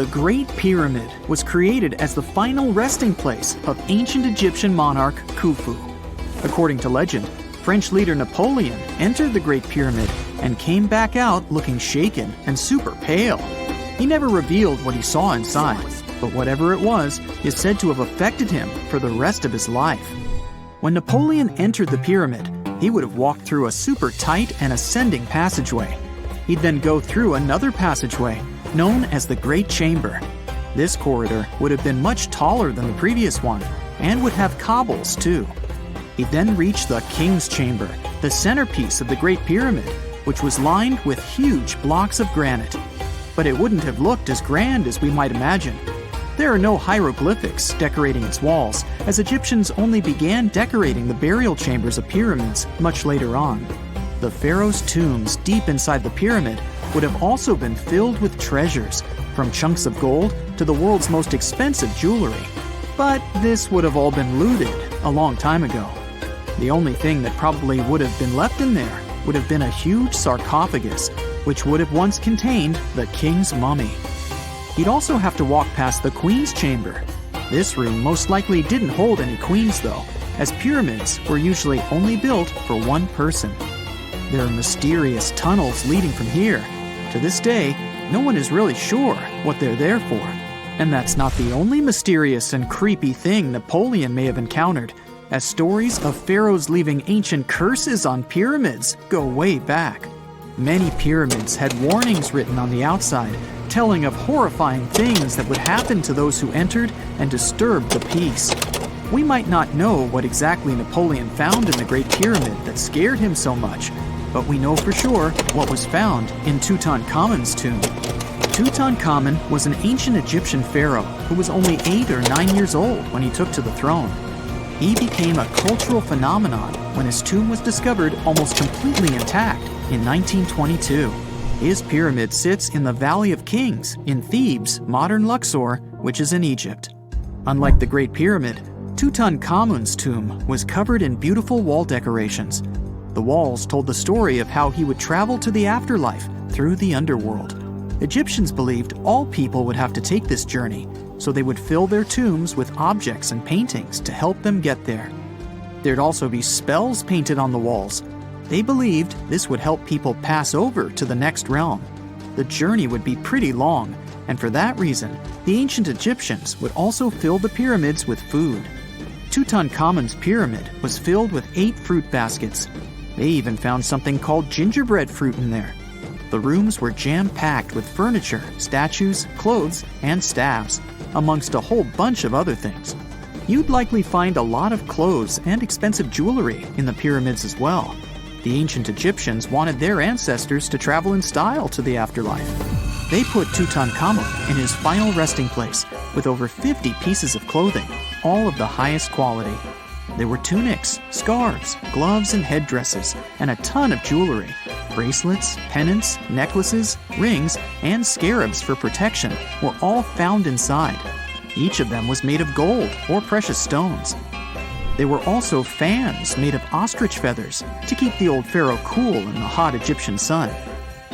The Great Pyramid was created as the final resting place of ancient Egyptian monarch Khufu. According to legend, French leader Napoleon entered the Great Pyramid and came back out looking shaken and super pale. He never revealed what he saw inside, but whatever it was is said to have affected him for the rest of his life. When Napoleon entered the pyramid, he would have walked through a super tight and ascending passageway. He'd then go through another passageway, known as the Great Chamber. This corridor would have been much taller than the previous one, and would have cobbles too. He'd then reach the King's Chamber, the centerpiece of the Great Pyramid, which was lined with huge blocks of granite. But it wouldn't have looked as grand as we might imagine. There are no hieroglyphics decorating its walls, as Egyptians only began decorating the burial chambers of pyramids much later on. The pharaoh's tombs deep inside the pyramid would have also been filled with treasures, from chunks of gold to the world's most expensive jewelry. But this would have all been looted a long time ago. The only thing that probably would have been left in there would have been a huge sarcophagus, which would have once contained the king's mummy. He'd also have to walk past the queen's chamber. This room most likely didn't hold any queens though, as pyramids were usually only built for one person. There are mysterious tunnels leading from here. To this day, no one is really sure what they're there for. And that's not the only mysterious and creepy thing Napoleon may have encountered, as stories of pharaohs leaving ancient curses on pyramids go way back. Many pyramids had warnings written on the outside, telling of horrifying things that would happen to those who entered and disturbed the peace. We might not know what exactly Napoleon found in the Great Pyramid that scared him so much, but we know for sure what was found in Tutankhamun's tomb. Tutankhamun was an ancient Egyptian pharaoh who was only 8 or 9 years old when he took to the throne. He became a cultural phenomenon when his tomb was discovered almost completely intact in 1922. His pyramid sits in the Valley of Kings in Thebes, modern Luxor, which is in Egypt. Unlike the Great Pyramid, Tutankhamun's tomb was covered in beautiful wall decorations. The walls told the story of how he would travel to the afterlife through the underworld. Egyptians believed all people would have to take this journey, so they would fill their tombs with objects and paintings to help them get there. There'd also be spells painted on the walls. They believed this would help people pass over to the next realm. The journey would be pretty long, and for that reason, the ancient Egyptians would also fill the pyramids with food. Tutankhamun's pyramid was filled with 8 fruit baskets. They even found something called gingerbread fruit in there. The rooms were jam-packed with furniture, statues, clothes, and staffs, amongst a whole bunch of other things. You'd likely find a lot of clothes and expensive jewelry in the pyramids as well. The ancient Egyptians wanted their ancestors to travel in style to the afterlife. They put Tutankhamun in his final resting place with over 50 pieces of clothing, all of the highest quality. There were tunics, scarves, gloves, and headdresses, and a ton of jewelry. Bracelets, pendants, necklaces, rings, and scarabs for protection were all found inside. Each of them was made of gold or precious stones. There were also fans made of ostrich feathers to keep the old pharaoh cool in the hot Egyptian sun.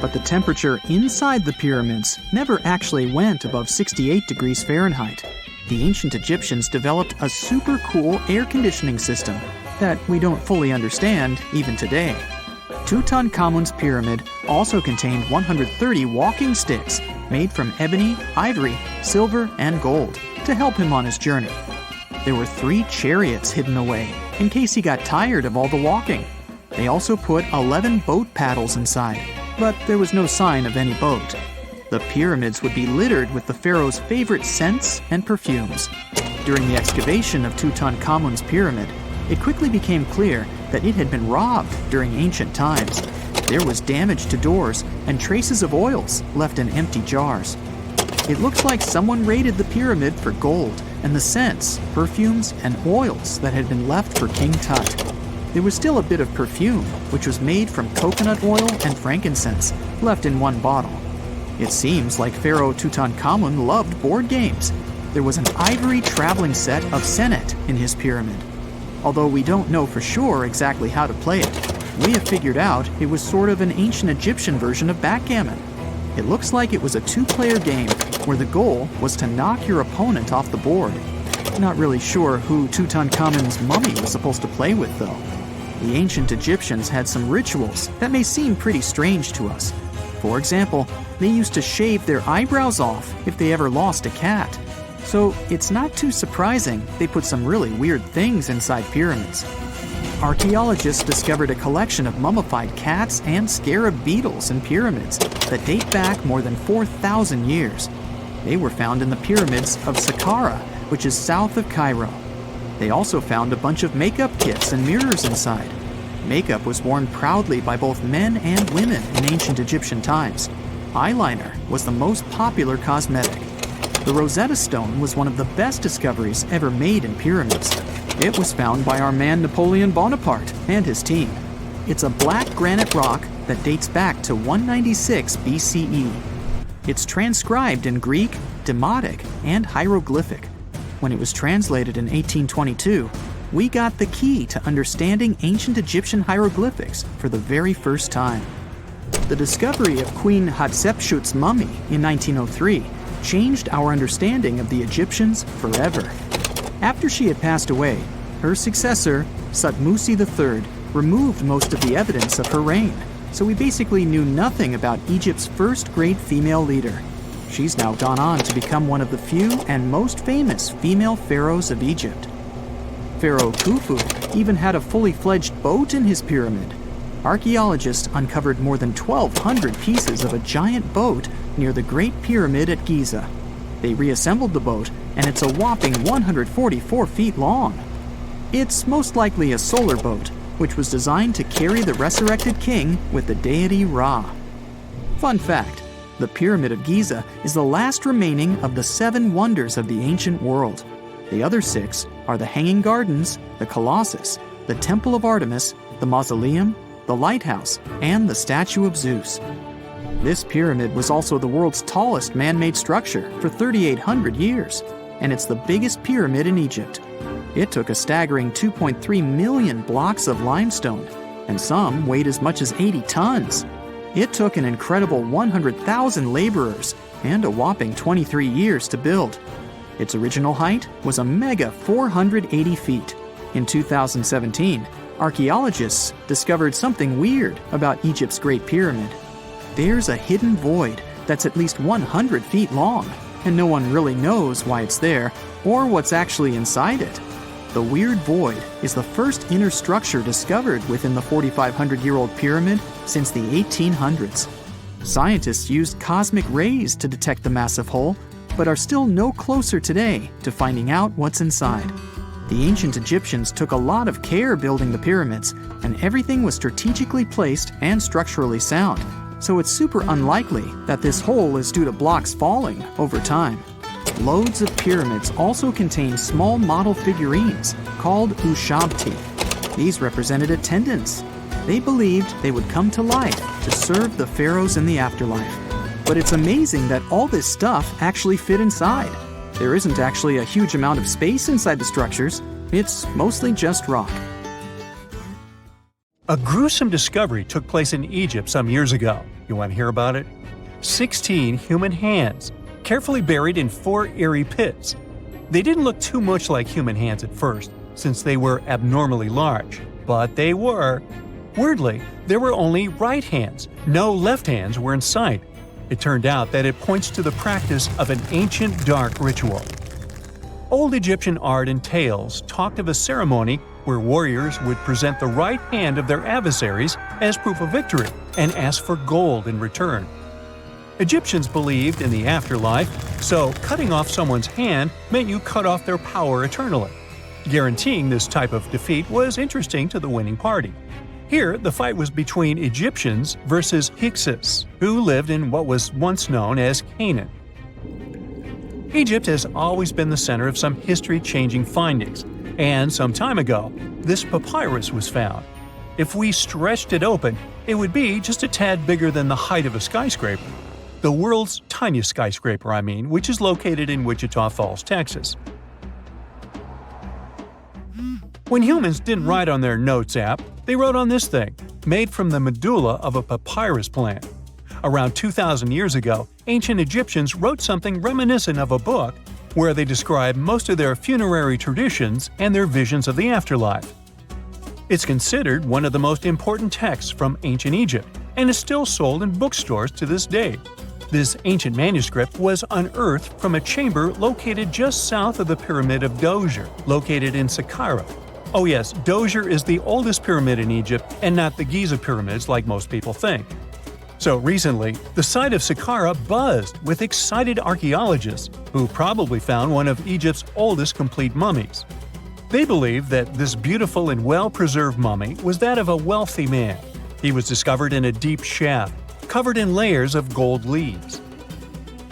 But the temperature inside the pyramids never actually went above 68 degrees Fahrenheit. The ancient Egyptians developed a super cool air conditioning system that we don't fully understand even today. Tutankhamun's pyramid also contained 130 walking sticks made from ebony, ivory, silver, and gold to help him on his journey. There were 3 chariots hidden away in case he got tired of all the walking. They also put 11 boat paddles inside, but there was no sign of any boat. The pyramids would be littered with the pharaoh's favorite scents and perfumes. During the excavation of Tutankhamun's pyramid, it quickly became clear that it had been robbed during ancient times. There was damage to doors and traces of oils left in empty jars. It looks like someone raided the pyramid for gold and the scents, perfumes, and oils that had been left for King Tut. There was still a bit of perfume, which was made from coconut oil and frankincense, left in one bottle. It seems like Pharaoh Tutankhamun loved board games. There was an ivory traveling set of senet in his pyramid. Although we don't know for sure exactly how to play it, we have figured out it was sort of an ancient Egyptian version of backgammon. It looks like it was a 2-player game where the goal was to knock your opponent off the board. Not really sure who Tutankhamun's mummy was supposed to play with, though. The ancient Egyptians had some rituals that may seem pretty strange to us. For example, they used to shave their eyebrows off if they ever lost a cat. So it's not too surprising they put some really weird things inside pyramids. Archaeologists discovered a collection of mummified cats and scarab beetles in pyramids that date back more than 4,000 years. They were found in the pyramids of Saqqara, which is south of Cairo. They also found a bunch of makeup kits and mirrors inside. Makeup was worn proudly by both men and women in ancient Egyptian times. Eyeliner was the most popular cosmetic. The Rosetta Stone was one of the best discoveries ever made in pyramids. It was found by our man Napoleon Bonaparte and his team. It's a black granite rock that dates back to 196 BCE. It's transcribed in Greek, Demotic, and hieroglyphic. When it was translated in 1822, we got the key to understanding ancient Egyptian hieroglyphics for the very first time. The discovery of Queen Hatshepsut's mummy in 1903 changed our understanding of the Egyptians forever. After she had passed away, her successor, Thutmose III, removed most of the evidence of her reign, so we basically knew nothing about Egypt's first great female leader. She's now gone on to become one of the few and most famous female pharaohs of Egypt. Pharaoh Khufu even had a fully fledged boat in his pyramid. Archaeologists uncovered more than 1,200 pieces of a giant boat near the Great Pyramid at Giza. They reassembled the boat, and it's a whopping 144 feet long. It's most likely a solar boat, which was designed to carry the resurrected king with the deity Ra. Fun fact, the Pyramid of Giza is the last remaining of the 7 wonders of the ancient world. The other 6 are the Hanging Gardens, the Colossus, the Temple of Artemis, the Mausoleum, the Lighthouse, and the Statue of Zeus. This pyramid was also the world's tallest man-made structure for 3,800 years, and it's the biggest pyramid in Egypt. It took a staggering 2.3 million blocks of limestone, and some weighed as much as 80 tons. It took an incredible 100,000 laborers and a whopping 23 years to build. Its original height was a mega 480 feet. In 2017, archaeologists discovered something weird about Egypt's Great Pyramid. There's a hidden void that's at least 100 feet long, and no one really knows why it's there or what's actually inside it. The weird void is the first inner structure discovered within the 4,500-year-old pyramid since the 1800s. Scientists used cosmic rays to detect the massive hole, but are still no closer today to finding out what's inside. The ancient Egyptians took a lot of care building the pyramids, and everything was strategically placed and structurally sound, so it's super unlikely that this hole is due to blocks falling over time. Loads of pyramids also contain small model figurines called ushabti. These represented attendants. They believed they would come to life to serve the pharaohs in the afterlife. But it's amazing that all this stuff actually fit inside. There isn't actually a huge amount of space inside the structures. It's mostly just rock. A gruesome discovery took place in Egypt some years ago. You want to hear about it? 16 human hands, carefully buried in 4 eerie pits. They didn't look too much like human hands at first, since they were abnormally large, but they were. Weirdly, there were only right hands. No left hands were in sight. It turned out that it points to the practice of an ancient dark ritual. Old Egyptian art and tales talked of a ceremony where warriors would present the right hand of their adversaries as proof of victory and ask for gold in return. Egyptians believed in the afterlife, so cutting off someone's hand meant you cut off their power eternally. Guaranteeing this type of defeat was interesting to the winning party. Here, the fight was between Egyptians versus Hyksos, who lived in what was once known as Canaan. Egypt has always been the center of some history-changing findings, and some time ago, this papyrus was found. If we stretched it open, it would be just a tad bigger than the height of a skyscraper. The world's tiniest skyscraper, which is located in Wichita Falls, Texas. When humans didn't write on their notes app, they wrote on this thing, made from the medulla of a papyrus plant. Around 2,000 years ago, ancient Egyptians wrote something reminiscent of a book where they describe most of their funerary traditions and their visions of the afterlife. It's considered one of the most important texts from ancient Egypt and is still sold in bookstores to this day. This ancient manuscript was unearthed from a chamber located just south of the Pyramid of Djoser, located in Saqqara. Oh yes, Djoser is the oldest pyramid in Egypt and not the Giza pyramids like most people think. So recently, the site of Saqqara buzzed with excited archaeologists who probably found one of Egypt's oldest complete mummies. They believe that this beautiful and well-preserved mummy was that of a wealthy man. He was discovered in a deep shaft, covered in layers of gold leaves.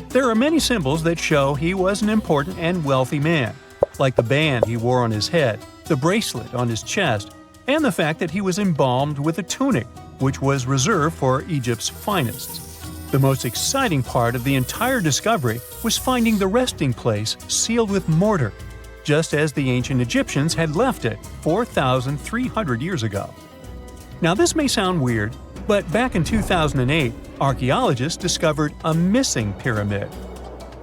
There are many symbols that show he was an important and wealthy man, like the band he wore on his head, the bracelet on his chest, and the fact that he was embalmed with a tunic, which was reserved for Egypt's finest. The most exciting part of the entire discovery was finding the resting place sealed with mortar, just as the ancient Egyptians had left it 4,300 years ago. Now this may sound weird, but back in 2008, archaeologists discovered a missing pyramid.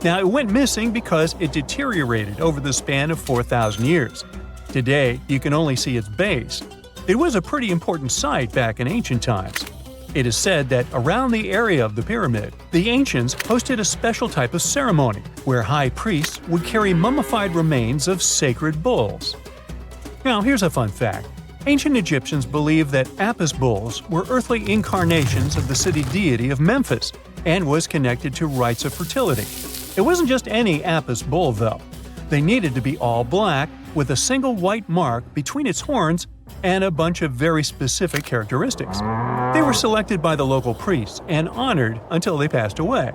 Now it went missing because it deteriorated over the span of 4,000 years. Today, you can only see its base. It was a pretty important site back in ancient times. It is said that around the area of the pyramid, the ancients hosted a special type of ceremony where high priests would carry mummified remains of sacred bulls. Now here's a fun fact. Ancient Egyptians believed that Apis bulls were earthly incarnations of the city deity of Memphis and was connected to rites of fertility. It wasn't just any Apis bull, though. They needed to be all black with a single white mark between its horns and a bunch of very specific characteristics. They were selected by the local priests and honored until they passed away.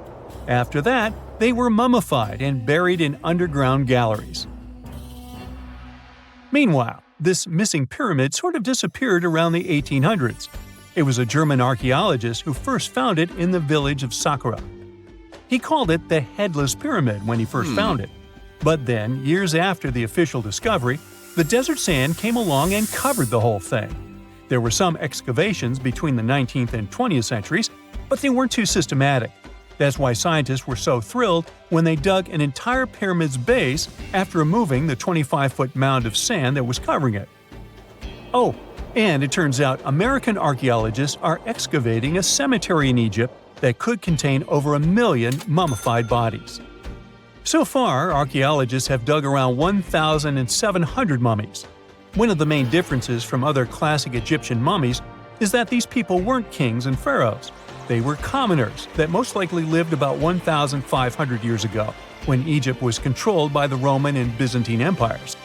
After that, they were mummified and buried in underground galleries. Meanwhile, this missing pyramid sort of disappeared around the 1800s. It was a German archaeologist who first found it in the village of Saqqara. He called it the Headless Pyramid when he first found it. But then, years after the official discovery, the desert sand came along and covered the whole thing. There were some excavations between the 19th and 20th centuries, but they weren't too systematic. That's why scientists were so thrilled when they dug an entire pyramid's base after removing the 25-foot mound of sand that was covering it. Oh, and it turns out American archaeologists are excavating a cemetery in Egypt that could contain over 1 million mummified bodies. So far, archaeologists have dug around 1,700 mummies. One of the main differences from other classic Egyptian mummies is that these people weren't kings and pharaohs. They were commoners that most likely lived about 1,500 years ago, when Egypt was controlled by the Roman and Byzantine empires.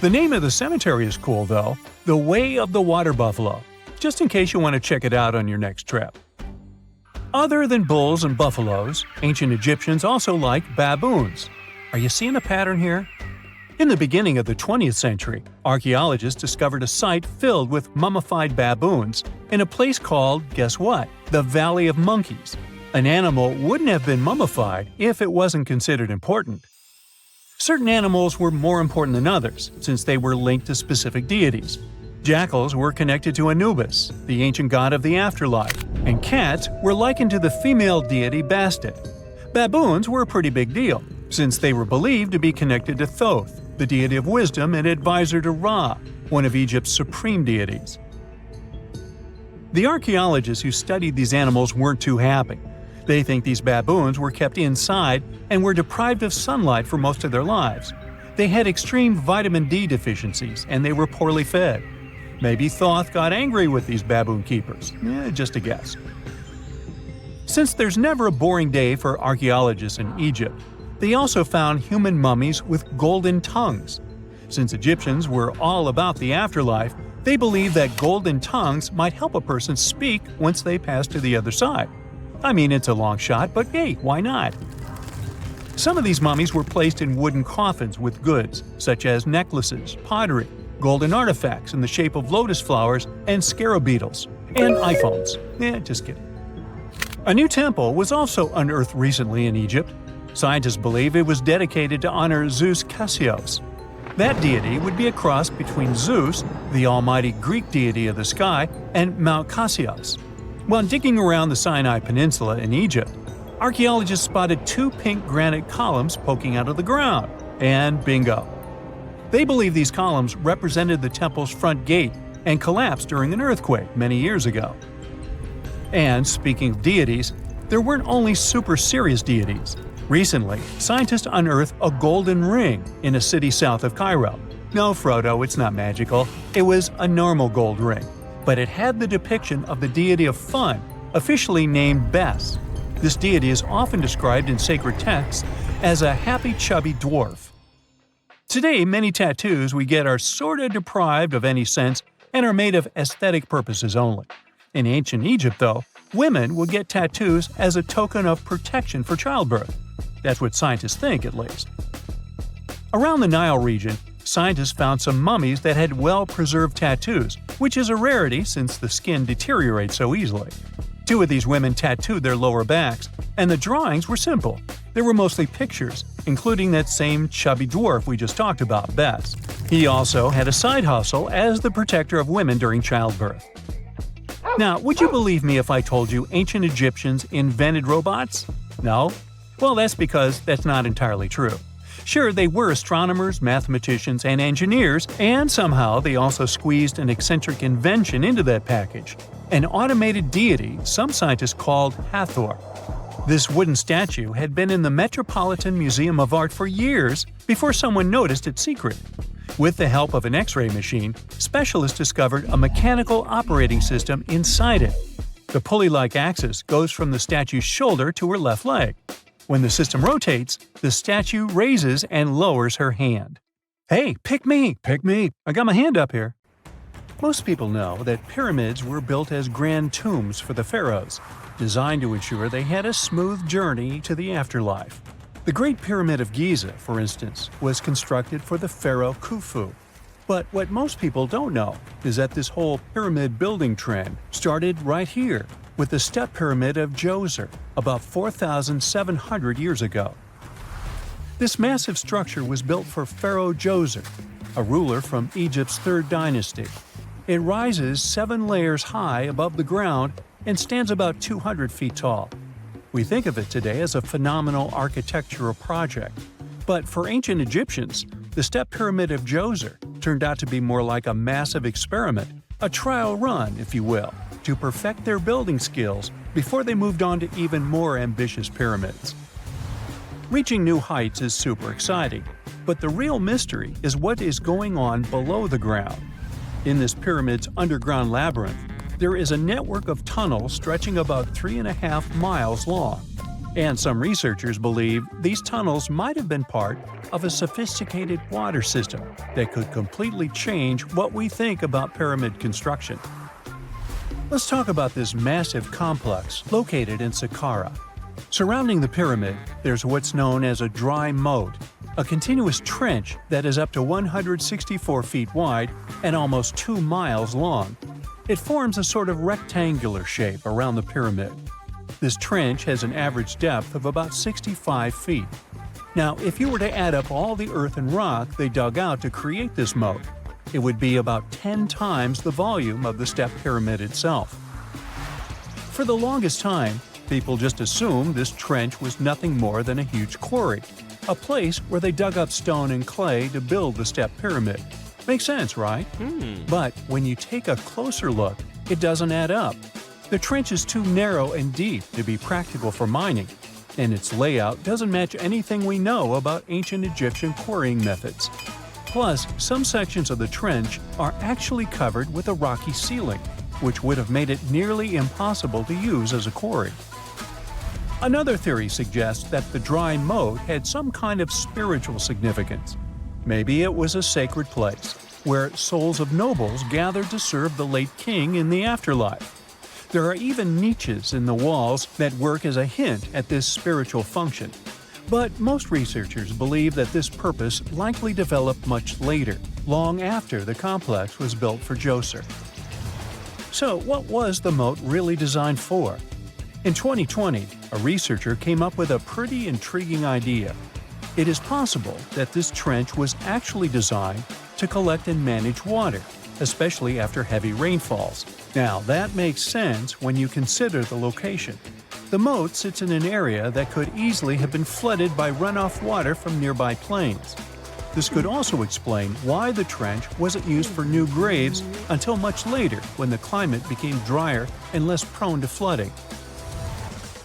The name of the cemetery is cool, though, the Way of the Water Buffalo, just in case you want to check it out on your next trip. Other than bulls and buffaloes, ancient Egyptians also liked baboons. Are you seeing a pattern here? In the beginning of the 20th century, archaeologists discovered a site filled with mummified baboons in a place called, guess what? The Valley of Monkeys. An animal wouldn't have been mummified if it wasn't considered important. Certain animals were more important than others, since they were linked to specific deities. Jackals were connected to Anubis, the ancient god of the afterlife, and cats were likened to the female deity Bastet. Baboons were a pretty big deal, since they were believed to be connected to Thoth, the deity of wisdom and advisor to Ra, one of Egypt's supreme deities. The archaeologists who studied these animals weren't too happy. They think these baboons were kept inside and were deprived of sunlight for most of their lives. They had extreme vitamin D deficiencies and they were poorly fed. Maybe Thoth got angry with these baboon keepers. Just a guess. Since there's never a boring day for archaeologists in Egypt, they also found human mummies with golden tongues. Since Egyptians were all about the afterlife, they believed that golden tongues might help a person speak once they pass to the other side. I mean, it's a long shot, but hey, why not? Some of these mummies were placed in wooden coffins with goods, such as necklaces, pottery, golden artifacts in the shape of lotus flowers and scarab beetles, and iPhones. Just kidding. A new temple was also unearthed recently in Egypt. Scientists believe it was dedicated to honor Zeus Cassios. That deity would be a cross between Zeus, the almighty Greek deity of the sky, and Mount Cassios. While digging around the Sinai Peninsula in Egypt, Archaeologists spotted 2 pink granite columns poking out of the ground, and bingo. They believe these columns represented the temple's front gate and collapsed during an earthquake many years ago. And speaking of deities, there weren't only super serious deities. Recently, scientists unearthed a golden ring in a city south of Cairo. No, Frodo, it's not magical. It was a normal gold ring, but it had the depiction of the deity of fun, officially named Bes. This deity is often described in sacred texts as a happy chubby dwarf. Today, many tattoos we get are sorta deprived of any sense and are made of aesthetic purposes only. In ancient Egypt, though, women would get tattoos as a token of protection for childbirth. That's what scientists think, at least. Around the Nile region, scientists found some mummies that had well-preserved tattoos, which is a rarity since the skin deteriorates so easily. 2 of these women tattooed their lower backs, and the drawings were simple. They were mostly pictures, including that same chubby dwarf we just talked about, Bes. He also had a side hustle as the protector of women during childbirth. Now, would you believe me if I told you ancient Egyptians invented robots? No? Well, that's because that's not entirely true. Sure, they were astronomers, mathematicians, and engineers, and somehow they also squeezed an eccentric invention into that package – an automated deity some scientists called Hathor. This wooden statue had been in the Metropolitan Museum of Art for years before someone noticed its secret. With the help of an X-ray machine, specialists discovered a mechanical operating system inside it. The pulley-like axis goes from the statue's shoulder to her left leg. When the system rotates, the statue raises and lowers her hand. Hey, pick me! Pick me! I got my hand up here. Most people know that pyramids were built as grand tombs for the pharaohs, designed to ensure they had a smooth journey to the afterlife. The Great Pyramid of Giza, for instance, was constructed for the pharaoh Khufu. But what most people don't know is that this whole pyramid building trend started right here, with the step pyramid of Djoser, about 4,700 years ago. This massive structure was built for Pharaoh Djoser, a ruler from Egypt's 3rd dynasty. It rises 7 layers high above the ground and stands about 200 feet tall. We think of it today as a phenomenal architectural project, but for ancient Egyptians, the step pyramid of Djoser turned out to be more like a massive experiment, a trial run, if you will, to perfect their building skills before they moved on to even more ambitious pyramids. Reaching new heights is super exciting, but the real mystery is what is going on below the ground. In this pyramid's underground labyrinth, there is a network of tunnels stretching about 3.5 miles long, and some researchers believe these tunnels might have been part of a sophisticated water system that could completely change what we think about pyramid construction. Let's talk about this massive complex located in Saqqara. Surrounding the pyramid, there's what's known as a dry moat, a continuous trench that is up to 164 feet wide and almost 2 miles long. It forms a sort of rectangular shape around the pyramid. This trench has an average depth of about 65 feet. Now, if you were to add up all the earth and rock they dug out to create this moat, it would be about 10 times the volume of the step pyramid itself. For the longest time, people just assumed this trench was nothing more than a huge quarry, a place where they dug up stone and clay to build the step pyramid. Makes sense, right? But when you take a closer look, it doesn't add up. The trench is too narrow and deep to be practical for mining, and its layout doesn't match anything we know about ancient Egyptian quarrying methods. Plus, some sections of the trench are actually covered with a rocky ceiling, which would have made it nearly impossible to use as a quarry. Another theory suggests that the dry moat had some kind of spiritual significance. Maybe it was a sacred place, where souls of nobles gathered to serve the late king in the afterlife. There are even niches in the walls that work as a hint at this spiritual function. But most researchers believe that this purpose likely developed much later, long after the complex was built for Djoser. So what was the moat really designed for? In 2020, a researcher came up with a pretty intriguing idea. It is possible that this trench was actually designed to collect and manage water, especially after heavy rainfalls. Now, that makes sense when you consider the location. The moat sits in an area that could easily have been flooded by runoff water from nearby plains. This could also explain why the trench wasn't used for new graves until much later when the climate became drier and less prone to flooding.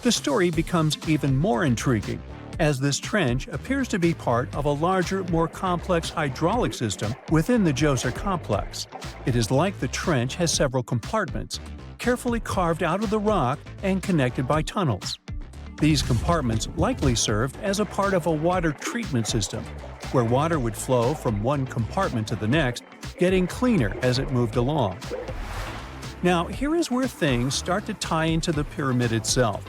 The story becomes even more intriguing as this trench appears to be part of a larger, more complex hydraulic system within the Djoser complex. It is like the trench has several compartments, carefully carved out of the rock and connected by tunnels. These compartments likely served as a part of a water treatment system, where water would flow from one compartment to the next, getting cleaner as it moved along. Now, here is where things start to tie into the pyramid itself.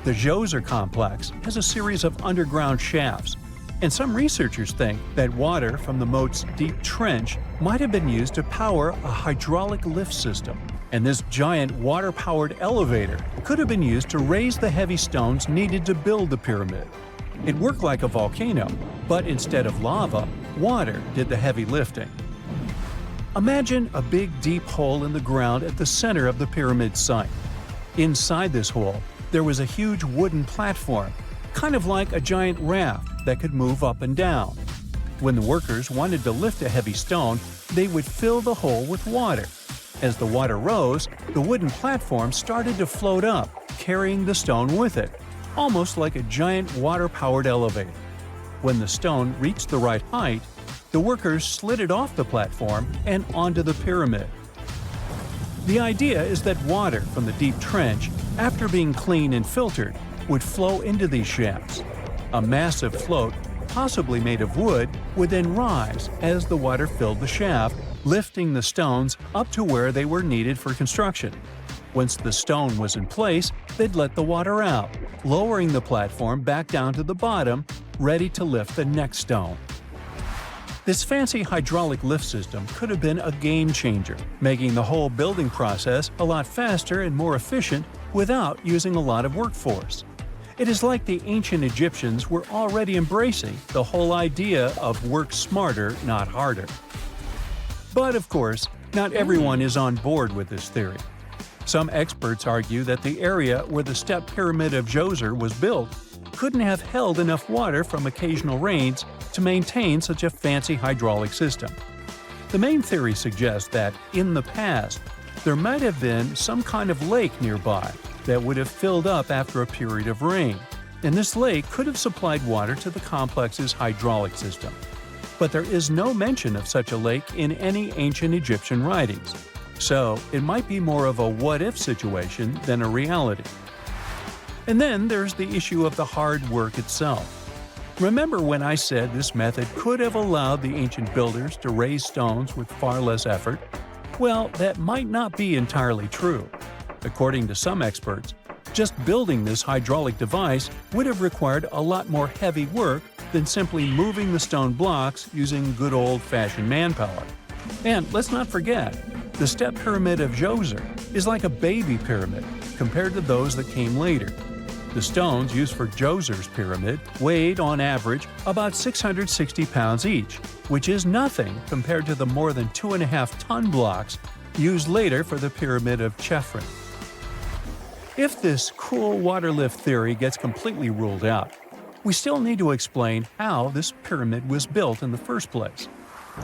The Djoser complex has a series of underground shafts, and some researchers think that water from the moat's deep trench might have been used to power a hydraulic lift system, and this giant water-powered elevator could have been used to raise the heavy stones needed to build the pyramid. It worked like a volcano, but instead of lava, water did the heavy lifting. Imagine a big deep hole in the ground at the center of the pyramid site. Inside this hole, there was a huge wooden platform, kind of like a giant raft that could move up and down. When the workers wanted to lift a heavy stone, they would fill the hole with water. As the water rose, the wooden platform started to float up, carrying the stone with it, almost like a giant water-powered elevator. When the stone reached the right height, the workers slid it off the platform and onto the pyramid. The idea is that water from the deep trench, after being cleaned and filtered, would flow into these shafts. A massive float, possibly made of wood, would then rise as the water filled the shaft, lifting the stones up to where they were needed for construction. Once the stone was in place, they'd let the water out, lowering the platform back down to the bottom, ready to lift the next stone. This fancy hydraulic lift system could have been a game changer, making the whole building process a lot faster and more efficient without using a lot of workforce. It is like the ancient Egyptians were already embracing the whole idea of work smarter, not harder. But of course, not everyone is on board with this theory. Some experts argue that the area where the step pyramid of Djoser was built couldn't have held enough water from occasional rains to maintain such a fancy hydraulic system. The main theory suggests that, in the past, there might have been some kind of lake nearby that would have filled up after a period of rain, and this lake could have supplied water to the complex's hydraulic system. But there is no mention of such a lake in any ancient Egyptian writings, so it might be more of a what-if situation than a reality. And then there's the issue of the hard work itself. Remember when I said this method could have allowed the ancient builders to raise stones with far less effort? Well, that might not be entirely true. According to some experts, just building this hydraulic device would have required a lot more heavy work than simply moving the stone blocks using good old-fashioned manpower. And let's not forget, the step pyramid of Djoser is like a baby pyramid compared to those that came later. The stones used for Djoser's pyramid weighed, on average, about 660 pounds each, which is nothing compared to the more than 2.5-ton blocks used later for the pyramid of Chephren. If this cool water lift theory gets completely ruled out, we still need to explain how this pyramid was built in the first place.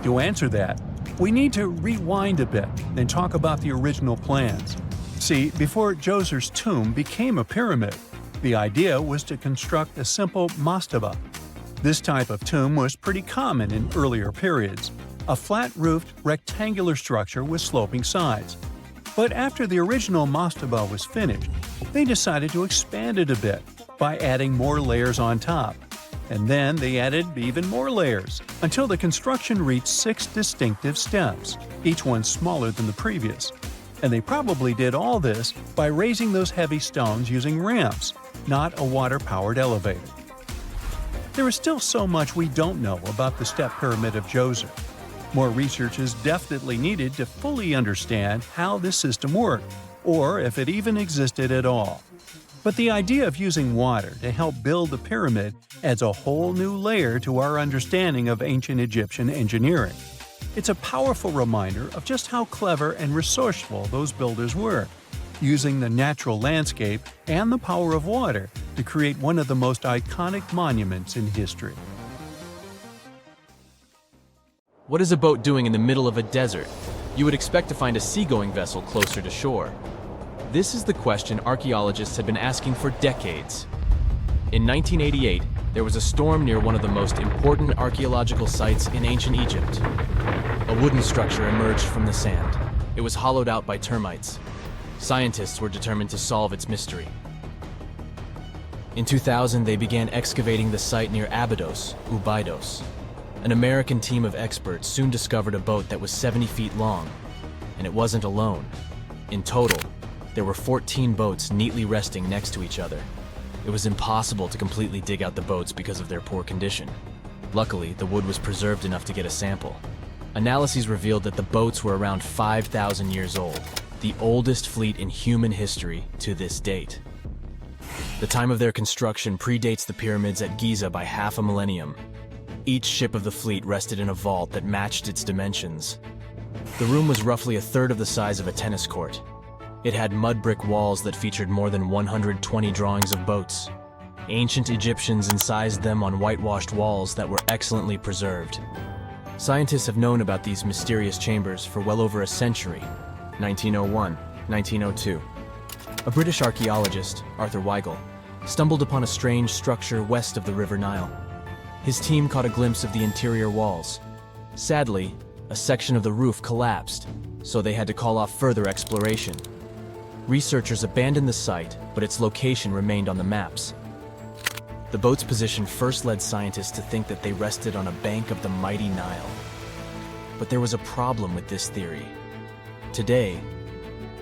To answer that, we need to rewind a bit and talk about the original plans. See, before Djoser's tomb became a pyramid, the idea was to construct a simple mastaba. This type of tomb was pretty common in earlier periods, a flat-roofed, rectangular structure with sloping sides. But after the original mastaba was finished, they decided to expand it a bit by adding more layers on top. And then they added even more layers, until the construction reached 6 distinctive steps, each one smaller than the previous. And they probably did all this by raising those heavy stones using ramps, not a water-powered elevator. There is still so much we don't know about the step pyramid of Djoser. More research is definitely needed to fully understand how this system worked, or if it even existed at all. But the idea of using water to help build the pyramid adds a whole new layer to our understanding of ancient Egyptian engineering. It's a powerful reminder of just how clever and resourceful those builders were. using the natural landscape and the power of water to create one of the most iconic monuments in history. What is a boat doing in the middle of a desert? You would expect to find a seagoing vessel closer to shore. This is the question archaeologists have been asking for decades. In 1988, there was a storm near one of the most important archaeological sites in ancient Egypt. A wooden structure emerged from the sand. It was hollowed out by termites. Scientists were determined to solve its mystery. In 2000, they began excavating the site near Abydos, Abydos. An American team of experts soon discovered a boat that was 70 feet long, and it wasn't alone. In total, there were 14 boats neatly resting next to each other. It was impossible to completely dig out the boats because of their poor condition. Luckily, the wood was preserved enough to get a sample. Analyses revealed that the boats were around 5,000 years old, the oldest fleet in human history to this date. The time of their construction predates the pyramids at Giza by half a millennium. Each ship of the fleet rested in a vault that matched its dimensions. The room was roughly a third of the size of a tennis court. It had mud brick walls that featured more than 120 drawings of boats. Ancient Egyptians incised them on whitewashed walls that were excellently preserved. Scientists have known about these mysterious chambers for well over a century. 1901, 1902. A British archaeologist, Arthur Weigel, stumbled upon a strange structure west of the River Nile. His team caught a glimpse of the interior walls. Sadly, a section of the roof collapsed, so they had to call off further exploration. Researchers abandoned the site, but its location remained on the maps. The boat's position first led scientists to think that they rested on a bank of the mighty Nile. But there was a problem with this theory. Today,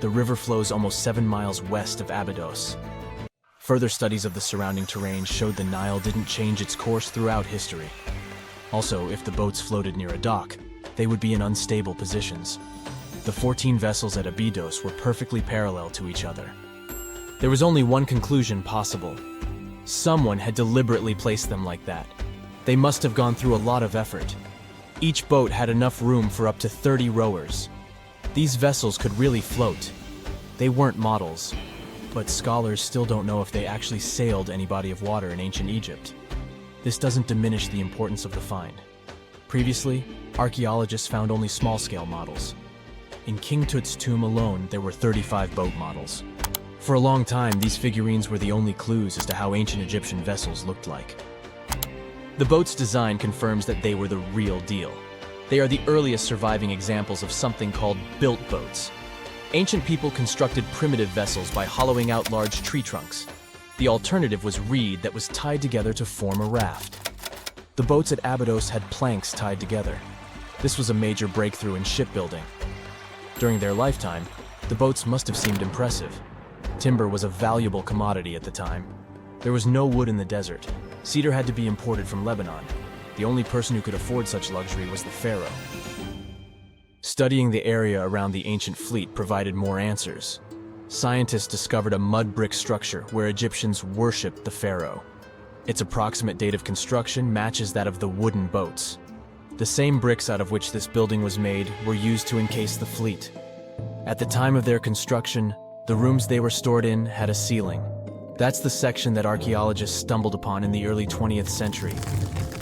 the river flows almost 7 miles west of Abydos. Further studies of the surrounding terrain showed the Nile didn't change its course throughout history. Also, if the boats floated near a dock, they would be in unstable positions. The 14 vessels at Abydos were perfectly parallel to each other. There was only one conclusion possible. Someone had deliberately placed them like that. They must have gone through a lot of effort. Each boat had enough room for up to 30 rowers. These vessels could really float. They weren't models, but scholars still don't know if they actually sailed any body of water in ancient Egypt. This doesn't diminish the importance of the find. Previously, archaeologists found only small-scale models. In King Tut's tomb alone, there were 35 boat models. For a long time, these figurines were the only clues as to how ancient Egyptian vessels looked like. The boat's design confirms that they were the real deal. They are the earliest surviving examples of something called built boats. Ancient people constructed primitive vessels by hollowing out large tree trunks. The alternative was reed that was tied together to form a raft. The boats at Abydos had planks tied together. This was a major breakthrough in shipbuilding. During their lifetime, the boats must have seemed impressive. Timber was a valuable commodity at the time. There was no wood in the desert. Cedar had to be imported from Lebanon. The only person who could afford such luxury was the pharaoh. Studying the area around the ancient fleet provided more answers. Scientists discovered a mud brick structure where Egyptians worshipped the pharaoh. Its approximate date of construction matches that of the wooden boats. The same bricks out of which this building was made were used to encase the fleet. At the time of their construction, the rooms they were stored in had a ceiling. That's the section that archaeologists stumbled upon in the early 20th century.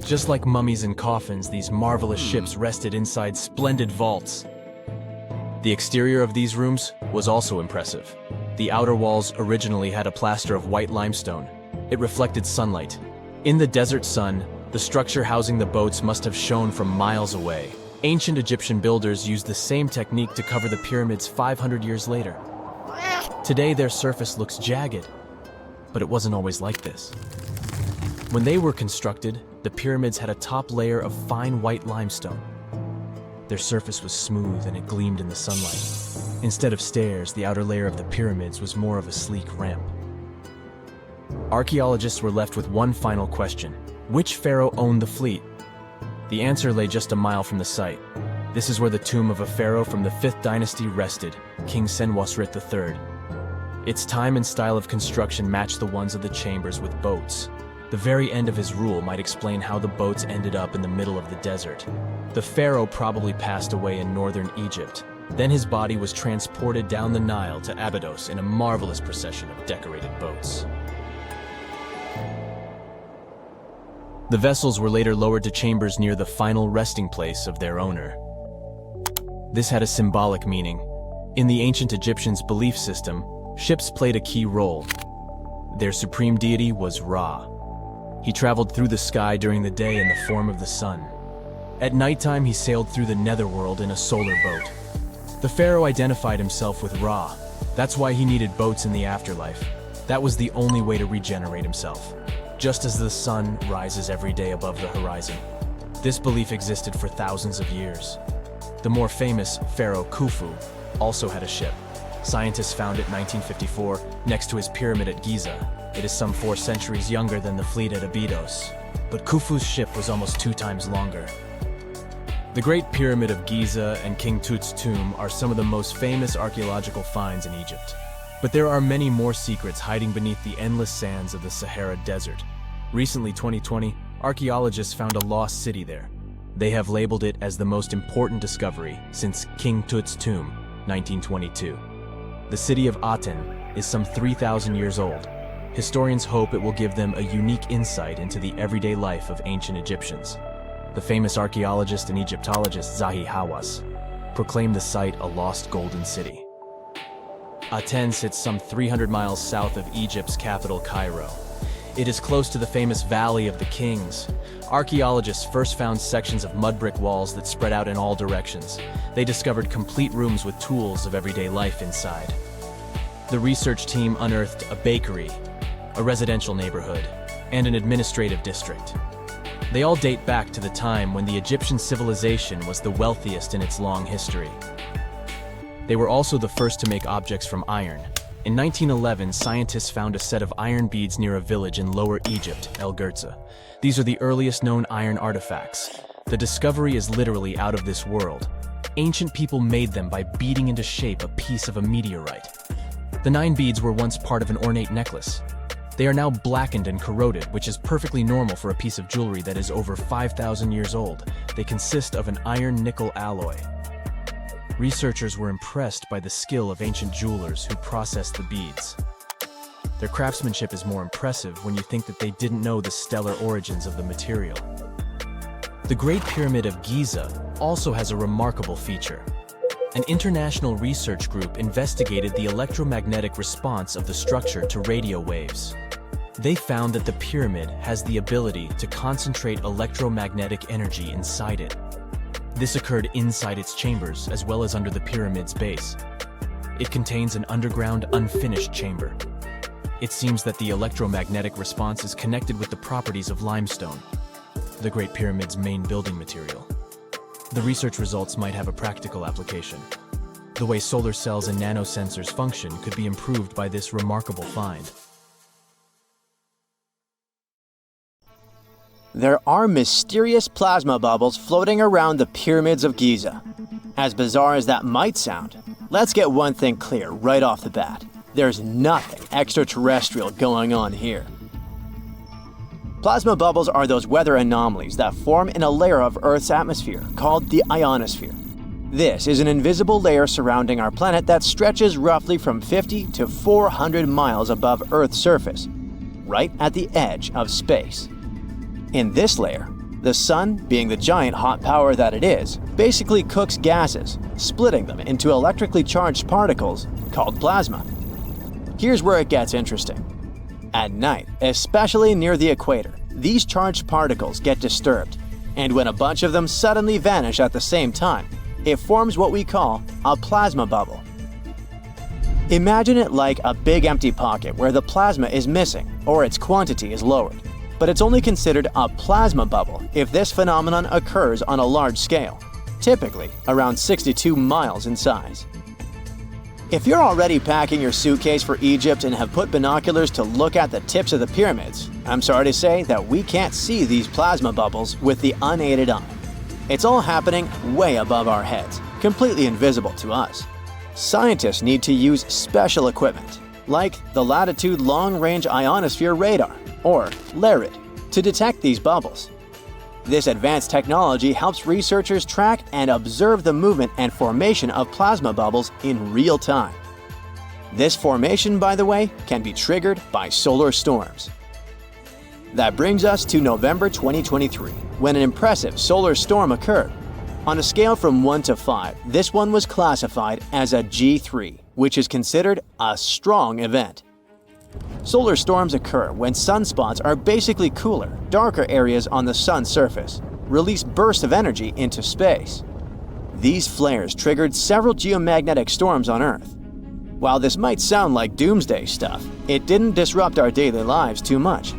Just like mummies and coffins, these marvelous ships rested inside splendid vaults. The exterior of these rooms was also impressive. The outer walls originally had a plaster of white limestone. It reflected sunlight. In the desert sun, the structure housing the boats must have shone from miles away. Ancient Egyptian builders used the same technique to cover the pyramids 500 years later. Today, their surface looks jagged, but it wasn't always like this. When they were constructed, the pyramids had a top layer of fine white limestone. Their surface was smooth and it gleamed in the sunlight. Instead of stairs, the outer layer of the pyramids was more of a sleek ramp. Archaeologists were left with one final question. Which pharaoh owned the fleet? The answer lay just a mile from the site. This is where the tomb of a pharaoh from the 5th dynasty rested, King Senwosret III. Its time and style of construction matched the ones of the chambers with boats. The very end of his rule might explain how the boats ended up in the middle of the desert. The pharaoh probably passed away in northern Egypt, Then his body was transported down the Nile to Abydos in a marvelous procession of decorated boats. The vessels were later lowered to chambers near the final resting place of their owner. This had a symbolic meaning. In the ancient Egyptians' belief system, ships played a key role. Their supreme deity was Ra. He traveled through the sky during the day in the form of the sun. At nighttime, he sailed through the netherworld in a solar boat. The pharaoh identified himself with Ra. That's why he needed boats in the afterlife. That was the only way to regenerate himself. Just as the sun rises every day above the horizon. This belief existed for thousands of years. The more famous Pharaoh Khufu also had a ship. Scientists found it in 1954 next to his pyramid at Giza. It is some 4 centuries younger than the fleet at Abydos, but Khufu's ship was almost 2 times longer. The Great Pyramid of Giza and King Tut's tomb are some of the most famous archaeological finds in Egypt. But there are many more secrets hiding beneath the endless sands of the Sahara Desert. Recently, 2020, archaeologists found a lost city there. They have labeled it as the most important discovery since King Tut's tomb, 1922. The city of Aten is some 3,000 years old. Historians hope it will give them a unique insight into the everyday life of ancient Egyptians. The famous archaeologist and Egyptologist Zahi Hawass proclaimed the site a lost golden city. Aten sits some 300 miles south of Egypt's capital, Cairo. It is close to the famous Valley of the Kings. Archaeologists first found sections of mud brick walls that spread out in all directions. They discovered complete rooms with tools of everyday life inside. The research team unearthed a bakery, a residential neighborhood, and an administrative district. They all date back to the time when the Egyptian civilization was the wealthiest in its long history. They were also the first to make objects from iron. In 1911, scientists found a set of iron beads near a village in Lower Egypt, El Gurza. These are the earliest known iron artifacts. The discovery is literally out of this world. Ancient people made them by beating into shape a piece of a meteorite. The 9 beads were once part of an ornate necklace. They are now blackened and corroded, which is perfectly normal for a piece of jewelry that is over 5,000 years old. They consist of an iron-nickel alloy. Researchers were impressed by the skill of ancient jewelers who processed the beads. Their craftsmanship is more impressive when you think that they didn't know the stellar origins of the material. The Great Pyramid of Giza also has a remarkable feature. An international research group investigated the electromagnetic response of the structure to radio waves. They found that the pyramid has the ability to concentrate electromagnetic energy inside it. This occurred inside its chambers as well as under the pyramid's base. It contains an underground, unfinished chamber. It seems that the electromagnetic response is connected with the properties of limestone, the Great Pyramid's main building material. The research results might have a practical application. The way solar cells and nanosensors function could be improved by this remarkable find. There are mysterious plasma bubbles floating around the pyramids of Giza. As bizarre as that might sound, let's get one thing clear right off the bat. There's nothing extraterrestrial going on here. Plasma bubbles are those weather anomalies that form in a layer of Earth's atmosphere called the ionosphere. This is an invisible layer surrounding our planet that stretches roughly from 50 to 400 miles above Earth's surface, right at the edge of space. In this layer, the sun, being the giant hot power that it is, basically cooks gases, splitting them into electrically charged particles called plasma. Here's where it gets interesting. At night, especially near the equator, these charged particles get disturbed, and when a bunch of them suddenly vanish at the same time, it forms what we call a plasma bubble. Imagine it like a big empty pocket where the plasma is missing or its quantity is lowered. But it's only considered a plasma bubble if this phenomenon occurs on a large scale, typically around 62 miles in size. If you're already packing your suitcase for Egypt and have put binoculars to look at the tips of the pyramids, I'm sorry to say that we can't see these plasma bubbles with the unaided eye. It's all happening way above our heads, completely invisible to us. Scientists need to use special equipment, like the Latitude Long Range Ionosphere Radar, or LARID, to detect these bubbles. This advanced technology helps researchers track and observe the movement and formation of plasma bubbles in real time. This formation, by the way, can be triggered by solar storms. That brings us to November 2023, when an impressive solar storm occurred. On a scale from 1 to 5, this one was classified as a G3, which is considered a strong event. Solar storms occur when sunspots are basically cooler, darker areas on the sun's surface, release bursts of energy into space. These flares triggered several geomagnetic storms on Earth. While this might sound like doomsday stuff, it didn't disrupt our daily lives too much.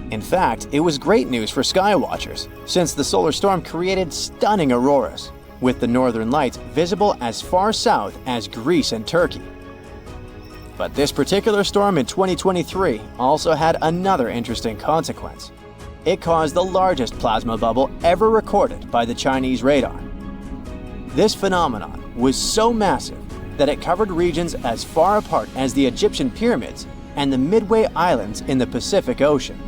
In fact, it was great news for skywatchers, since the solar storm created stunning auroras, with the northern lights visible as far south as Greece and Turkey. But this particular storm in 2023 also had another interesting consequence. It caused the largest plasma bubble ever recorded by the Chinese radar. This phenomenon was so massive that it covered regions as far apart as the Egyptian pyramids and the Midway Islands in the Pacific Ocean.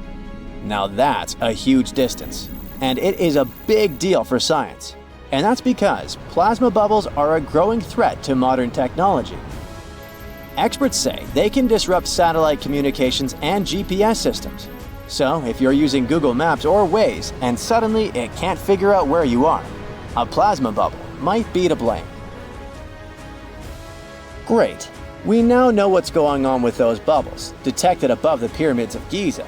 Now that's a huge distance, and it is a big deal for science. And that's because plasma bubbles are a growing threat to modern technology. Experts say they can disrupt satellite communications and GPS systems. So if you're using Google Maps or Waze and suddenly it can't figure out where you are, a plasma bubble might be to blame. Great. We now know what's going on with those bubbles, detected above the pyramids of Giza.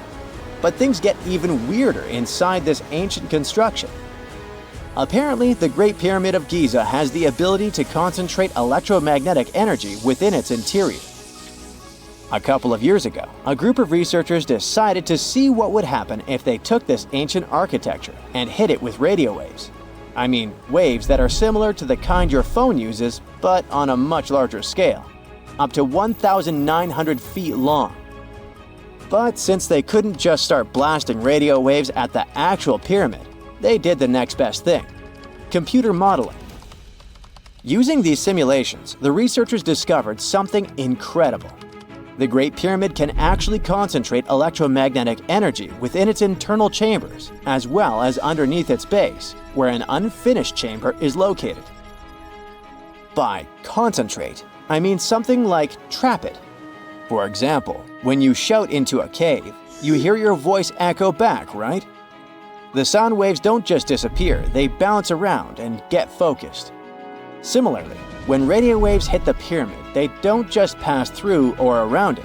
But things get even weirder inside this ancient construction. Apparently, the Great Pyramid of Giza has the ability to concentrate electromagnetic energy within its interior. A couple of years ago, a group of researchers decided to see what would happen if they took this ancient architecture and hit it with radio waves. I mean, waves that are similar to the kind your phone uses, but on a much larger scale, up to 1,900 feet long. But since they couldn't just start blasting radio waves at the actual pyramid, they did the next best thing: computer modeling. Using these simulations, the researchers discovered something incredible. The Great Pyramid can actually concentrate electromagnetic energy within its internal chambers, as well as underneath its base, where an unfinished chamber is located. By concentrate, I mean something like trap it. For example, when you shout into a cave, you hear your voice echo back, right? The sound waves don't just disappear, they bounce around and get focused. Similarly, when radio waves hit the pyramid, they don't just pass through or around it.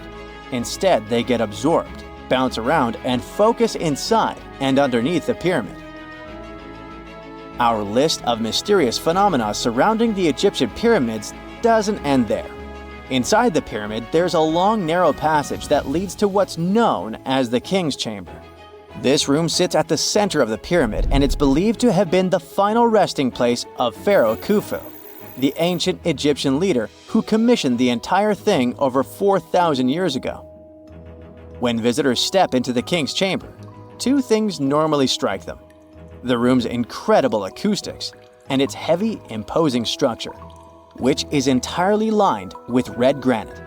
Instead, they get absorbed, bounce around, and focus inside and underneath the pyramid. Our list of mysterious phenomena surrounding the Egyptian pyramids doesn't end there. Inside the pyramid, there's a long, narrow passage that leads to what's known as the King's Chamber. This room sits at the center of the pyramid, and it's believed to have been the final resting place of Pharaoh Khufu, the ancient Egyptian leader who commissioned the entire thing over 4,000 years ago. When visitors step into the King's Chamber, two things normally strike them: the room's incredible acoustics and its heavy, imposing structure, which is entirely lined with red granite.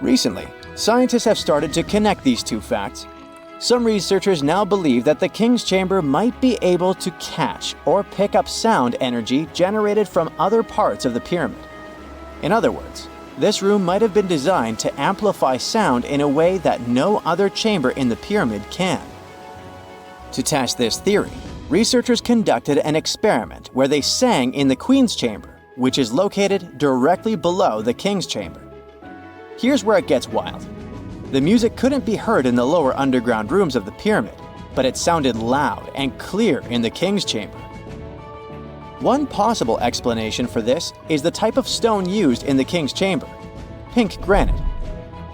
Recently, scientists have started to connect these two facts. Some researchers now believe that the King's Chamber might be able to catch or pick up sound energy generated from other parts of the pyramid. In other words, this room might have been designed to amplify sound in a way that no other chamber in the pyramid can. To test this theory, researchers conducted an experiment where they sang in the Queen's Chamber, which is located directly below the King's Chamber. Here's where it gets wild. The music couldn't be heard in the lower underground rooms of the pyramid, but it sounded loud and clear in the King's Chamber. One possible explanation for this is the type of stone used in the King's Chamber: pink granite.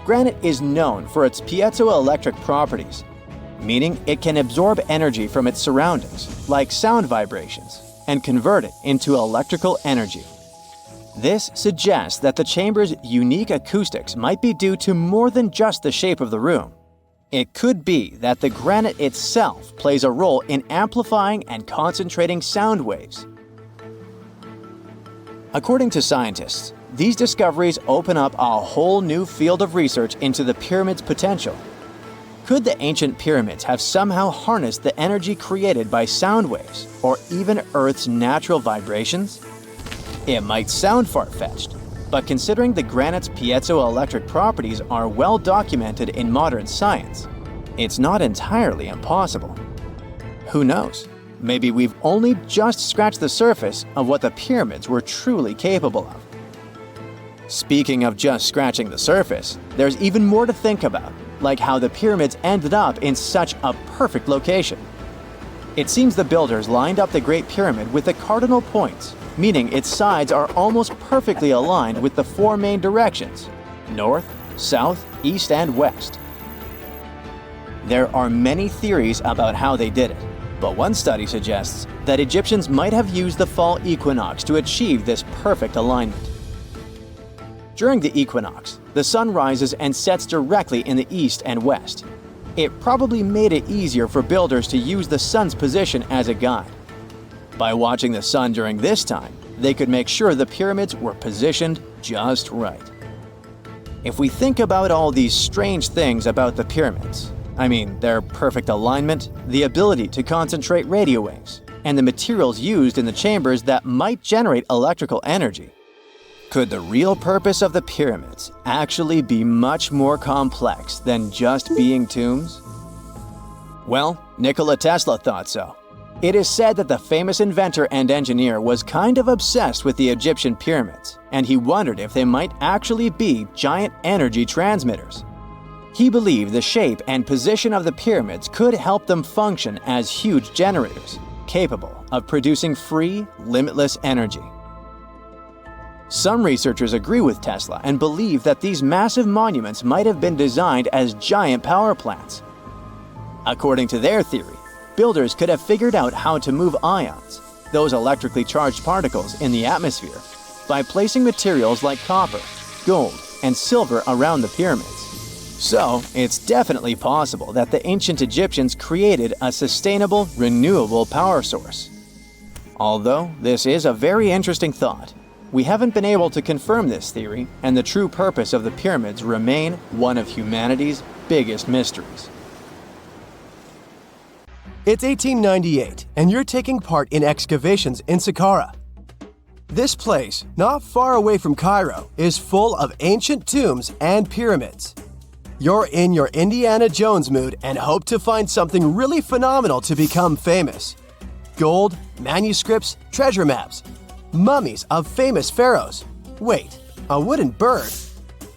Granite is known for its piezoelectric properties, meaning it can absorb energy from its surroundings, like sound vibrations, and convert it into electrical energy. This suggests that the chamber's unique acoustics might be due to more than just the shape of the room. It could be that the granite itself plays a role in amplifying and concentrating sound waves. According to scientists, these discoveries open up a whole new field of research into the pyramid's potential. Could the ancient pyramids have somehow harnessed the energy created by sound waves, or even Earth's natural vibrations? It might sound far-fetched, but considering the granite's piezoelectric properties are well documented in modern science, it's not entirely impossible. Who knows? Maybe we've only just scratched the surface of what the pyramids were truly capable of. Speaking of just scratching the surface, there's even more to think about, like how the pyramids ended up in such a perfect location. It seems the builders lined up the Great Pyramid with the cardinal points, meaning its sides are almost perfectly aligned with the four main directions: north, south, east, and west. There are many theories about how they did it, but one study suggests that Egyptians might have used the fall equinox to achieve this perfect alignment. During the equinox, the sun rises and sets directly in the east and west. It probably made it easier for builders to use the sun's position as a guide. By watching the sun during this time, they could make sure the pyramids were positioned just right. If we think about all these strange things about the pyramids, I mean their perfect alignment, the ability to concentrate radio waves, and the materials used in the chambers that might generate electrical energy, could the real purpose of the pyramids actually be much more complex than just being tombs? Well, Nikola Tesla thought so. It is said that the famous inventor and engineer was kind of obsessed with the Egyptian pyramids, and he wondered if they might actually be giant energy transmitters. He believed the shape and position of the pyramids could help them function as huge generators, capable of producing free, limitless energy. Some researchers agree with Tesla and believe that these massive monuments might have been designed as giant power plants. According to their theory, builders could have figured out how to move ions, those electrically charged particles in the atmosphere, by placing materials like copper, gold, and silver around the pyramids. So, it's definitely possible that the ancient Egyptians created a sustainable, renewable power source. Although this is a very interesting thought, we haven't been able to confirm this theory, and the true purpose of the pyramids remain one of humanity's biggest mysteries. It's 1898, and you're taking part in excavations in Saqqara. This place, not far away from Cairo, is full of ancient tombs and pyramids. You're in your Indiana Jones mood and hope to find something really phenomenal to become famous. Gold, manuscripts, treasure maps, mummies of famous pharaohs. Wait, a wooden bird?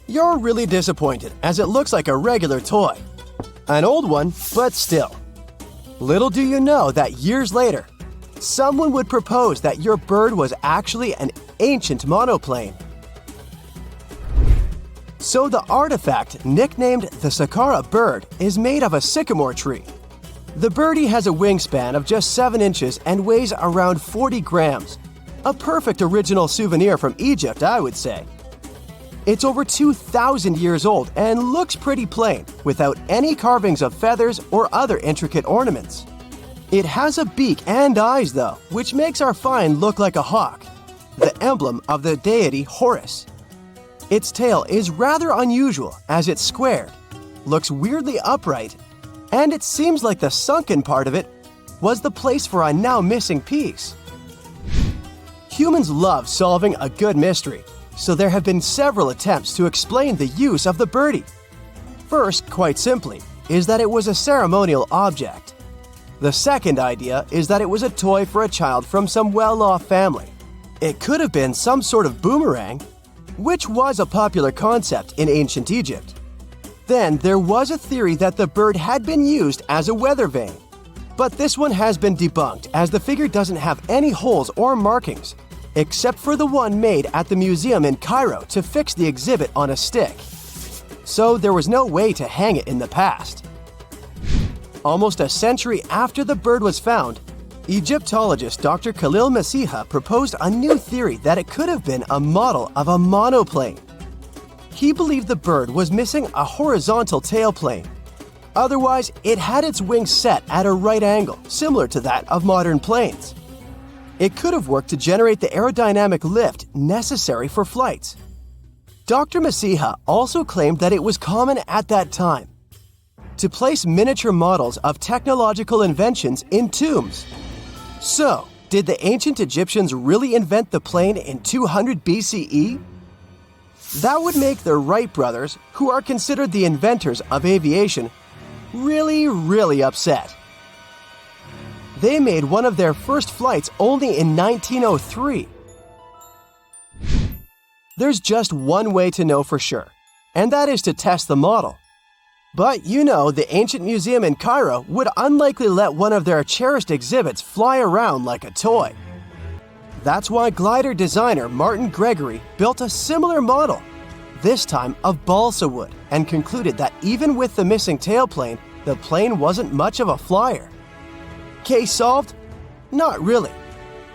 You're really disappointed as it looks like a regular toy. An old one, but still. Little do you know that years later, someone would propose that your bird was actually an ancient monoplane. So the artifact, nicknamed the Saqqara bird, is made of a sycamore tree. The birdie has a wingspan of just 7 inches and weighs around 40 grams. A perfect original souvenir from Egypt, I would say. It's over 2,000 years old and looks pretty plain, without any carvings of feathers or other intricate ornaments. It has a beak and eyes though, which makes our find look like a hawk, the emblem of the deity Horus. Its tail is rather unusual as it's squared, looks weirdly upright, and it seems like the sunken part of it was the place for a now missing piece. Humans love solving a good mystery, so there have been several attempts to explain the use of the birdie. First, quite simply, is that it was a ceremonial object. The second idea is that it was a toy for a child from some well-off family. It could have been some sort of boomerang, which was a popular concept in ancient Egypt. Then there was a theory that the bird had been used as a weather vane. But this one has been debunked as the figure doesn't have any holes or markings, except for the one made at the museum in Cairo to fix the exhibit on a stick. So there was no way to hang it in the past. Almost a century after the bird was found, Egyptologist Dr. Khalil Masiha proposed a new theory that it could have been a model of a monoplane. He believed the bird was missing a horizontal tailplane. Otherwise, it had its wings set at a right angle, similar to that of modern planes. It could have worked to generate the aerodynamic lift necessary for flights. Dr. Masiha also claimed that it was common at that time. to place miniature models of technological inventions in tombs. So, did the ancient Egyptians really invent the plane in 200 BCE? That would make the Wright brothers, who are considered the inventors of aviation, really upset. They made one of their first flights only in 1903. There's just one way to know for sure, and that is to test the model. But you know, the ancient museum in Cairo would unlikely let one of their cherished exhibits fly around like a toy. That's why glider designer Martin Gregory built a similar model, this time of balsa wood, and concluded that even with the missing tailplane, the plane wasn't much of a flyer. Case solved? Not really.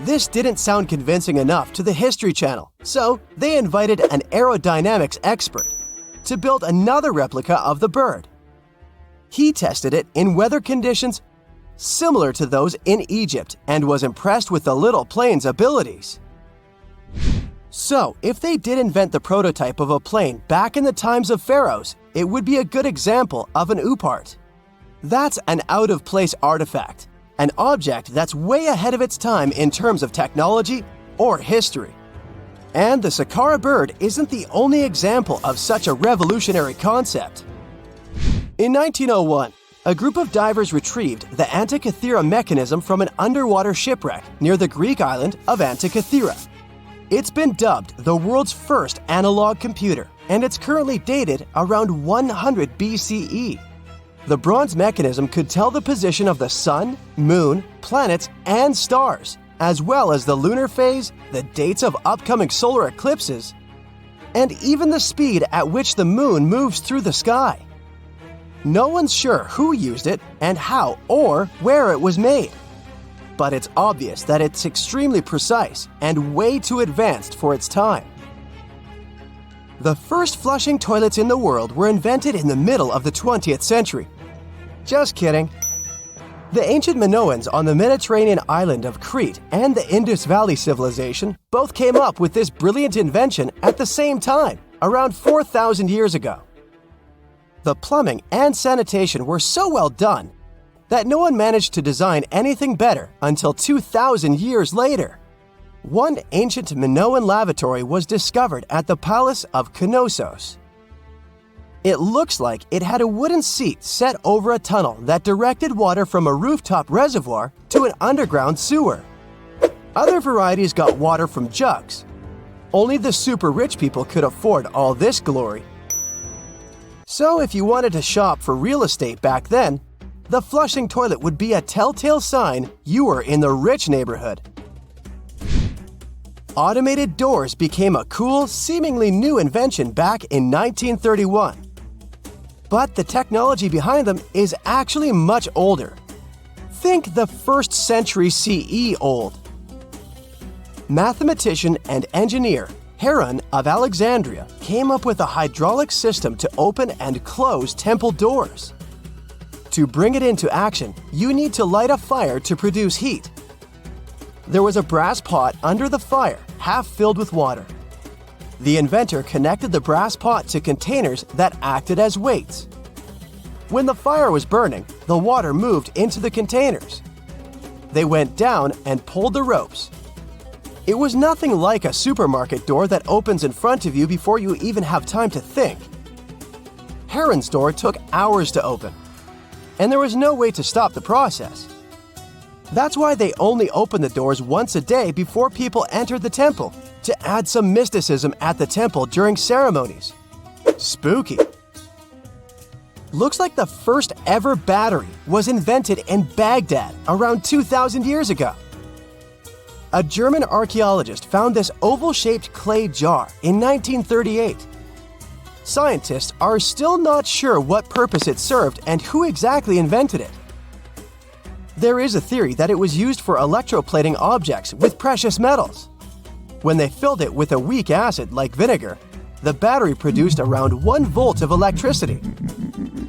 This didn't sound convincing enough to the History Channel, so they invited an aerodynamics expert to build another replica of the bird. He tested it in weather conditions similar to those in Egypt and was impressed with the little plane's abilities. So, if they did invent the prototype of a plane back in the times of pharaohs, it would be a good example of an oupart. That's an out-of-place artifact, an object that's way ahead of its time in terms of technology or history. And the Saqqara bird isn't the only example of such a revolutionary concept. In 1901, a group of divers retrieved the Antikythera mechanism from an underwater shipwreck near the Greek island of Antikythera. It's been dubbed the world's first analog computer, and it's currently dated around 100 BCE. The bronze mechanism could tell the position of the sun, moon, planets, and stars, as well as the lunar phase, the dates of upcoming solar eclipses, and even the speed at which the moon moves through the sky. No one's sure who used it and how or where it was made, but it's obvious that it's extremely precise and way too advanced for its time. The first flushing toilets in the world were invented in the middle of the 20th century. Just kidding. The ancient Minoans on the Mediterranean island of Crete and the Indus Valley civilization both came up with this brilliant invention at the same time, around 4,000 years ago. The plumbing and sanitation were so well done that no one managed to design anything better until 2,000 years later. One ancient Minoan lavatory was discovered at the Palace of Knossos. It looks like it had a wooden seat set over a tunnel that directed water from a rooftop reservoir to an underground sewer. Other varieties got water from jugs. Only the super rich people could afford all this glory. So if you wanted to shop for real estate back then, the flushing toilet would be a telltale sign you were in the rich neighborhood. Automated doors became a cool, seemingly new invention back in 1931. But the technology behind them is actually much older. Think the 1st century CE old. Mathematician and engineer Heron of Alexandria came up with a hydraulic system to open and close temple doors. To bring it into action, you need to light a fire to produce heat. There was a brass pot under the fire, half filled with water. The inventor connected the brass pot to containers that acted as weights. When the fire was burning, the water moved into the containers. They went down and pulled the ropes. It was nothing like a supermarket door that opens in front of you before you even have time to think. Heron's door took hours to open, and there was no way to stop the process. That's why they only opened the doors once a day before people entered the temple, to add some mysticism at the temple during ceremonies. Spooky. Looks like the first ever battery was invented in Baghdad around 2,000 years ago. A German archaeologist found this oval-shaped clay jar in 1938. Scientists are still not sure what purpose it served and who exactly invented it. There is a theory that it was used for electroplating objects with precious metals. When they filled it with a weak acid like vinegar, the battery produced around 1 volt of electricity.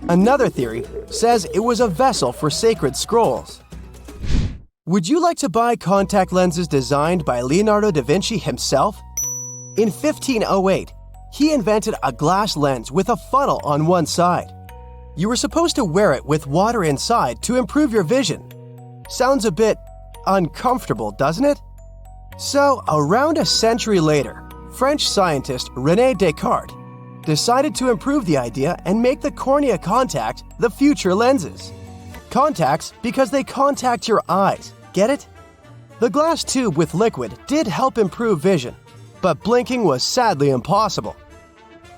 Another theory says it was a vessel for sacred scrolls. Would you like to buy contact lenses designed by Leonardo da Vinci himself? In 1508, he invented a glass lens with a funnel on one side. You were supposed to wear it with water inside to improve your vision. Sounds a bit uncomfortable, doesn't it? So, around a century later, French scientist René Descartes decided to improve the idea and make the cornea contact the future lenses. Contacts because they contact your eyes, get it? The glass tube with liquid did help improve vision, but blinking was sadly impossible.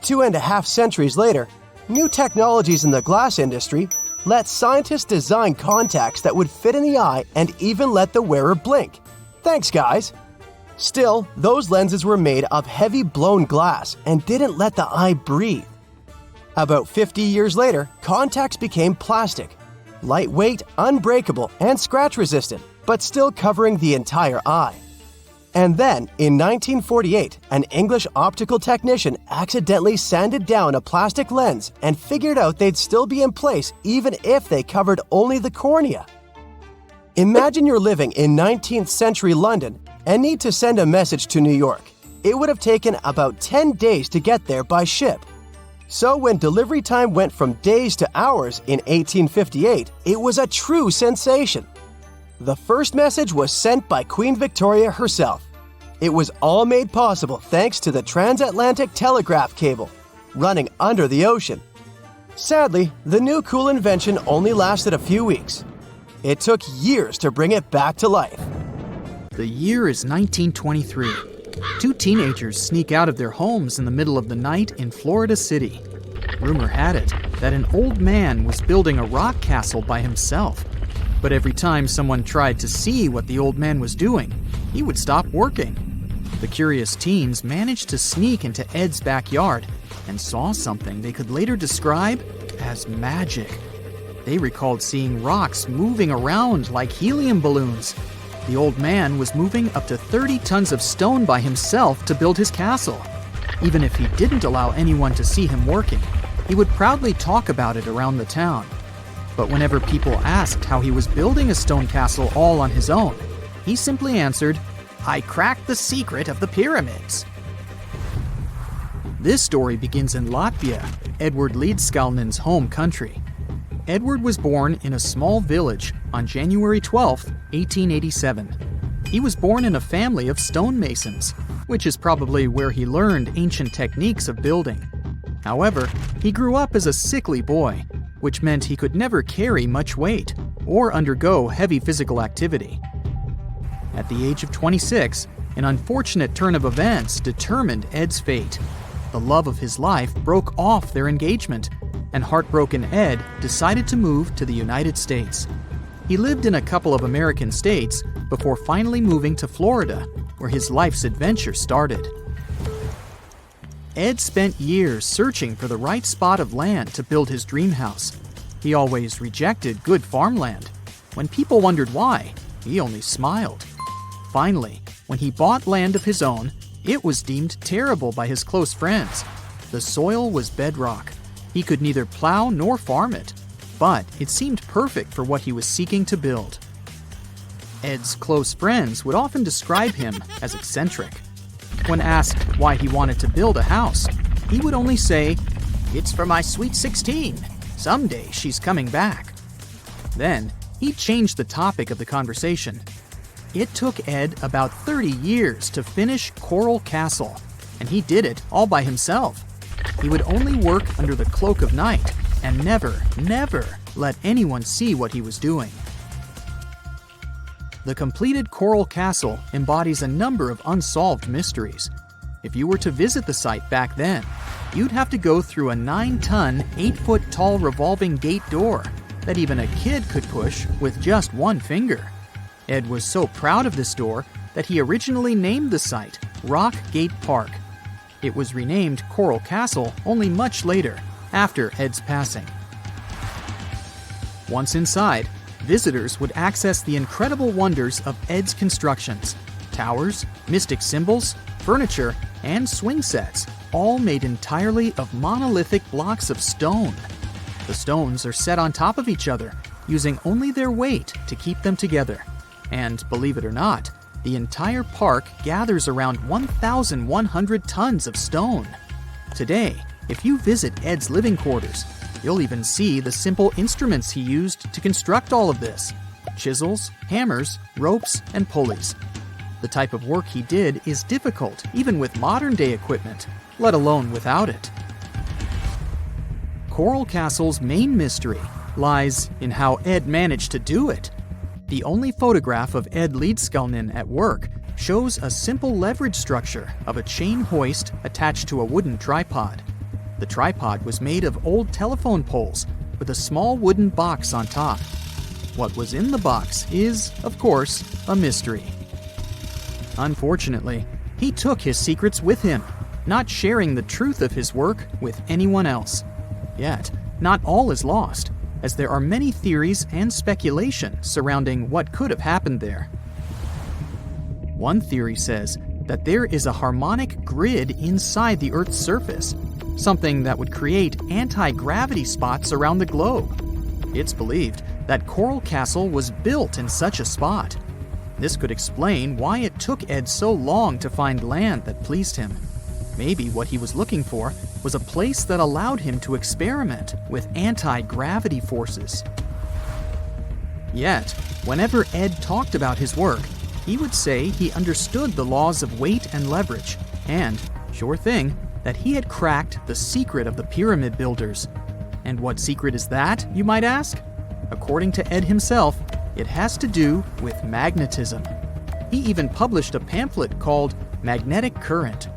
2.5 centuries later, new technologies in the glass industry let scientists design contacts that would fit in the eye and even let the wearer blink. Thanks, guys! Still, those lenses were made of heavy blown glass and didn't let the eye breathe. About 50 years later, contacts became plastic, lightweight, unbreakable, and scratch-resistant, but still covering the entire eye. And then, in 1948, an English optical technician accidentally sanded down a plastic lens and figured out they'd still be in place even if they covered only the cornea. Imagine you're living in 19th century London and need to send a message to New York. It would have taken about 10 days to get there by ship. So when delivery time went from days to hours in 1858, it was a true sensation. The first message was sent by Queen Victoria herself. It was all made possible thanks to the transatlantic telegraph cable, running under the ocean. Sadly, the new cool invention only lasted a few weeks. It took years to bring it back to life. The year is 1923. Two teenagers sneak out of their homes in the middle of the night in Florida City. Rumor had it that an old man was building a rock castle by himself. But every time someone tried to see what the old man was doing, he would stop working. The curious teens managed to sneak into Ed's backyard and saw something they could later describe as magic. They recalled seeing rocks moving around like helium balloons. The old man was moving up to 30 tons of stone by himself to build his castle. Even if he didn't allow anyone to see him working, he would proudly talk about it around the town. But whenever people asked how he was building a stone castle all on his own, he simply answered, "I cracked the secret of the pyramids." This story begins in Latvia, Edward Leedskalnin's home country. Edward was born in a small village on January 12, 1887. He was born in a family of stonemasons, which is probably where he learned ancient techniques of building. However, he grew up as a sickly boy, which meant he could never carry much weight or undergo heavy physical activity. At the age of 26, an unfortunate turn of events determined Ed's fate. The love of his life broke off their engagement, and heartbroken Ed decided to move to the United States. He lived in a couple of American states before finally moving to Florida, where his life's adventure started. Ed spent years searching for the right spot of land to build his dream house. He always rejected good farmland. When people wondered why, he only smiled. Finally, when he bought land of his own, it was deemed terrible by his close friends. The soil was bedrock. He could neither plow nor farm it, but it seemed perfect for what he was seeking to build. Ed's close friends would often describe him as eccentric. When asked why he wanted to build a house, he would only say, "It's for my sweet 16. Someday she's coming back." Then, he changed the topic of the conversation. It took Ed about 30 years to finish Coral Castle, and he did it all by himself. He would only work under the cloak of night and never let anyone see what he was doing. The completed Coral Castle embodies a number of unsolved mysteries. If you were to visit the site back then, you'd have to go through a 9-ton, 8-foot-tall revolving gate door that even a kid could push with just one finger. Ed was so proud of this door that he originally named the site Rock Gate Park. It was renamed Coral Castle only much later, after Ed's passing. Once inside, visitors would access the incredible wonders of Ed's constructions: towers, mystic symbols, furniture, and swing sets, all made entirely of monolithic blocks of stone. The stones are set on top of each other, using only their weight to keep them together. And believe it or not, the entire park gathers around 1,100 tons of stone. Today, if you visit Ed's living quarters, You'll even see the simple instruments he used to construct all of this: chisels, hammers, ropes, and pulleys. The type of work he did is difficult even with modern-day equipment, let alone without it. Coral Castle's main mystery lies in how Ed managed to do it. The only photograph of Ed Leedskalnin at work shows a simple leverage structure of a chain hoist attached to a wooden tripod. The tripod was made of old telephone poles with a small wooden box on top. What was in the box is, of course, a mystery. Unfortunately, he took his secrets with him, not sharing the truth of his work with anyone else. Yet, not all is lost, as there are many theories and speculation surrounding what could have happened there. One theory says that there is a harmonic grid inside the Earth's surface, something that would create anti-gravity spots around the globe. It's believed that Coral Castle was built in such a spot. This could explain why it took Ed so long to find land that pleased him. Maybe what he was looking for was a place that allowed him to experiment with anti-gravity forces. Yet, whenever Ed talked about his work, he would say he understood the laws of weight and leverage, and, sure thing, that he had cracked the secret of the pyramid builders. And what secret is that, you might ask? According to Ed himself, it has to do with magnetism. He even published a pamphlet called Magnetic Current.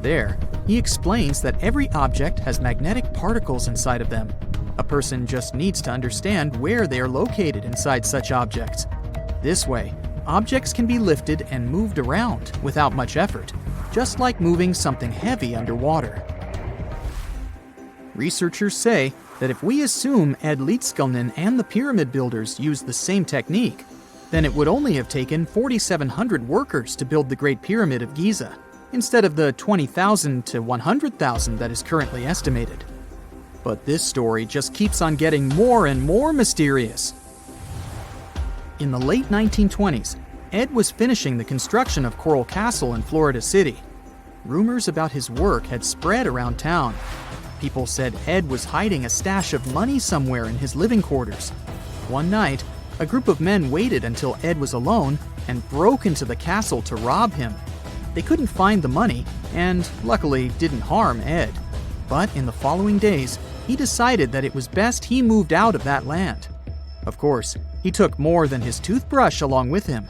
There, he explains that every object has magnetic particles inside of them. A person just needs to understand where they are located inside such objects. This way, objects can be lifted and moved around without much effort, just like moving something heavy underwater. Researchers say that if we assume Ed Leedskalnin and the pyramid builders used the same technique, then it would only have taken 4,700 workers to build the Great Pyramid of Giza, instead of the 20,000 to 100,000 that is currently estimated. But this story just keeps on getting more and more mysterious. In the late 1920s, Ed was finishing the construction of Coral Castle in Florida City. Rumors about his work had spread around town. People said Ed was hiding a stash of money somewhere in his living quarters. One night, a group of men waited until Ed was alone and broke into the castle to rob him. They couldn't find the money and, luckily, didn't harm Ed. But in the following days, he decided that it was best he moved out of that land. Of course, he took more than his toothbrush along with him.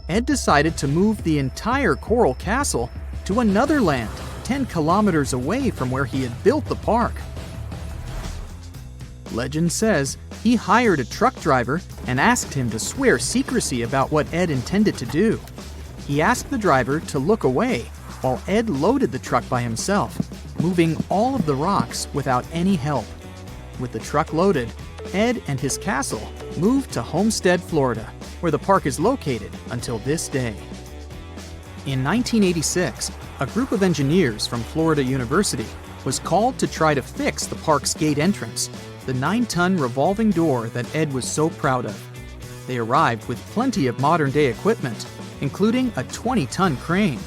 Ed decided to move the entire Coral Castle to another land, 10 kilometers away from where he had built the park. Legend says he hired a truck driver and asked him to swear secrecy about what Ed intended to do. He asked the driver to look away while Ed loaded the truck by himself, moving all of the rocks without any help. With the truck loaded, Ed and his castle moved to Homestead, Florida, where the park is located until this day. In 1986, a group of engineers from Florida University was called to try to fix the park's gate entrance, the 9-ton revolving door that Ed was so proud of. They arrived with plenty of modern-day equipment, including a 20-ton crane.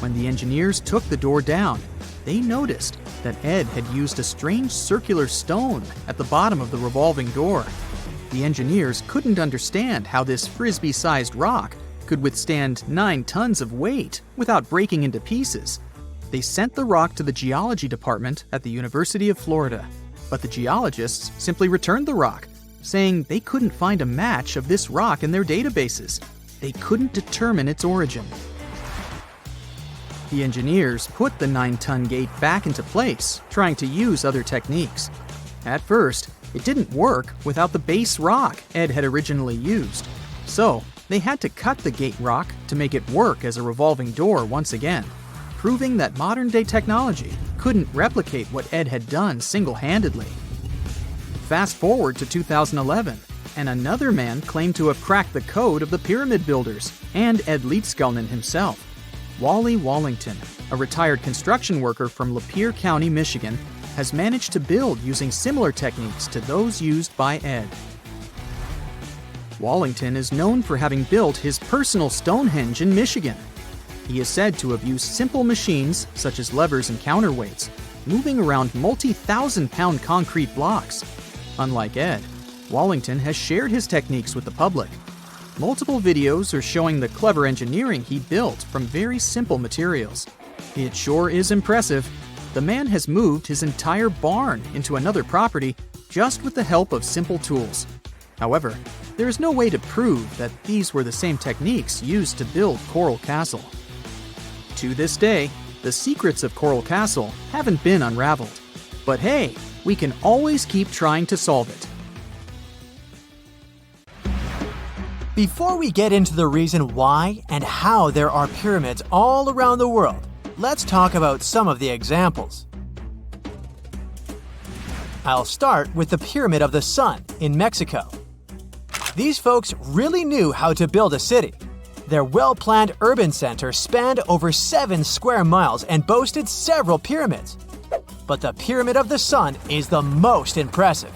When the engineers took the door down, they noticed that Ed had used a strange circular stone at the bottom of the revolving door. The engineers couldn't understand how this frisbee-sized rock could withstand 9 tons of weight without breaking into pieces. They sent the rock to the geology department at the University of Florida, but the geologists simply returned the rock, saying they couldn't find a match of this rock in their databases. They couldn't determine its origin. The engineers put the 9-ton gate back into place, trying to use other techniques. At first, it didn't work without the base rock Ed had originally used. So, they had to cut the gate rock to make it work as a revolving door once again, proving that modern-day technology couldn't replicate what Ed had done single-handedly. Fast forward to 2011, and another man claimed to have cracked the code of the pyramid builders and Ed Leedskalnin himself. Wally Wallington, a retired construction worker from Lapeer County, Michigan, has managed to build using similar techniques to those used by Ed. Wallington is known for having built his personal Stonehenge in Michigan. He is said to have used simple machines, such as levers and counterweights, moving around multi-thousand-pound concrete blocks. Unlike Ed, Wallington has shared his techniques with the public. Multiple videos are showing the clever engineering he built from very simple materials. It sure is impressive. The man has moved his entire barn into another property just with the help of simple tools. However, there is no way to prove that these were the same techniques used to build Coral Castle. To this day, the secrets of Coral Castle haven't been unraveled. But hey, we can always keep trying to solve it. Before we get into the reason why and how there are pyramids all around the world, let's talk about some of the examples. I'll start with the Pyramid of the Sun in Mexico. These folks really knew how to build a city. Their well-planned urban center spanned over 7 square miles and boasted several pyramids. But the Pyramid of the Sun is the most impressive.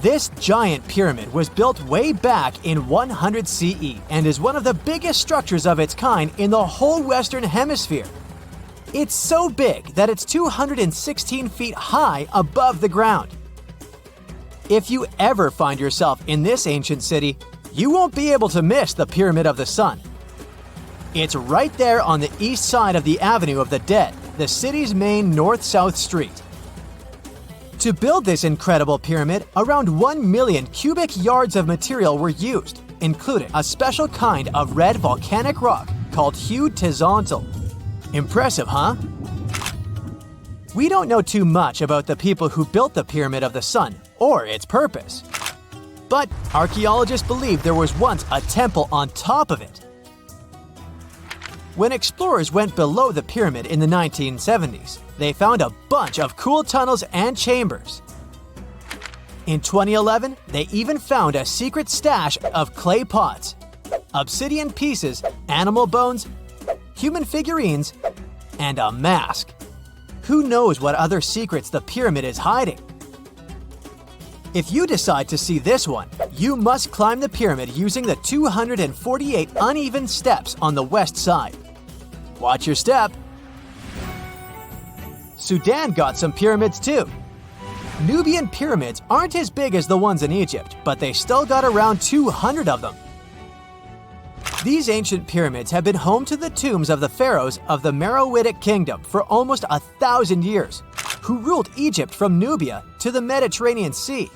This giant pyramid was built way back in 100 CE and is one of the biggest structures of its kind in the whole Western Hemisphere. It's so big that it's 216 feet high above the ground. If you ever find yourself in this ancient city, you won't be able to miss the Pyramid of the Sun. It's right there on the east side of the Avenue of the Dead, the city's main north-south street. To build this incredible pyramid, around 1 million cubic yards of material were used, including a special kind of red volcanic rock called hued tezontle. Impressive, huh? We don't know too much about the people who built the Pyramid of the Sun or its purpose. But archaeologists believe there was once a temple on top of it. When explorers went below the pyramid in the 1970s, they found a bunch of cool tunnels and chambers. In 2011, they even found a secret stash of clay pots, obsidian pieces, animal bones, human figurines, and a mask. Who knows what other secrets the pyramid is hiding? If you decide to see this one, you must climb the pyramid using the 248 uneven steps on the west side. Watch your step. Sudan got some pyramids too. Nubian pyramids aren't as big as the ones in Egypt, but they still got around 200 of them. These ancient pyramids have been home to the tombs of the pharaohs of the Meroitic Kingdom for almost 1,000 years, who ruled Egypt from Nubia to the Mediterranean Sea.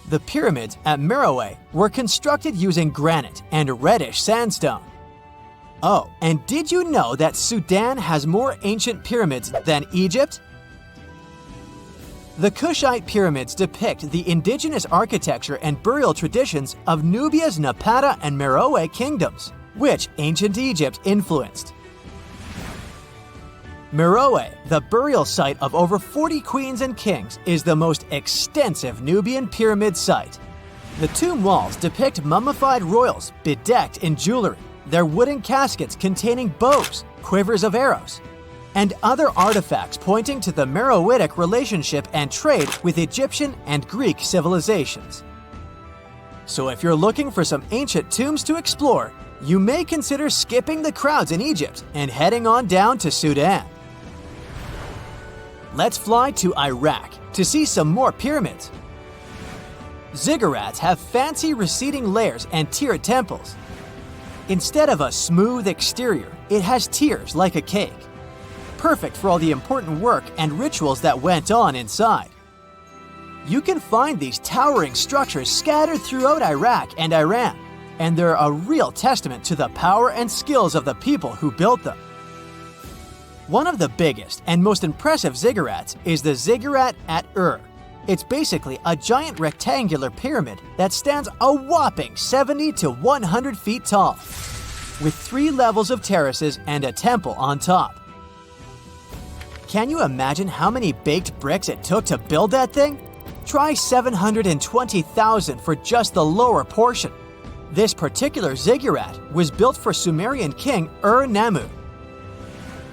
The pyramids at Meroe were constructed using granite and reddish sandstone. Oh, and did you know that Sudan has more ancient pyramids than Egypt? The Kushite pyramids depict the indigenous architecture and burial traditions of Nubia's Napata and Meroe kingdoms, which ancient Egypt influenced. Meroe, the burial site of over 40 queens and kings, is the most extensive Nubian pyramid site. The tomb walls depict mummified royals bedecked in jewelry, their wooden caskets containing bows, quivers of arrows, and other artifacts pointing to the Meroitic relationship and trade with Egyptian and Greek civilizations. So if you're looking for some ancient tombs to explore, you may consider skipping the crowds in Egypt and heading on down to Sudan. Let's fly to Iraq to see some more pyramids. Ziggurats have fancy receding layers and tiered temples. Instead of a smooth exterior, it has tiers like a cake. Perfect for all the important work and rituals that went on inside. You can find these towering structures scattered throughout Iraq and Iran, and they're a real testament to the power and skills of the people who built them. One of the biggest and most impressive ziggurats is the Ziggurat at Ur. It's basically a giant rectangular pyramid that stands a whopping 70 to 100 feet tall, with 3 levels of terraces and a temple on top. Can you imagine how many baked bricks it took to build that thing? Try 720,000 for just the lower portion. This particular ziggurat was built for Sumerian king Ur-Nammu.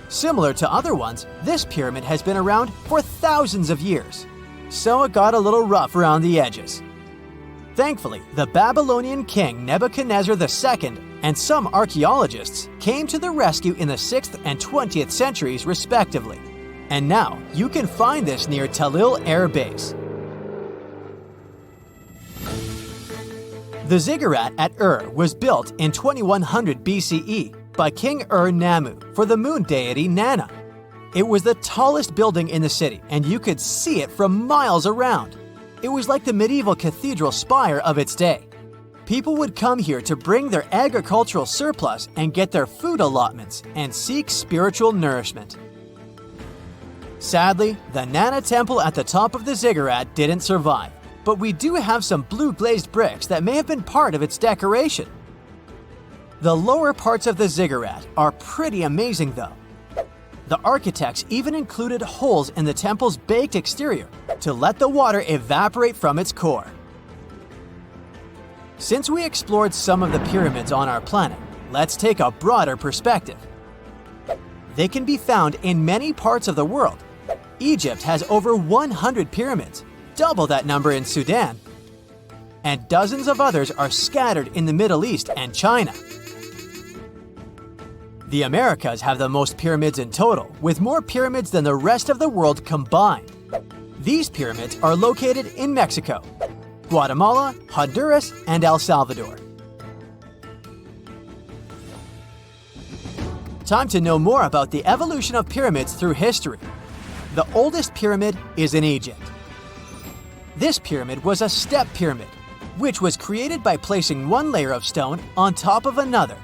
Similar to other ones, this pyramid has been around for thousands of years, so it got a little rough around the edges. Thankfully, the Babylonian king Nebuchadnezzar II and some archaeologists came to the rescue in the 6th and 20th centuries respectively. And now you can find this near Talil Air Base. The ziggurat at Ur was built in 2100 BCE by King Ur-Nammu for the moon deity Nana. It was the tallest building in the city, and you could see it from miles around. It was like the medieval cathedral spire of its day. People would come here to bring their agricultural surplus and get their food allotments and seek spiritual nourishment. Sadly, the Nana temple at the top of the ziggurat didn't survive, but we do have some blue glazed bricks that may have been part of its decoration. The lower parts of the ziggurat are pretty amazing though. The architects even included holes in the temple's baked exterior to let the water evaporate from its core. Since we explored some of the pyramids on our planet, let's take a broader perspective. They can be found in many parts of the world. Egypt has over 100 pyramids, double that number in Sudan, and dozens of others are scattered in the Middle East and China. The Americas have the most pyramids in total, with more pyramids than the rest of the world combined. These pyramids are located in Mexico, Guatemala, Honduras, and El Salvador. Time to know more about the evolution of pyramids through history. The oldest pyramid is in Egypt. This pyramid was a step pyramid, which was created by placing one layer of stone on top of another.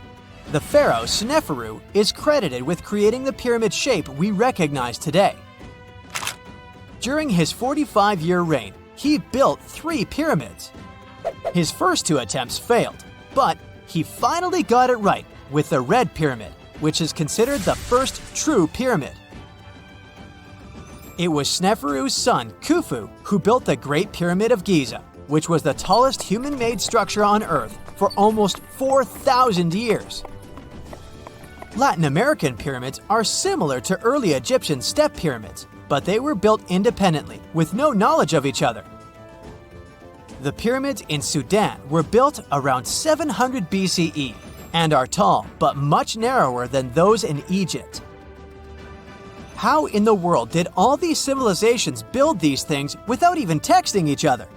The pharaoh Sneferu is credited with creating the pyramid shape we recognize today. During his 45-year reign, he built 3 pyramids. His first 2 attempts failed, but he finally got it right with the Red Pyramid, which is considered the first true pyramid. It was Sneferu's son, Khufu, who built the Great Pyramid of Giza, which was the tallest human-made structure on Earth for almost 4,000 years. Latin American pyramids are similar to early Egyptian step pyramids, but they were built independently, with no knowledge of each other. The pyramids in Sudan were built around 700 BCE and are tall, but much narrower than those in Egypt. How in the world did all these civilizations build these things without even texting each other?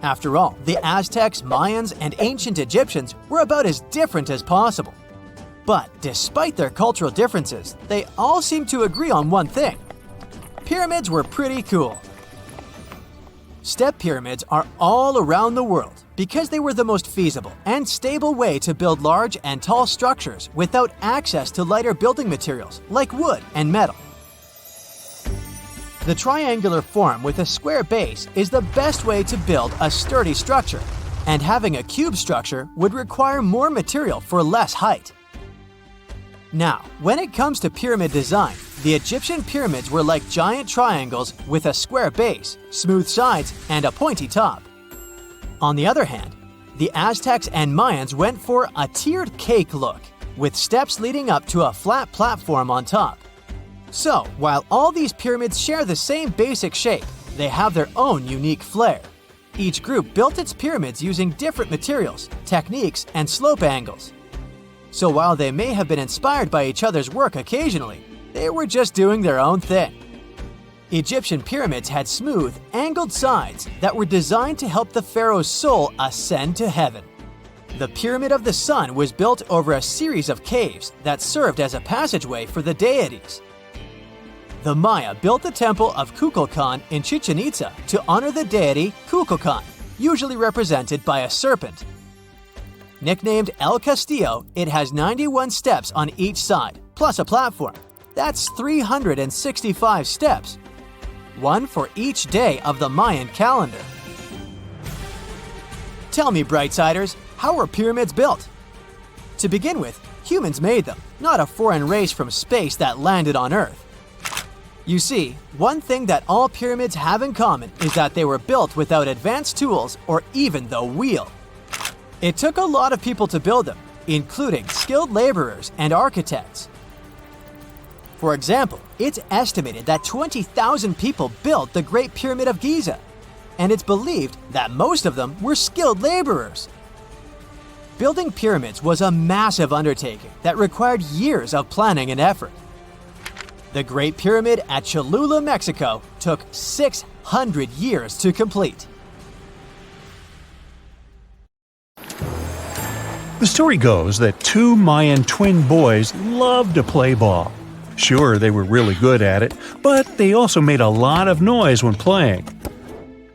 After all, the Aztecs, Mayans, and ancient Egyptians were about as different as possible. But despite their cultural differences, they all seem to agree on one thing. Pyramids were pretty cool. Step pyramids are all around the world because they were the most feasible and stable way to build large and tall structures without access to lighter building materials like wood and metal. The triangular form with a square base is the best way to build a sturdy structure, and having a cube structure would require more material for less height. Now, when it comes to pyramid design, the Egyptian pyramids were like giant triangles with a square base, smooth sides, and a pointy top. On the other hand, the Aztecs and Mayans went for a tiered cake look, with steps leading up to a flat platform on top. So, while all these pyramids share the same basic shape, they have their own unique flair. Each group built its pyramids using different materials, techniques, and slope angles. So while they may have been inspired by each other's work occasionally, they were just doing their own thing. Egyptian pyramids had smooth, angled sides that were designed to help the pharaoh's soul ascend to heaven. The Pyramid of the Sun was built over a series of caves that served as a passageway for the deities. The Maya built the temple of Kukulkan in Chichen Itza to honor the deity Kukulkan, usually represented by a serpent. Nicknamed El Castillo, it has 91 steps on each side, plus a platform. That's 365 steps, one for each day of the Mayan calendar. Tell me, Brightsiders, how were pyramids built? To begin with, humans made them, not a foreign race from space that landed on Earth. You see, one thing that all pyramids have in common is that they were built without advanced tools or even the wheel. It took a lot of people to build them, including skilled laborers and architects. For example, it's estimated that 20,000 people built the Great Pyramid of Giza, and it's believed that most of them were skilled laborers. Building pyramids was a massive undertaking that required years of planning and effort. The Great Pyramid at Cholula, Mexico, took 600 years to complete. The story goes that two Mayan twin boys loved to play ball. Sure, they were really good at it, but they also made a lot of noise when playing.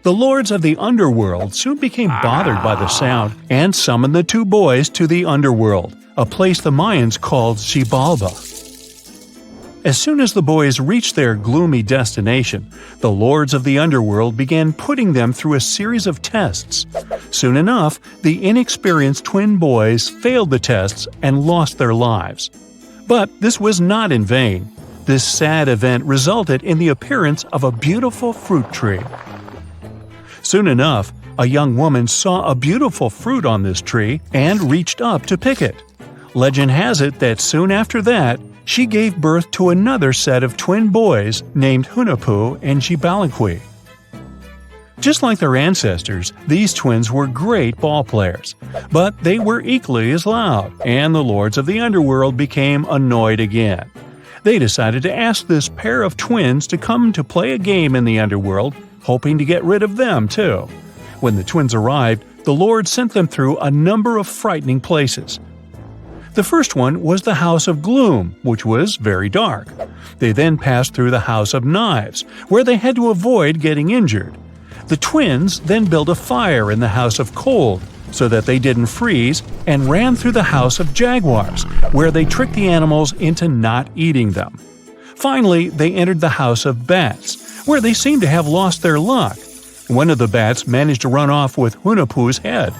The lords of the underworld soon became bothered by the sound and summoned the two boys to the underworld, a place the Mayans called Xibalba. As soon as the boys reached their gloomy destination, the lords of the underworld began putting them through a series of tests. Soon enough, the inexperienced twin boys failed the tests and lost their lives. But this was not in vain. This sad event resulted in the appearance of a beautiful fruit tree. Soon enough, a young woman saw a beautiful fruit on this tree and reached up to pick it. Legend has it that soon after that, she gave birth to another set of twin boys named Hunahpu and Xibalbay. Just like their ancestors, these twins were great ball players, but they were equally as loud, and the lords of the underworld became annoyed again. They decided to ask this pair of twins to come to play a game in the underworld, hoping to get rid of them too. When the twins arrived, the lords sent them through a number of frightening places. The first one was the House of Gloom, which was very dark. They then passed through the House of Knives, where they had to avoid getting injured. The twins then built a fire in the House of Cold, so that they didn't freeze, and ran through the House of Jaguars, where they tricked the animals into not eating them. Finally, they entered the House of Bats, where they seemed to have lost their luck. One of the bats managed to run off with Hunahpu's head.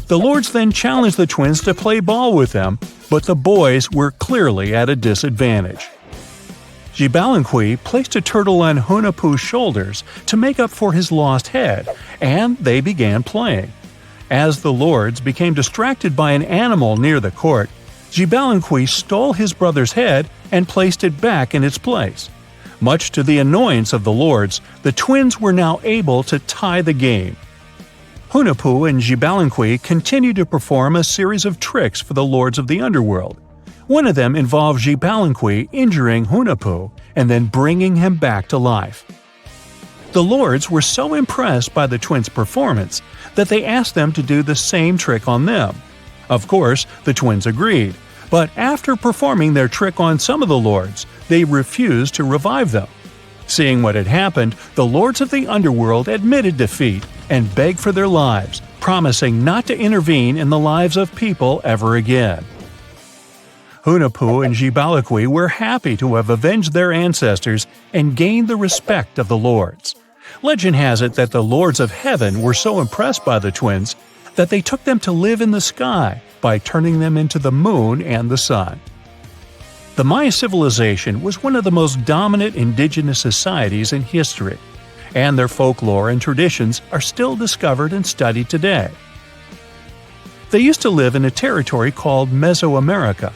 The lords then challenged the twins to play ball with them, but the boys were clearly at a disadvantage. Xibalbay placed a turtle on Hunahpu's shoulders to make up for his lost head, and they began playing. As the lords became distracted by an animal near the court, Xibalbay stole his brother's head and placed it back in its place. Much to the annoyance of the lords, the twins were now able to tie the game. Hunahpu and Xibalbay continued to perform a series of tricks for the lords of the underworld. One of them involved Xibalbay injuring Hunahpu and then bringing him back to life. The lords were so impressed by the twins' performance that they asked them to do the same trick on them. Of course, the twins agreed, but after performing their trick on some of the lords, they refused to revive them. Seeing what had happened, the lords of the underworld admitted defeat and begged for their lives, promising not to intervene in the lives of people ever again. Hunahpu and Xibalbay were happy to have avenged their ancestors and gained the respect of the lords. Legend has it that the lords of heaven were so impressed by the twins that they took them to live in the sky by turning them into the moon and the sun. The Maya civilization was one of the most dominant indigenous societies in history, and their folklore and traditions are still discovered and studied today. They used to live in a territory called Mesoamerica.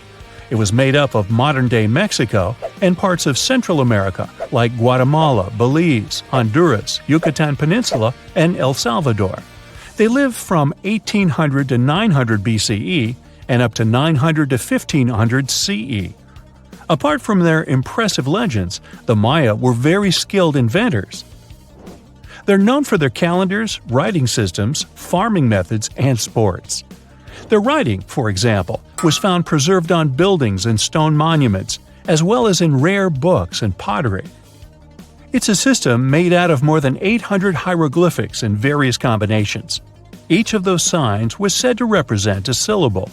It was made up of modern-day Mexico and parts of Central America like Guatemala, Belize, Honduras, Yucatan Peninsula, and El Salvador. They lived from 1800 to 900 BCE and up to 900 to 1500 CE. Apart from their impressive legends, the Maya were very skilled inventors. They're known for their calendars, writing systems, farming methods, and sports. Their writing, for example, was found preserved on buildings and stone monuments, as well as in rare books and pottery. It's a system made out of more than 800 hieroglyphics in various combinations. Each of those signs was said to represent a syllable.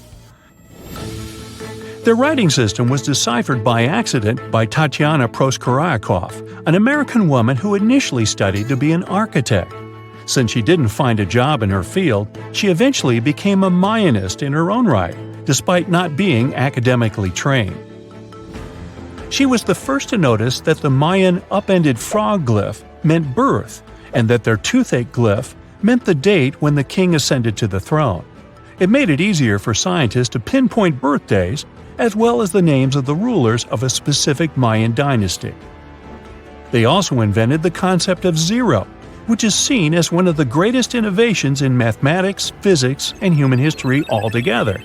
Their writing system was deciphered by accident by Tatiana Proskorakov, an American woman who initially studied to be an architect. Since she didn't find a job in her field, she eventually became a Mayanist in her own right, despite not being academically trained. She was the first to notice that the Mayan upended frog glyph meant birth, and that their toothache glyph meant the date when the king ascended to the throne. It made it easier for scientists to pinpoint birthdays, as well as the names of the rulers of a specific Mayan dynasty. They also invented the concept of zero, which is seen as one of the greatest innovations in mathematics, physics, and human history altogether.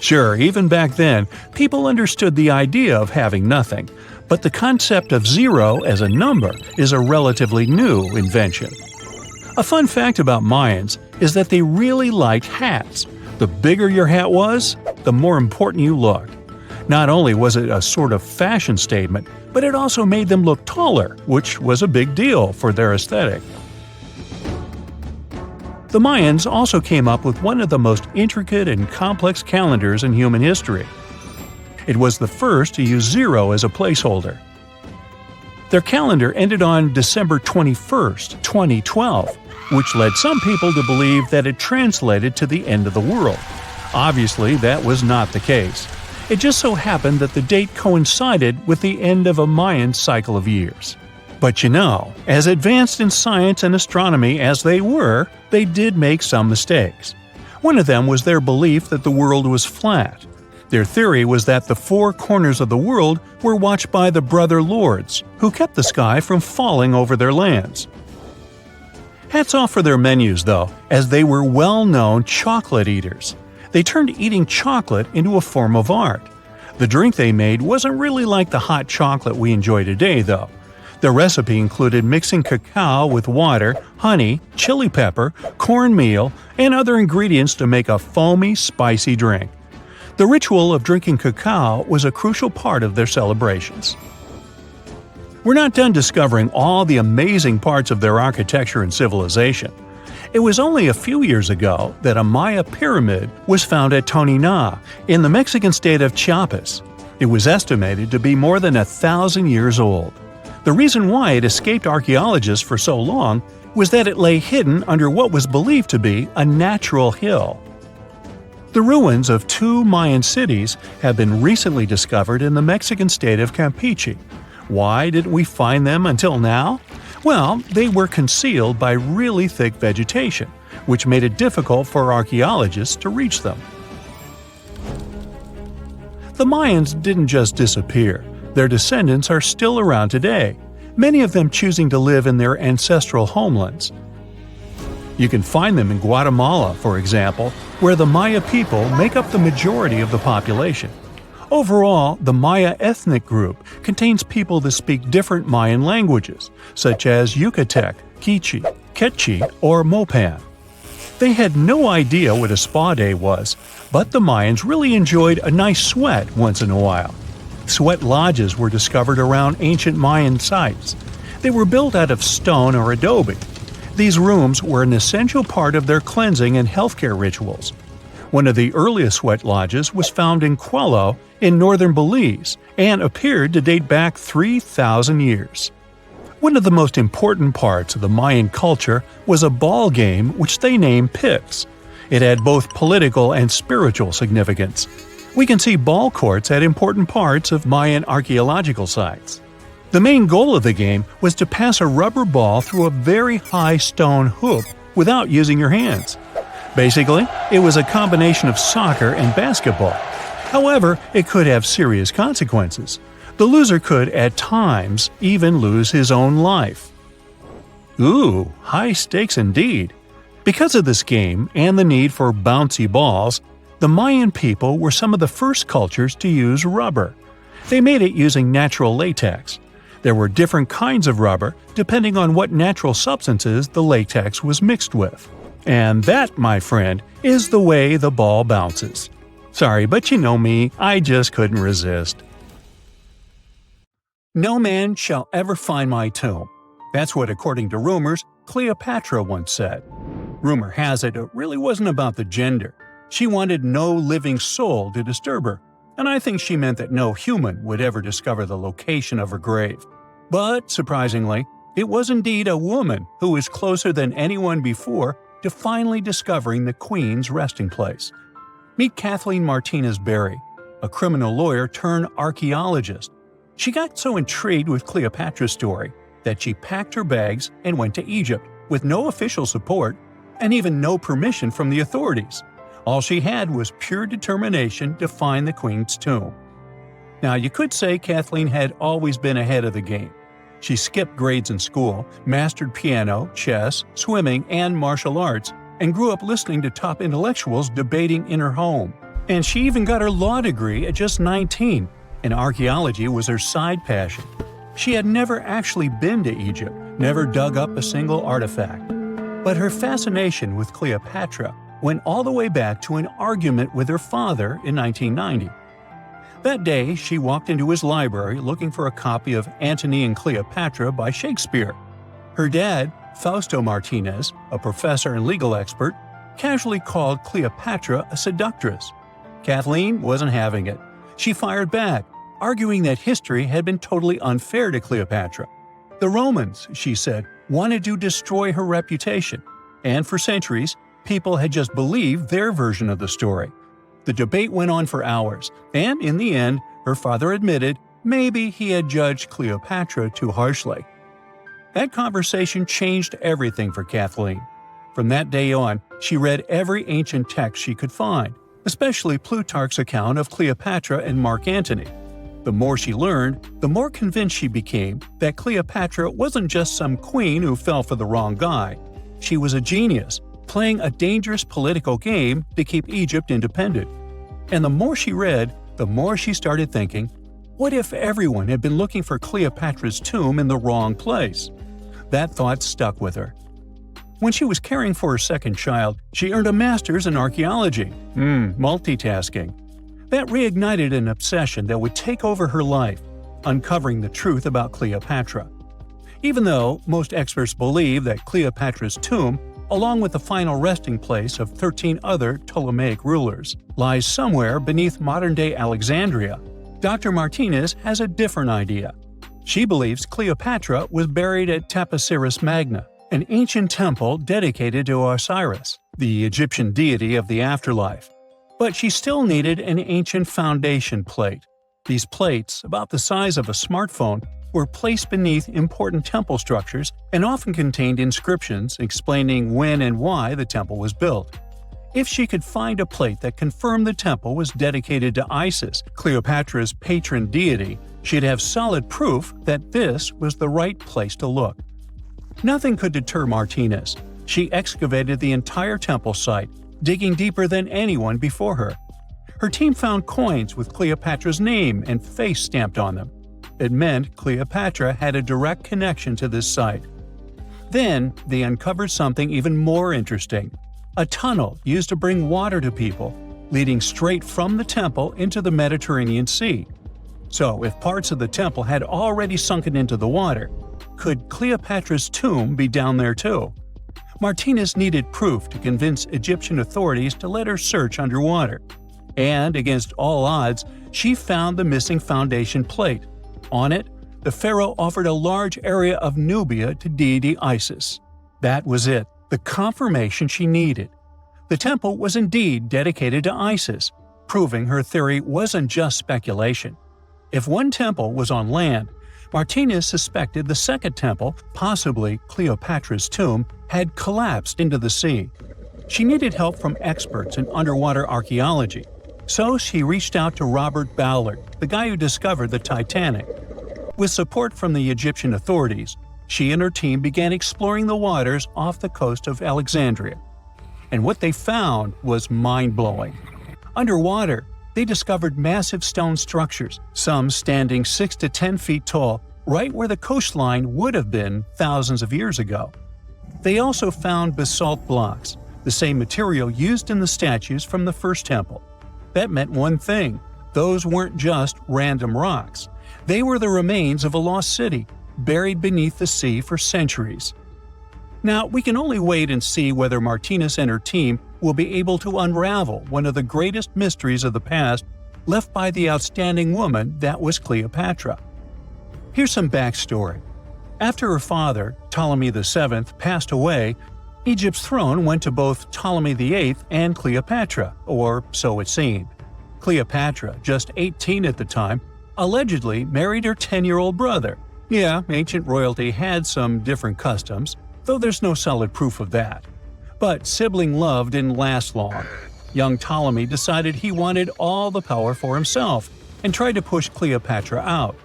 Sure, even back then, people understood the idea of having nothing, but the concept of zero as a number is a relatively new invention. A fun fact about Mayans is that they really liked hats. The bigger your hat was, the more important you looked. Not only was it a sort of fashion statement, but it also made them look taller, which was a big deal for their aesthetic. The Mayans also came up with one of the most intricate and complex calendars in human history. It was the first to use zero as a placeholder. Their calendar ended on December 21st, 2012, which led some people to believe that it translated to the end of the world. Obviously, that was not the case. It just so happened that the date coincided with the end of a Mayan cycle of years. But you know, as advanced in science and astronomy as they were, they did make some mistakes. One of them was their belief that the world was flat. Their theory was that the four corners of the world were watched by the Brother Lords, who kept the sky from falling over their lands. Hats off for their menus, though, as they were well-known chocolate eaters. They turned eating chocolate into a form of art. The drink they made wasn't really like the hot chocolate we enjoy today, though. The recipe included mixing cacao with water, honey, chili pepper, cornmeal, and other ingredients to make a foamy, spicy drink. The ritual of drinking cacao was a crucial part of their celebrations. We're not done discovering all the amazing parts of their architecture and civilization. It was only a few years ago that a Maya pyramid was found at Tonina, in the Mexican state of Chiapas. It was estimated to be more than 1,000 years old. The reason why it escaped archaeologists for so long was that it lay hidden under what was believed to be a natural hill. The ruins of two Mayan cities have been recently discovered in the Mexican state of Campeche. Why didn't we find them until now? Well, they were concealed by really thick vegetation, which made it difficult for archaeologists to reach them. The Mayans didn't just disappear. Their descendants are still around today, many of them choosing to live in their ancestral homelands. You can find them in Guatemala, for example, where the Maya people make up the majority of the population. Overall, the Maya ethnic group contains people that speak different Mayan languages, such as Yucatec, Quiche, Quechua, or Mopan. They had no idea what a spa day was, but the Mayans really enjoyed a nice sweat once in a while. Sweat lodges were discovered around ancient Mayan sites. They were built out of stone or adobe. These rooms were an essential part of their cleansing and healthcare rituals. One of the earliest sweat lodges was found in Quello in northern Belize and appeared to date back 3,000 years. One of the most important parts of the Mayan culture was a ball game which they named pits. It had both political and spiritual significance. We can see ball courts at important parts of Mayan archaeological sites. The main goal of the game was to pass a rubber ball through a very high stone hoop without using your hands. Basically, it was a combination of soccer and basketball. However, it could have serious consequences. The loser could, at times, even lose his own life. Ooh, high stakes indeed. Because of this game and the need for bouncy balls, the Mayan people were some of the first cultures to use rubber. They made it using natural latex. There were different kinds of rubber depending on what natural substances the latex was mixed with. And that, my friend, is the way the ball bounces. Sorry, but you know me, I just couldn't resist. No man shall ever find my tomb. That's what, according to rumors, Cleopatra once said. Rumor has it really wasn't about the gender. She wanted no living soul to disturb her, and I think she meant that no human would ever discover the location of her grave. But, surprisingly, it was indeed a woman who was closer than anyone before to finally discovering the Queen's resting place. Meet Kathleen Martinez Berry, a criminal lawyer turned archaeologist. She got so intrigued with Cleopatra's story that she packed her bags and went to Egypt with no official support and even no permission from the authorities. All she had was pure determination to find the Queen's tomb. Now, you could say Kathleen had always been ahead of the game. She skipped grades in school, mastered piano, chess, swimming, and martial arts, and grew up listening to top intellectuals debating in her home. And she even got her law degree at just 19, and archaeology was her side passion. She had never actually been to Egypt, never dug up a single artifact. But her fascination with Cleopatra went all the way back to an argument with her father in 1990. That day, she walked into his library looking for a copy of Antony and Cleopatra by Shakespeare. Her dad, Fausto Martinez, a professor and legal expert, casually called Cleopatra a seductress. Kathleen wasn't having it. She fired back, arguing that history had been totally unfair to Cleopatra. The Romans, she said, wanted to destroy her reputation, and for centuries, people had just believed their version of the story. The debate went on for hours, and in the end, her father admitted maybe he had judged Cleopatra too harshly. That conversation changed everything for Kathleen. From that day on, she read every ancient text she could find, especially Plutarch's account of Cleopatra and Mark Antony. The more she learned, the more convinced she became that Cleopatra wasn't just some queen who fell for the wrong guy. She was a genius, playing a dangerous political game to keep Egypt independent. And the more she read, the more she started thinking, what if everyone had been looking for Cleopatra's tomb in the wrong place? That thought stuck with her. When she was caring for her second child, she earned a master's in archaeology. Multitasking. That reignited an obsession that would take over her life, uncovering the truth about Cleopatra. Even though most experts believe that Cleopatra's tomb, along with the final resting place of 13 other Ptolemaic rulers, lies somewhere beneath modern-day Alexandria, Dr. Martinez has a different idea. She believes Cleopatra was buried at Taposiris Magna, an ancient temple dedicated to Osiris, the Egyptian deity of the afterlife. But she still needed an ancient foundation plate. These plates, about the size of a smartphone, were placed beneath important temple structures and often contained inscriptions explaining when and why the temple was built. If she could find a plate that confirmed the temple was dedicated to Isis, Cleopatra's patron deity, she'd have solid proof that this was the right place to look. Nothing could deter Martinez. She excavated the entire temple site, digging deeper than anyone before her. Her team found coins with Cleopatra's name and face stamped on them. It meant Cleopatra had a direct connection to this site. Then, they uncovered something even more interesting: a tunnel used to bring water to people, leading straight from the temple into the Mediterranean Sea. So, if parts of the temple had already sunken into the water, could Cleopatra's tomb be down there too? Martinez needed proof to convince Egyptian authorities to let her search underwater. And, against all odds, she found the missing foundation plate. On it, the pharaoh offered a large area of Nubia to deity Isis. That was it, the confirmation she needed. The temple was indeed dedicated to Isis, proving her theory wasn't just speculation. If one temple was on land, Martinez suspected the second temple, possibly Cleopatra's tomb, had collapsed into the sea. She needed help from experts in underwater archaeology, so she reached out to Robert Ballard, the guy who discovered the Titanic. With support from the Egyptian authorities, she and her team began exploring the waters off the coast of Alexandria. And what they found was mind-blowing. Underwater, they discovered massive stone structures, some standing 6 to 10 feet tall, right where the coastline would have been thousands of years ago. They also found basalt blocks, the same material used in the statues from the first temple. That meant one thing: those weren't just random rocks. They were the remains of a lost city, buried beneath the sea for centuries. Now, we can only wait and see whether Martinez and her team will be able to unravel one of the greatest mysteries of the past left by the outstanding woman that was Cleopatra. Here's some backstory. After her father, Ptolemy VII, passed away, Egypt's throne went to both Ptolemy VIII and Cleopatra, or so it seemed. Cleopatra, just 18 at the time, allegedly married her 10-year-old brother. Yeah, ancient royalty had some different customs, though there's no solid proof of that. But sibling love didn't last long. Young Ptolemy decided he wanted all the power for himself and tried to push Cleopatra out.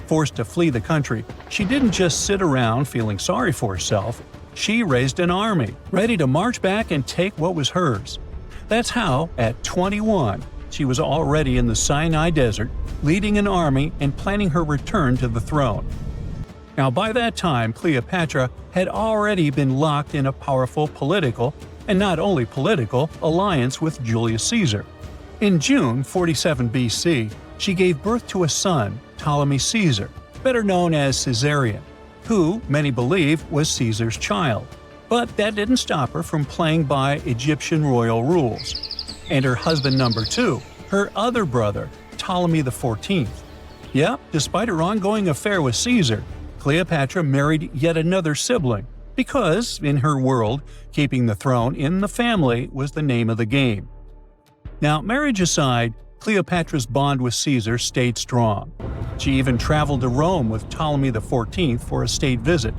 Forced to flee the country, she didn't just sit around feeling sorry for herself. She raised an army, ready to march back and take what was hers. That's how, at 21, she was already in the Sinai Desert, leading an army and planning her return to the throne. Now, by that time, Cleopatra had already been locked in a powerful political, and not only political, alliance with Julius Caesar. In June 47 BC, she gave birth to a son, Ptolemy Caesar, better known as Caesarion, who, many believe, was Caesar's child. But that didn't stop her from playing by Egyptian royal rules. And her husband number 2, her other brother, Ptolemy XIV. Yep, despite her ongoing affair with Caesar, Cleopatra married yet another sibling, because, in her world, keeping the throne in the family was the name of the game. Now, marriage aside, Cleopatra's bond with Caesar stayed strong. She even traveled to Rome with Ptolemy XIV for a state visit.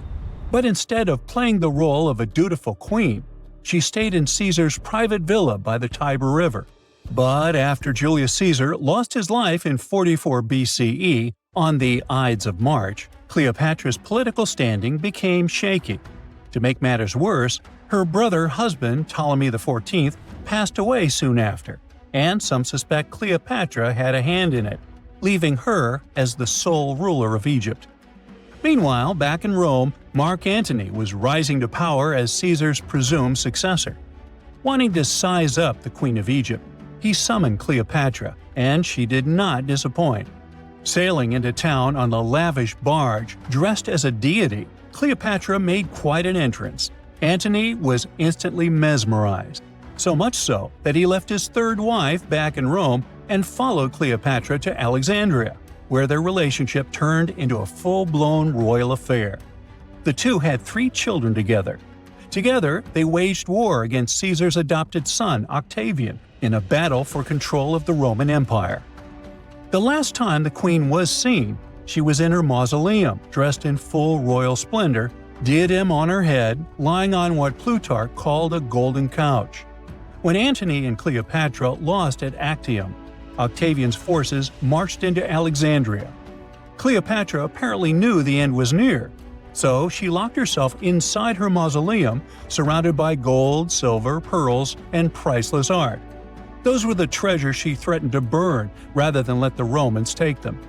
But instead of playing the role of a dutiful queen, she stayed in Caesar's private villa by the Tiber River. But after Julius Caesar lost his life in 44 BCE on the Ides of March, Cleopatra's political standing became shaky. To make matters worse, her brother-husband Ptolemy XIV passed away soon after, and some suspect Cleopatra had a hand in it, leaving her as the sole ruler of Egypt. Meanwhile, back in Rome, Mark Antony was rising to power as Caesar's presumed successor. Wanting to size up the Queen of Egypt, he summoned Cleopatra, and she did not disappoint. Sailing into town on a lavish barge dressed as a deity, Cleopatra made quite an entrance. Antony was instantly mesmerized, so much so that he left his third wife back in Rome and followed Cleopatra to Alexandria, where their relationship turned into a full-blown royal affair. The two had 3 children together. Together, they waged war against Caesar's adopted son, Octavian, in a battle for control of the Roman Empire. The last time the queen was seen, she was in her mausoleum, dressed in full royal splendor, diadem on her head, lying on what Plutarch called a golden couch. When Antony and Cleopatra lost at Actium, Octavian's forces marched into Alexandria. Cleopatra apparently knew the end was near, so she locked herself inside her mausoleum, surrounded by gold, silver, pearls, and priceless art. Those were the treasures she threatened to burn rather than let the Romans take them.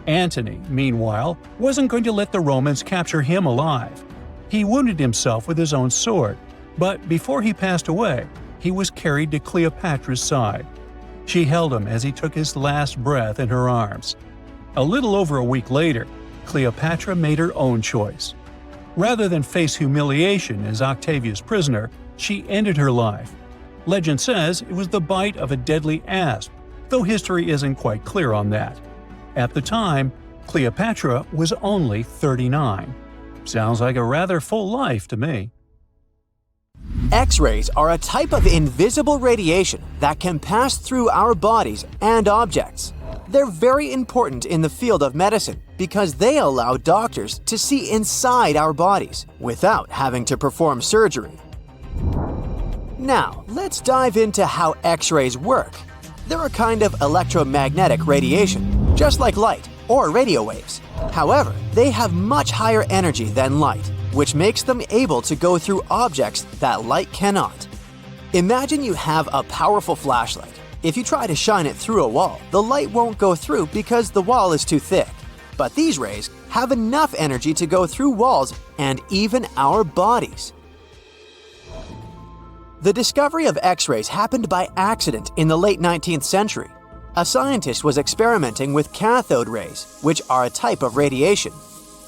Antony, meanwhile, wasn't going to let the Romans capture him alive. He wounded himself with his own sword, but before he passed away, he was carried to Cleopatra's side. She held him as he took his last breath in her arms. A little over a week later, Cleopatra made her own choice. Rather than face humiliation as Octavia's prisoner, she ended her life. Legend says it was the bite of a deadly asp, though history isn't quite clear on that. At the time, Cleopatra was only 39. Sounds like a rather full life to me. X-rays are a type of invisible radiation that can pass through our bodies and objects. They're very important in the field of medicine because they allow doctors to see inside our bodies without having to perform surgery. Now, let's dive into how X-rays work. They're a kind of electromagnetic radiation, just like light or radio waves. However, they have much higher energy than light, which makes them able to go through objects that light cannot. Imagine you have a powerful flashlight. If you try to shine it through a wall, the light won't go through because the wall is too thick. But these rays have enough energy to go through walls and even our bodies. The discovery of X-rays happened by accident in the late 19th century. A scientist was experimenting with cathode rays, which are a type of radiation.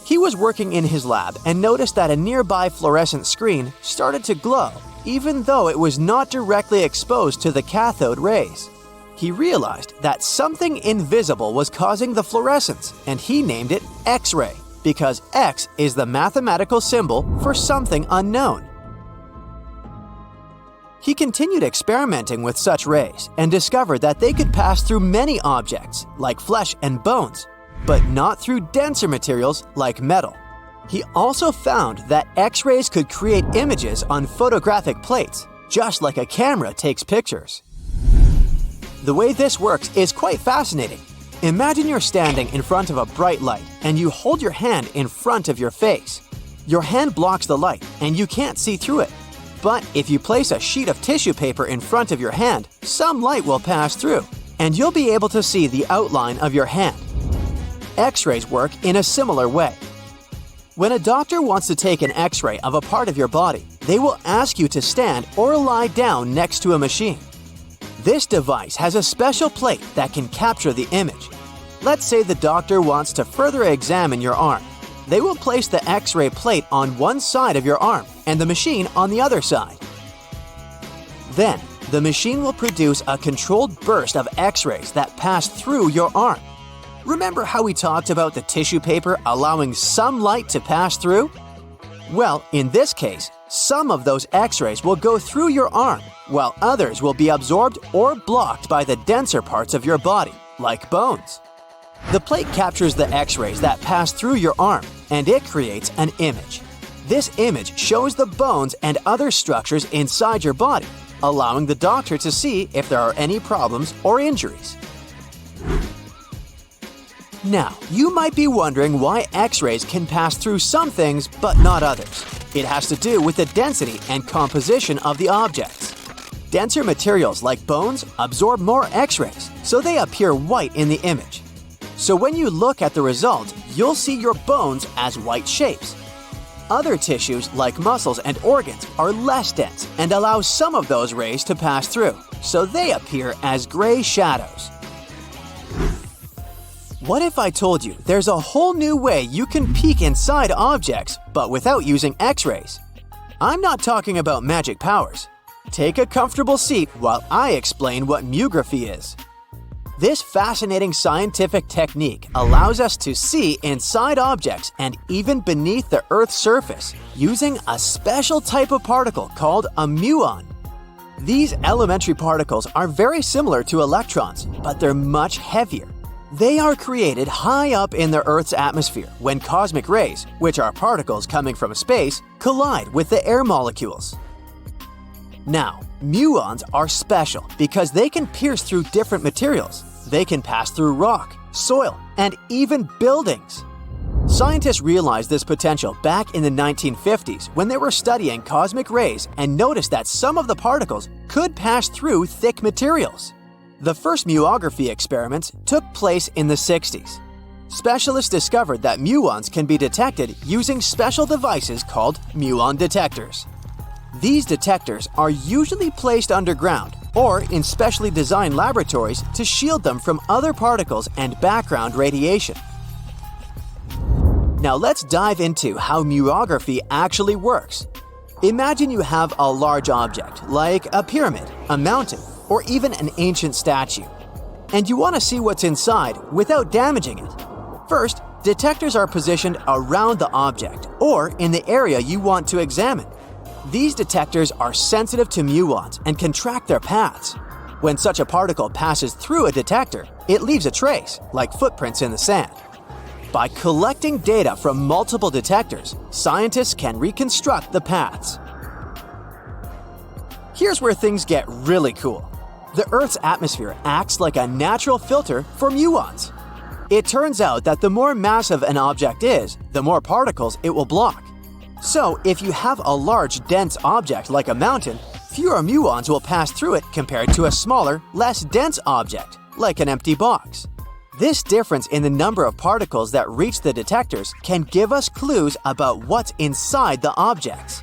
He was working in his lab and noticed that a nearby fluorescent screen started to glow, even though it was not directly exposed to the cathode rays. He realized that something invisible was causing the fluorescence, and he named it X-ray, because X is the mathematical symbol for something unknown. He continued experimenting with such rays and discovered that they could pass through many objects, like flesh and bones, but not through denser materials like metal. He also found that X-rays could create images on photographic plates, just like a camera takes pictures. The way this works is quite fascinating. Imagine you're standing in front of a bright light and you hold your hand in front of your face. Your hand blocks the light and you can't see through it. But if you place a sheet of tissue paper in front of your hand, some light will pass through. and you'll be able to see the outline of your hand. X-rays work in a similar way. When a doctor wants to take an X-ray of a part of your body, they will ask you to stand or lie down next to a machine. This device has a special plate that can capture the image. Let's say the doctor wants to further examine your arm. They will place the X-ray plate on one side of your arm and the machine on the other side. Then, the machine will produce a controlled burst of X-rays that pass through your arm. Remember how we talked about the tissue paper allowing some light to pass through? Well, in this case, some of those X-rays will go through your arm, while others will be absorbed or blocked by the denser parts of your body, like bones. The plate captures the X-rays that pass through your arm, and it creates an image. This image shows the bones and other structures inside your body, allowing the doctor to see if there are any problems or injuries. Now, you might be wondering why X-rays can pass through some things but not others. It has to do with the density and composition of the objects. Denser materials like bones absorb more X-rays, so they appear white in the image. So when you look at the result, you'll see your bones as white shapes. Other tissues like muscles and organs are less dense and allow some of those rays to pass through, so they appear as gray shadows. What if I told you there's a whole new way you can peek inside objects, but without using X-rays? I'm not talking about magic powers. Take a comfortable seat while I explain what muography is. This fascinating scientific technique allows us to see inside objects and even beneath the Earth's surface using a special type of particle called a muon. These elementary particles are very similar to electrons, but they're much heavier. They are created high up in the Earth's atmosphere when cosmic rays, which are particles coming from space, collide with the air molecules. Now, muons are special because they can pierce through different materials. They can pass through rock, soil, and even buildings. Scientists realized this potential back in the 1950s when they were studying cosmic rays and noticed that some of the particles could pass through thick materials. The first muography experiments took place in the 60s. Specialists discovered that muons can be detected using special devices called muon detectors. These detectors are usually placed underground or in specially designed laboratories to shield them from other particles and background radiation. Now let's dive into how muography actually works. Imagine you have a large object, like a pyramid, a mountain, or even an ancient statue, and you want to see what's inside without damaging it. First, detectors are positioned around the object or in the area you want to examine. These detectors are sensitive to muons and can track their paths. When such a particle passes through a detector, it leaves a trace, like footprints in the sand. By collecting data from multiple detectors, scientists can reconstruct the paths. Here's where things get really cool. The Earth's atmosphere acts like a natural filter for muons. It turns out that the more massive an object is, the more particles it will block. So, if you have a large, dense object like a mountain, fewer muons will pass through it compared to a smaller, less dense object, like an empty box. This difference in the number of particles that reach the detectors can give us clues about what's inside the objects.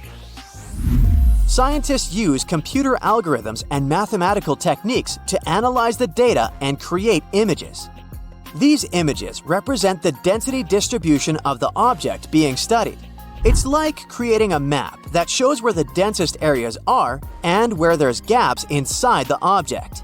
Scientists use computer algorithms and mathematical techniques to analyze the data and create images. These images represent the density distribution of the object being studied. It's like creating a map that shows where the densest areas are and where there's gaps inside the object.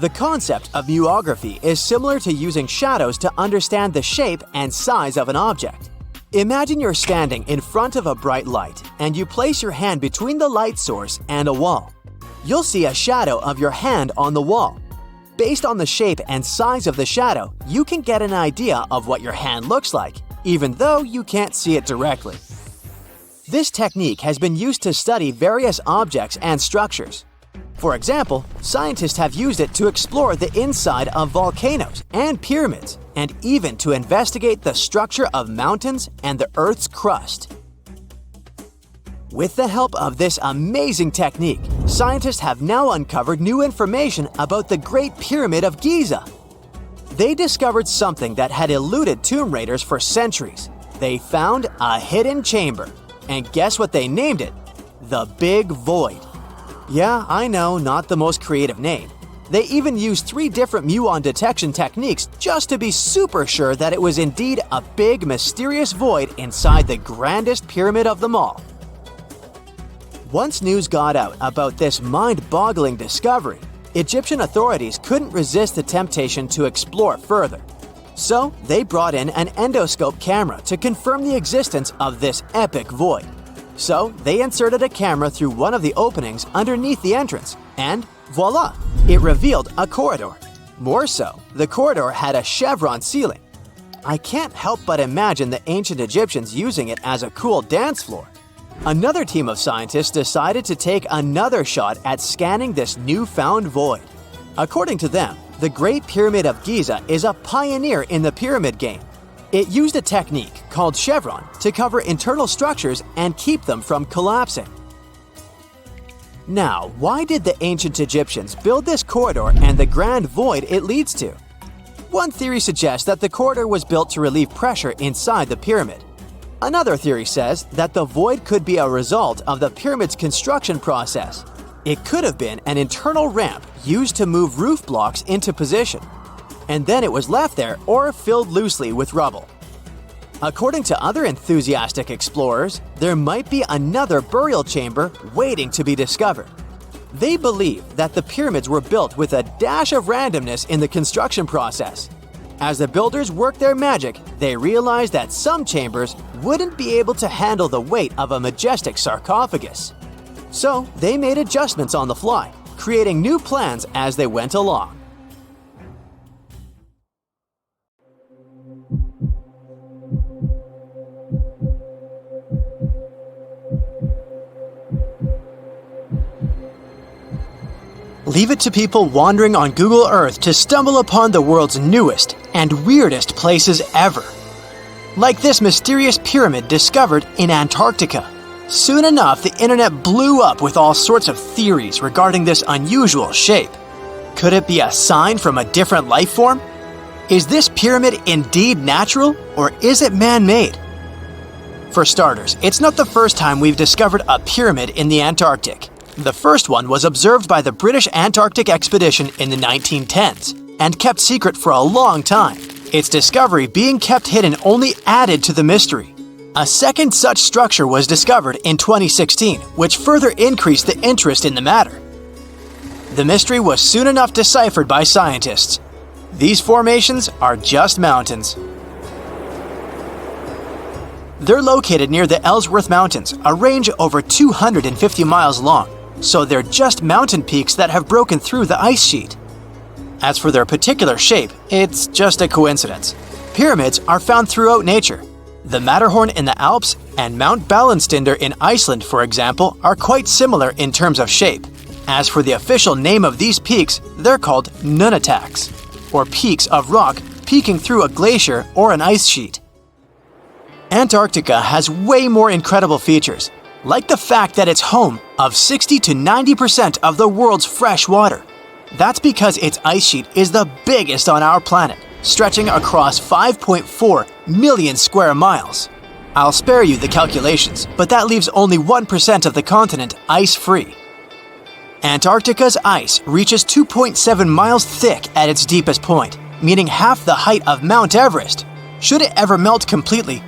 The concept of muography is similar to using shadows to understand the shape and size of an object. Imagine you're standing in front of a bright light and you place your hand between the light source and a wall. You'll see a shadow of your hand on the wall. Based on the shape and size of the shadow, you can get an idea of what your hand looks like, even though you can't see it directly. This technique has been used to study various objects and structures. For example, scientists have used it to explore the inside of volcanoes and pyramids, and even to investigate the structure of mountains and the Earth's crust. With the help of this amazing technique, scientists have now uncovered new information about the Great Pyramid of Giza. They discovered something that had eluded tomb raiders for centuries. They found a hidden chamber. And guess what they named it? The Big Void. Yeah, I know, not the most creative name. They even used 3 different muon detection techniques just to be super sure that it was indeed a big, mysterious void inside the grandest pyramid of them all. Once news got out about this mind-boggling discovery, Egyptian authorities couldn't resist the temptation to explore further. So they brought in an endoscope camera to confirm the existence of this epic void. So they inserted a camera through one of the openings underneath the entrance, and voila, it revealed a corridor. More so, the corridor had a chevron ceiling. I can't help but imagine the ancient Egyptians using it as a cool dance floor. Another team of scientists decided to take another shot at scanning this newfound void. According to them, the Great Pyramid of Giza is a pioneer in the pyramid game. It used a technique called chevron to cover internal structures and keep them from collapsing. Now, why did the ancient Egyptians build this corridor and the grand void it leads to? One theory suggests that the corridor was built to relieve pressure inside the pyramid. Another theory says that the void could be a result of the pyramid's construction process. It could have been an internal ramp used to move roof blocks into position, and then it was left there or filled loosely with rubble. According to other enthusiastic explorers, there might be another burial chamber waiting to be discovered. They believe that the pyramids were built with a dash of randomness in the construction process. As the builders worked their magic, they realized that some chambers wouldn't be able to handle the weight of a majestic sarcophagus. So they made adjustments on the fly, creating new plans as they went along. Leave it to people wandering on Google Earth to stumble upon the world's newest and weirdest places ever. Like this mysterious pyramid discovered in Antarctica. Soon enough, the internet blew up with all sorts of theories regarding this unusual shape. Could it be a sign from a different life form? Is this pyramid indeed natural, or is it man-made? For starters, it's not the first time we've discovered a pyramid in the Antarctic. The first one was observed by the British Antarctic expedition in the 1910s and kept secret for a long time. Its discovery being kept hidden only added to the mystery. A second such structure was discovered in 2016, which further increased the interest in the matter. The mystery was soon enough deciphered by scientists. These formations are just mountains. They're located near the Ellsworth Mountains, a range over 250 miles long. So they're just mountain peaks that have broken through the ice sheet. As for their particular shape, it's just a coincidence. Pyramids are found throughout nature. The Matterhorn in the Alps and Mount Ballenstinder in Iceland, for example, are quite similar in terms of shape. As for the official name of these peaks, they're called nunataks, or peaks of rock peeking through a glacier or an ice sheet. Antarctica has way more incredible features, like the fact that it's home of 60 to 90% of the world's fresh water. That's because its ice sheet is the biggest on our planet, stretching across 5.4 million square miles. I'll spare you the calculations, but that leaves only 1% of the continent ice-free. Antarctica's ice reaches 2.7 miles thick at its deepest point, meaning half the height of Mount Everest. Should it ever melt completely,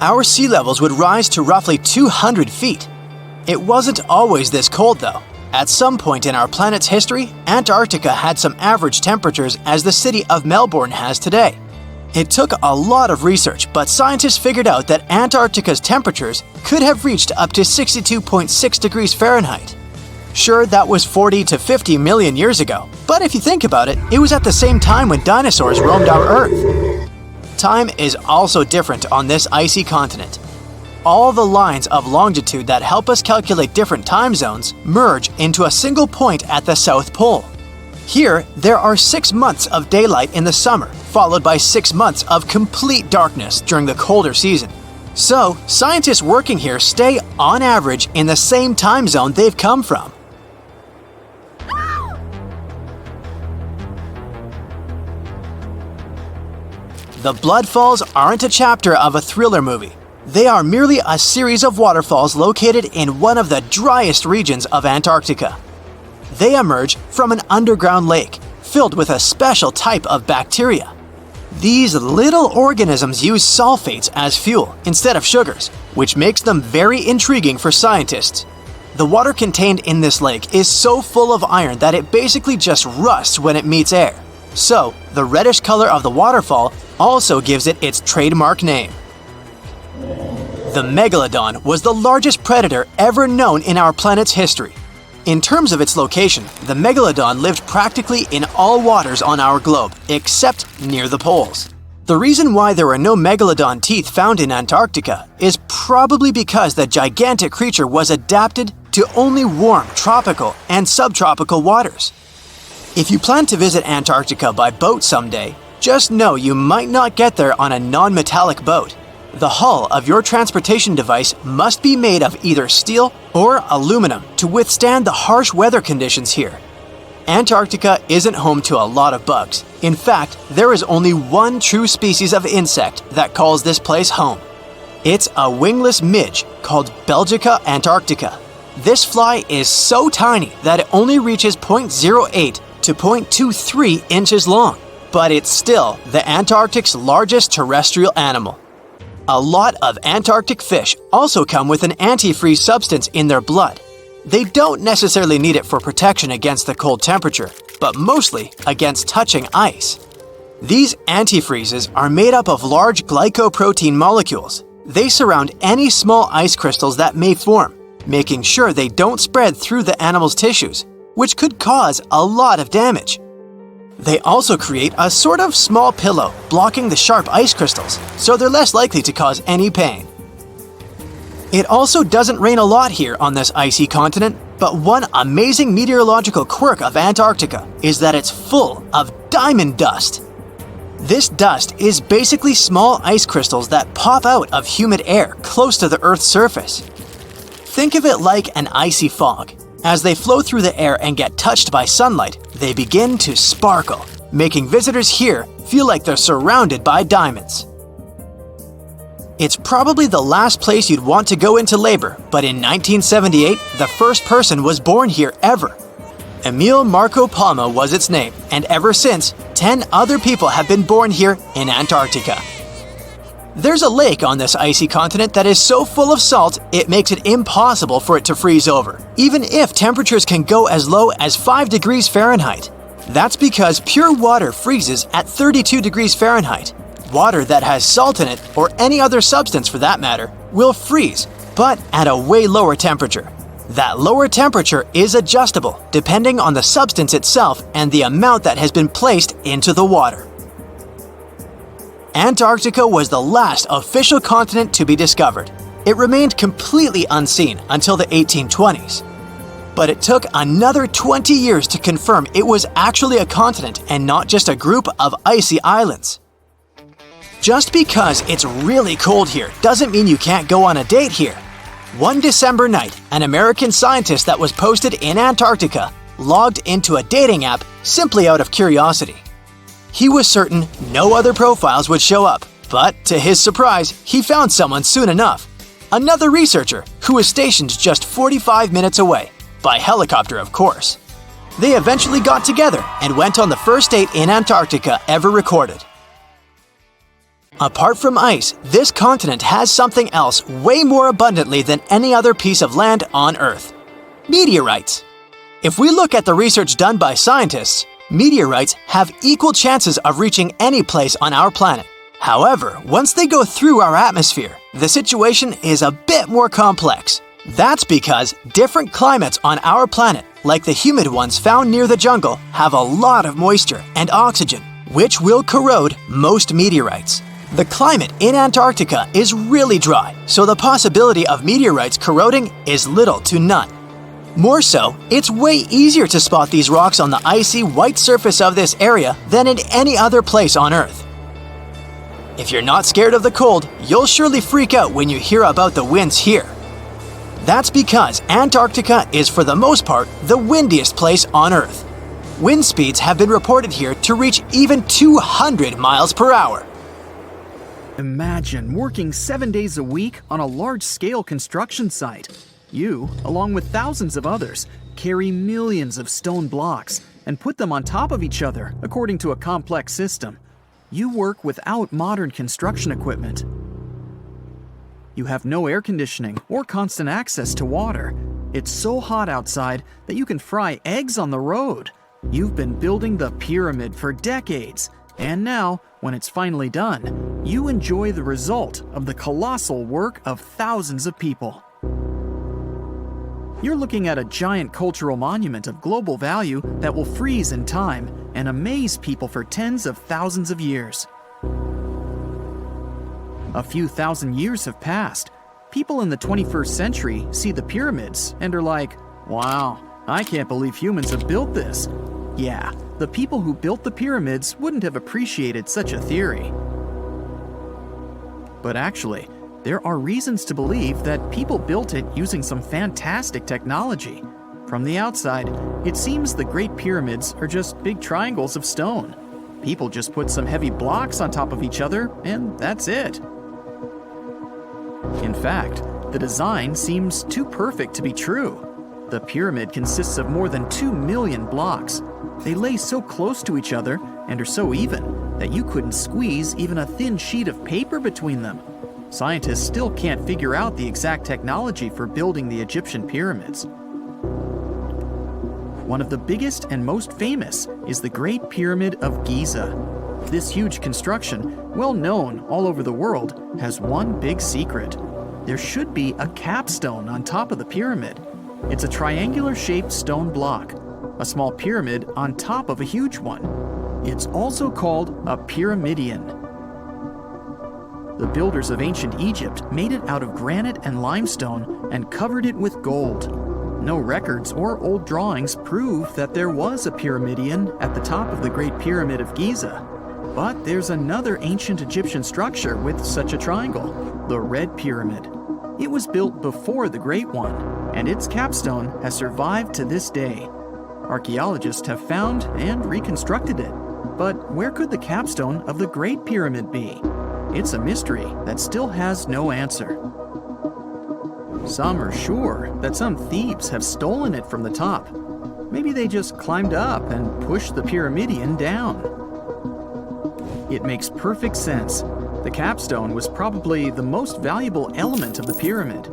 our sea levels would rise to roughly 200 feet. It wasn't always this cold though. At some point in our planet's history, Antarctica had some average temperatures as the city of Melbourne has today. It took a lot of research, but scientists figured out that Antarctica's temperatures could have reached up to 62.6 degrees Fahrenheit. Sure, that was 40 to 50 million years ago, but if you think about it, it was at the same time when dinosaurs roamed our Earth. Time is also different on this icy continent. All the lines of longitude that help us calculate different time zones merge into a single point at the South Pole. Here, there are 6 months of daylight in the summer, followed by 6 months of complete darkness during the colder season. So, scientists working here stay, on average, in the same time zone they've come from. The Bloodfalls aren't a chapter of a thriller movie. They are merely a series of waterfalls located in one of the driest regions of Antarctica. They emerge from an underground lake filled with a special type of bacteria. These little organisms use sulfates as fuel instead of sugars, which makes them very intriguing for scientists. The water contained in this lake is so full of iron that it basically just rusts when it meets air. So, the reddish color of the waterfall also gives it its trademark name. The megalodon was the largest predator ever known in our planet's history. In terms of its location, the megalodon lived practically in all waters on our globe, except near the poles. The reason why there are no megalodon teeth found in Antarctica is probably because the gigantic creature was adapted to only warm tropical and subtropical waters. If you plan to visit Antarctica by boat someday, just know you might not get there on a non-metallic boat. The hull of your transportation device must be made of either steel or aluminum to withstand the harsh weather conditions here. Antarctica isn't home to a lot of bugs. In fact, there is only one true species of insect that calls this place home. It's a wingless midge called Belgica antarctica. This fly is so tiny that it only reaches 0.08 to 0.23 inches long, but it's still the Antarctic's largest terrestrial animal. A lot of Antarctic fish also come with an antifreeze substance in their blood. They don't necessarily need it for protection against the cold temperature, but mostly against touching ice. These antifreezes are made up of large glycoprotein molecules. They surround any small ice crystals that may form, making sure they don't spread through the animal's tissues, which could cause a lot of damage. They also create a sort of small pillow blocking the sharp ice crystals, so they're less likely to cause any pain. It also doesn't rain a lot here on this icy continent, but one amazing meteorological quirk of Antarctica is that it's full of diamond dust. This dust is basically small ice crystals that pop out of humid air close to the Earth's surface. Think of it like an icy fog. As they flow through the air and get touched by sunlight, they begin to sparkle, making visitors here feel like they're surrounded by diamonds. It's probably the last place you'd want to go into labor, but in 1978, the first person was born here ever. Emil Marco Palma was its name, and ever since, 10 other people have been born here in Antarctica. There's a lake on this icy continent that is so full of salt, it makes it impossible for it to freeze over, even if temperatures can go as low as 5 degrees Fahrenheit. That's because pure water freezes at 32 degrees Fahrenheit. Water that has salt in it, or any other substance for that matter, will freeze, but at a way lower temperature. That lower temperature is adjustable depending on the substance itself and the amount that has been placed into the water. Antarctica was the last official continent to be discovered. It remained completely unseen until the 1820s. But it took another 20 years to confirm it was actually a continent and not just a group of icy islands. Just because it's really cold here doesn't mean you can't go on a date here. One December night, an American scientist that was posted in Antarctica logged into a dating app simply out of curiosity. He was certain no other profiles would show up, but to his surprise, he found someone soon enough. Another researcher who was stationed just 45 minutes away, by helicopter of course. They eventually got together and went on the first date in Antarctica ever recorded. Apart from ice, this continent has something else way more abundantly than any other piece of land on Earth: meteorites. If we look at the research done by scientists, meteorites have equal chances of reaching any place on our planet. However, once they go through our atmosphere, the situation is a bit more complex. That's because different climates on our planet, like the humid ones found near the jungle, have a lot of moisture and oxygen, which will corrode most meteorites. The climate in Antarctica is really dry, so the possibility of meteorites corroding is little to none. More so, it's way easier to spot these rocks on the icy white surface of this area than in any other place on Earth. If you're not scared of the cold, you'll surely freak out when you hear about the winds here. That's because Antarctica is for the most part the windiest place on Earth. Wind speeds have been reported here to reach even 200 miles per hour. Imagine working 7 days a week on a large-scale construction site. You, along with thousands of others, carry millions of stone blocks and put them on top of each other according to a complex system. You work without modern construction equipment. You have no air conditioning or constant access to water. It's so hot outside that you can fry eggs on the road. You've been building the pyramid for decades, and now, when it's finally done, you enjoy the result of the colossal work of thousands of people. You're looking at a giant cultural monument of global value that will freeze in time and amaze people for tens of thousands of years. A few thousand years have passed. People in the 21st century see the pyramids and are like, wow, I can't believe humans have built this. Yeah, the people who built the pyramids wouldn't have appreciated such a theory. But actually, there are reasons to believe that people built it using some fantastic technology. From the outside, it seems the Great Pyramids are just big triangles of stone. People just put some heavy blocks on top of each other, and that's it. In fact, the design seems too perfect to be true. The pyramid consists of more than 2 million blocks. They lay so close to each other and are so even that you couldn't squeeze even a thin sheet of paper between them. Scientists still can't figure out the exact technology for building the Egyptian pyramids. One of the biggest and most famous is the Great Pyramid of Giza. This huge construction, well known all over the world, has one big secret. There should be a capstone on top of the pyramid. It's a triangular-shaped stone block, a small pyramid on top of a huge one. It's also called a pyramidion. The builders of ancient Egypt made it out of granite and limestone and covered it with gold. No records or old drawings prove that there was a pyramidion at the top of the Great Pyramid of Giza. But there's another ancient Egyptian structure with such a triangle, the Red Pyramid. It was built before the Great One, and its capstone has survived to this day. Archaeologists have found and reconstructed it. But where could the capstone of the Great Pyramid be? It's a mystery that still has no answer. Some are sure that some thieves have stolen it from the top. Maybe they just climbed up and pushed the pyramidion down. It makes perfect sense. The capstone was probably the most valuable element of the pyramid.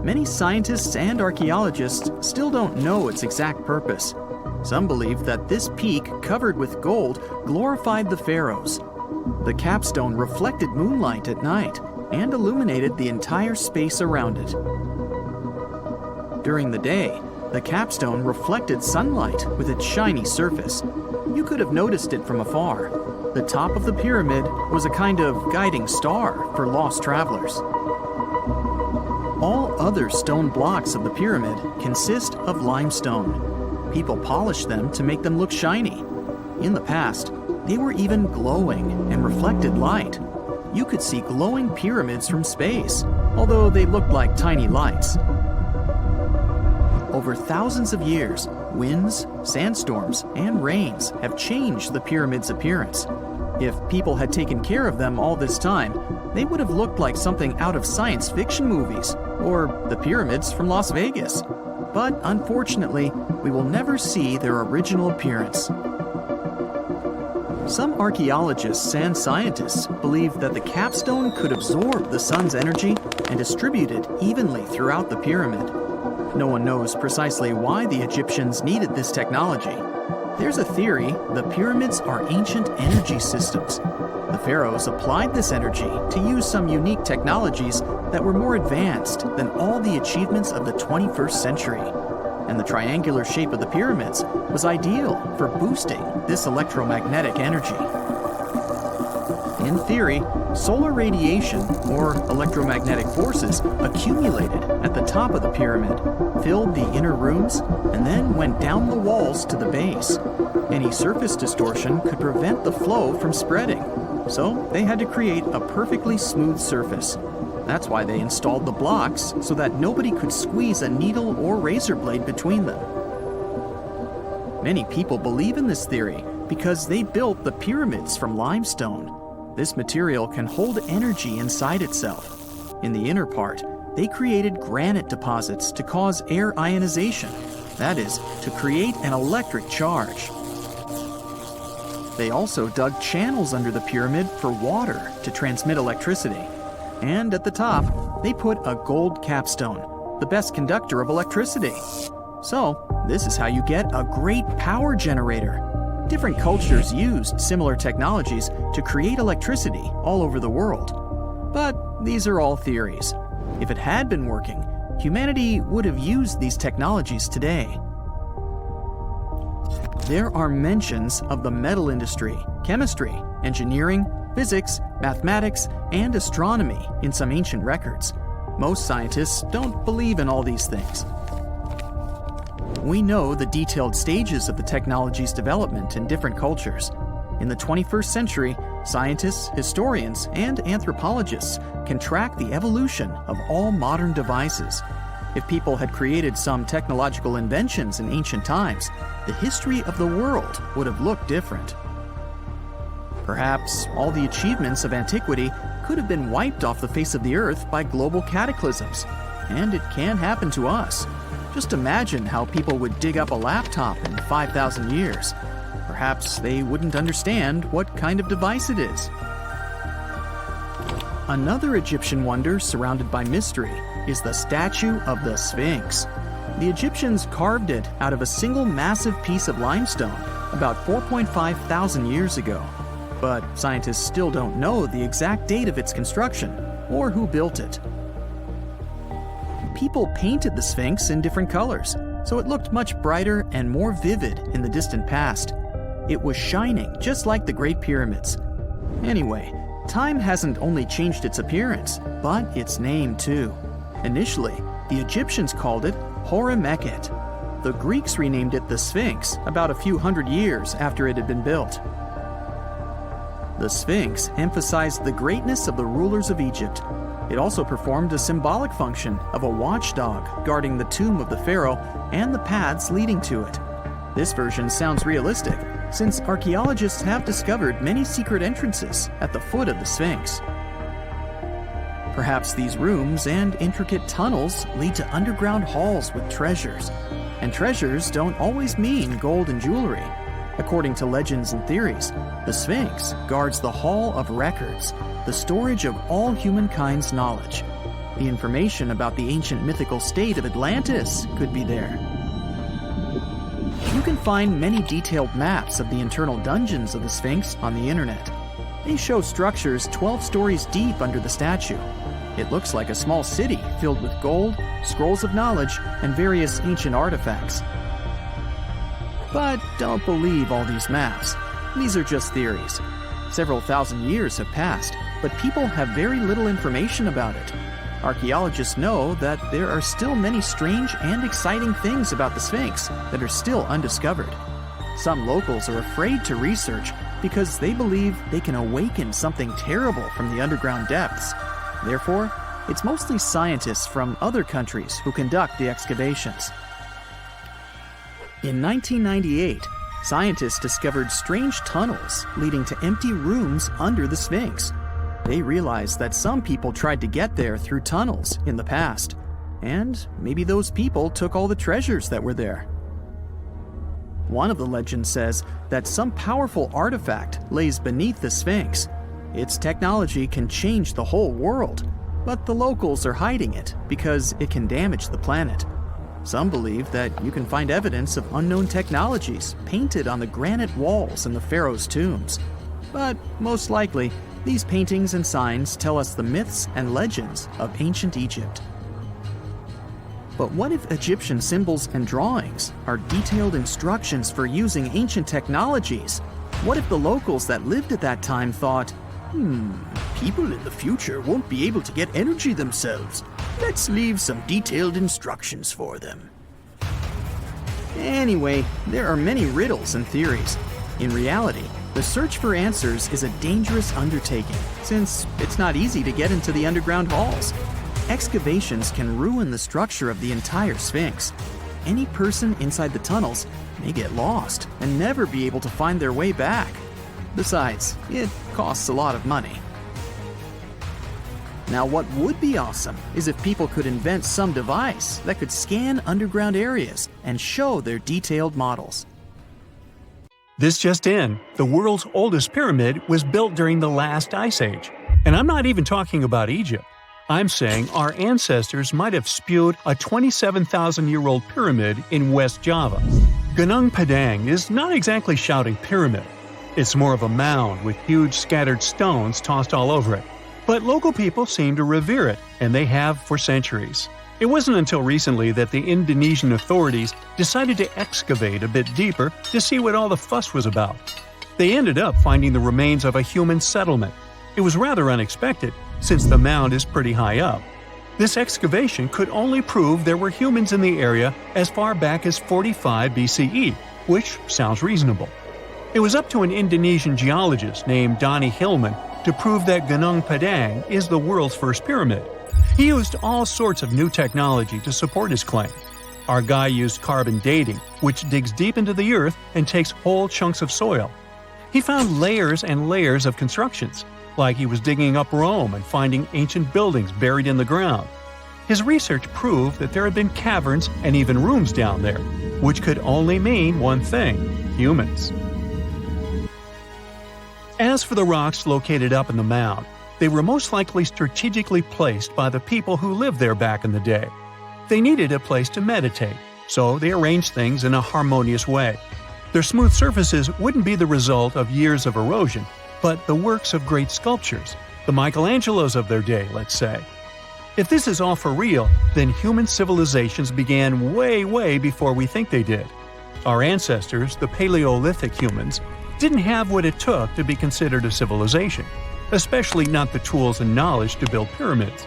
Many scientists and archaeologists still don't know its exact purpose. Some believe that this peak covered with gold glorified the pharaohs. The capstone reflected moonlight at night and illuminated the entire space around it. During the day, the capstone reflected sunlight with its shiny surface. You could have noticed it from afar. The top of the pyramid was a kind of guiding star for lost travelers. All other stone blocks of the pyramid consist of limestone. People polished them to make them look shiny. In the past, they were even glowing and reflected light. You could see glowing pyramids from space, although they looked like tiny lights. Over thousands of years, winds, sandstorms, and rains have changed the pyramid's appearance. If people had taken care of them all this time, they would have looked like something out of science fiction movies, or the pyramids from Las Vegas. But unfortunately, we will never see their original appearance. Some archaeologists and scientists believe that the capstone could absorb the sun's energy and distribute it evenly throughout the pyramid. No one knows precisely why the Egyptians needed this technology. There's a theory the pyramids are ancient energy systems. The pharaohs applied this energy to use some unique technologies that were more advanced than all the achievements of the 21st century. And the triangular shape of the pyramids was ideal for boosting this electromagnetic energy. In theory, solar radiation, or electromagnetic forces, accumulated at the top of the pyramid, filled the inner rooms, and then went down the walls to the base. Any surface distortion could prevent the flow from spreading, so they had to create a perfectly smooth surface. That's why they installed the blocks so that nobody could squeeze a needle or razor blade between them. Many people believe in this theory because they built the pyramids from limestone. This material can hold energy inside itself. In the inner part, they created granite deposits to cause air ionization, that is, to create an electric charge. They also dug channels under the pyramid for water to transmit electricity. And at the top, they put a gold capstone, the best conductor of electricity. So, this is how you get a great power generator. Different cultures used similar technologies to create electricity all over the world. But these are all theories. If it had been working, humanity would have used these technologies today. There are mentions of the metal industry, chemistry, engineering, physics, mathematics, and astronomy in some ancient records. Most scientists don't believe in all these things. We know the detailed stages of the technology's development in different cultures. In the 21st century, scientists, historians, and anthropologists can track the evolution of all modern devices. If people had created some technological inventions in ancient times, the history of the world would have looked different. Perhaps all the achievements of antiquity could have been wiped off the face of the earth by global cataclysms. And it can happen to us. Just imagine how people would dig up a laptop in 5,000 years. Perhaps they wouldn't understand what kind of device it is. Another Egyptian wonder surrounded by mystery is the statue of the Sphinx. The Egyptians carved it out of a single massive piece of limestone about 4.5 thousand years ago. But scientists still don't know the exact date of its construction or who built it. People painted the Sphinx in different colors, so it looked much brighter and more vivid in the distant past. It was shining just like the Great Pyramids. Anyway, time hasn't only changed its appearance, but its name too. Initially, the Egyptians called it Hor-Mekhet. The Greeks renamed it the Sphinx about a few hundred years after it had been built. The Sphinx emphasized the greatness of the rulers of Egypt. It also performed a symbolic function of a watchdog guarding the tomb of the pharaoh and the paths leading to it. This version sounds realistic, since archaeologists have discovered many secret entrances at the foot of the Sphinx. Perhaps these rooms and intricate tunnels lead to underground halls with treasures. And treasures don't always mean gold and jewelry. According to legends and theories, the Sphinx guards the Hall of Records, the storage of all humankind's knowledge. The information about the ancient mythical state of Atlantis could be there. You can find many detailed maps of the internal dungeons of the Sphinx on the internet. They show structures 12 stories deep under the statue. It looks like a small city filled with gold, scrolls of knowledge, and various ancient artifacts. But don't believe all these maps. These are just theories. Several thousand years have passed, but people have very little information about it. Archaeologists know that there are still many strange and exciting things about the Sphinx that are still undiscovered. Some locals are afraid to research because they believe they can awaken something terrible from the underground depths. Therefore, it's mostly scientists from other countries who conduct the excavations. In 1998, scientists discovered strange tunnels leading to empty rooms under the Sphinx. They realized that some people tried to get there through tunnels in the past, and maybe those people took all the treasures that were there. One of the legends says that some powerful artifact lays beneath the Sphinx. Its technology can change the whole world, but the locals are hiding it because it can damage the planet. Some believe that you can find evidence of unknown technologies painted on the granite walls in the pharaoh's tombs. But most likely, these paintings and signs tell us the myths and legends of ancient Egypt. But what if Egyptian symbols and drawings are detailed instructions for using ancient technologies? What if the locals that lived at that time thought, people in the future won't be able to get energy themselves. Let's leave some detailed instructions for them. Anyway, there are many riddles and theories. In reality, The search for answers is a dangerous undertaking, since it's not easy to get into the underground halls. Excavations can ruin the structure of the entire Sphinx. Any person inside the tunnels may get lost and never be able to find their way back. Besides, it costs a lot of money. Now, what would be awesome is if people could invent some device that could scan underground areas and show their detailed models. This just in, the world's oldest pyramid was built during the last ice age. And I'm not even talking about Egypt. I'm saying our ancestors might have spewed a 27,000-year-old pyramid in West Java. Gunung Padang is not exactly shouting pyramid. It's more of a mound with huge scattered stones tossed all over it. But local people seem to revere it, and they have for centuries. It wasn't until recently that the Indonesian authorities decided to excavate a bit deeper to see what all the fuss was about. They ended up finding the remains of a human settlement. It was rather unexpected, since the mound is pretty high up. This excavation could only prove there were humans in the area as far back as 45 BCE, which sounds reasonable. It was up to an Indonesian geologist named Donny Hillman to prove that Gunung Padang is the world's first pyramid. He used all sorts of new technology to support his claim. Our guy used carbon dating, which digs deep into the earth and takes whole chunks of soil. He found layers and layers of constructions, like he was digging up Rome and finding ancient buildings buried in the ground. His research proved that there had been caverns and even rooms down there, which could only mean one thing: humans. As for the rocks located up in the mound, they were most likely strategically placed by the people who lived there back in the day. They needed a place to meditate, so they arranged things in a harmonious way. Their smooth surfaces wouldn't be the result of years of erosion, but the works of great sculptures, the Michelangelos of their day, let's say. If this is all for real, then human civilizations began way before we think they did. Our ancestors, the Paleolithic humans, didn't have what it took to be considered a civilization, especially not the tools and knowledge to build pyramids.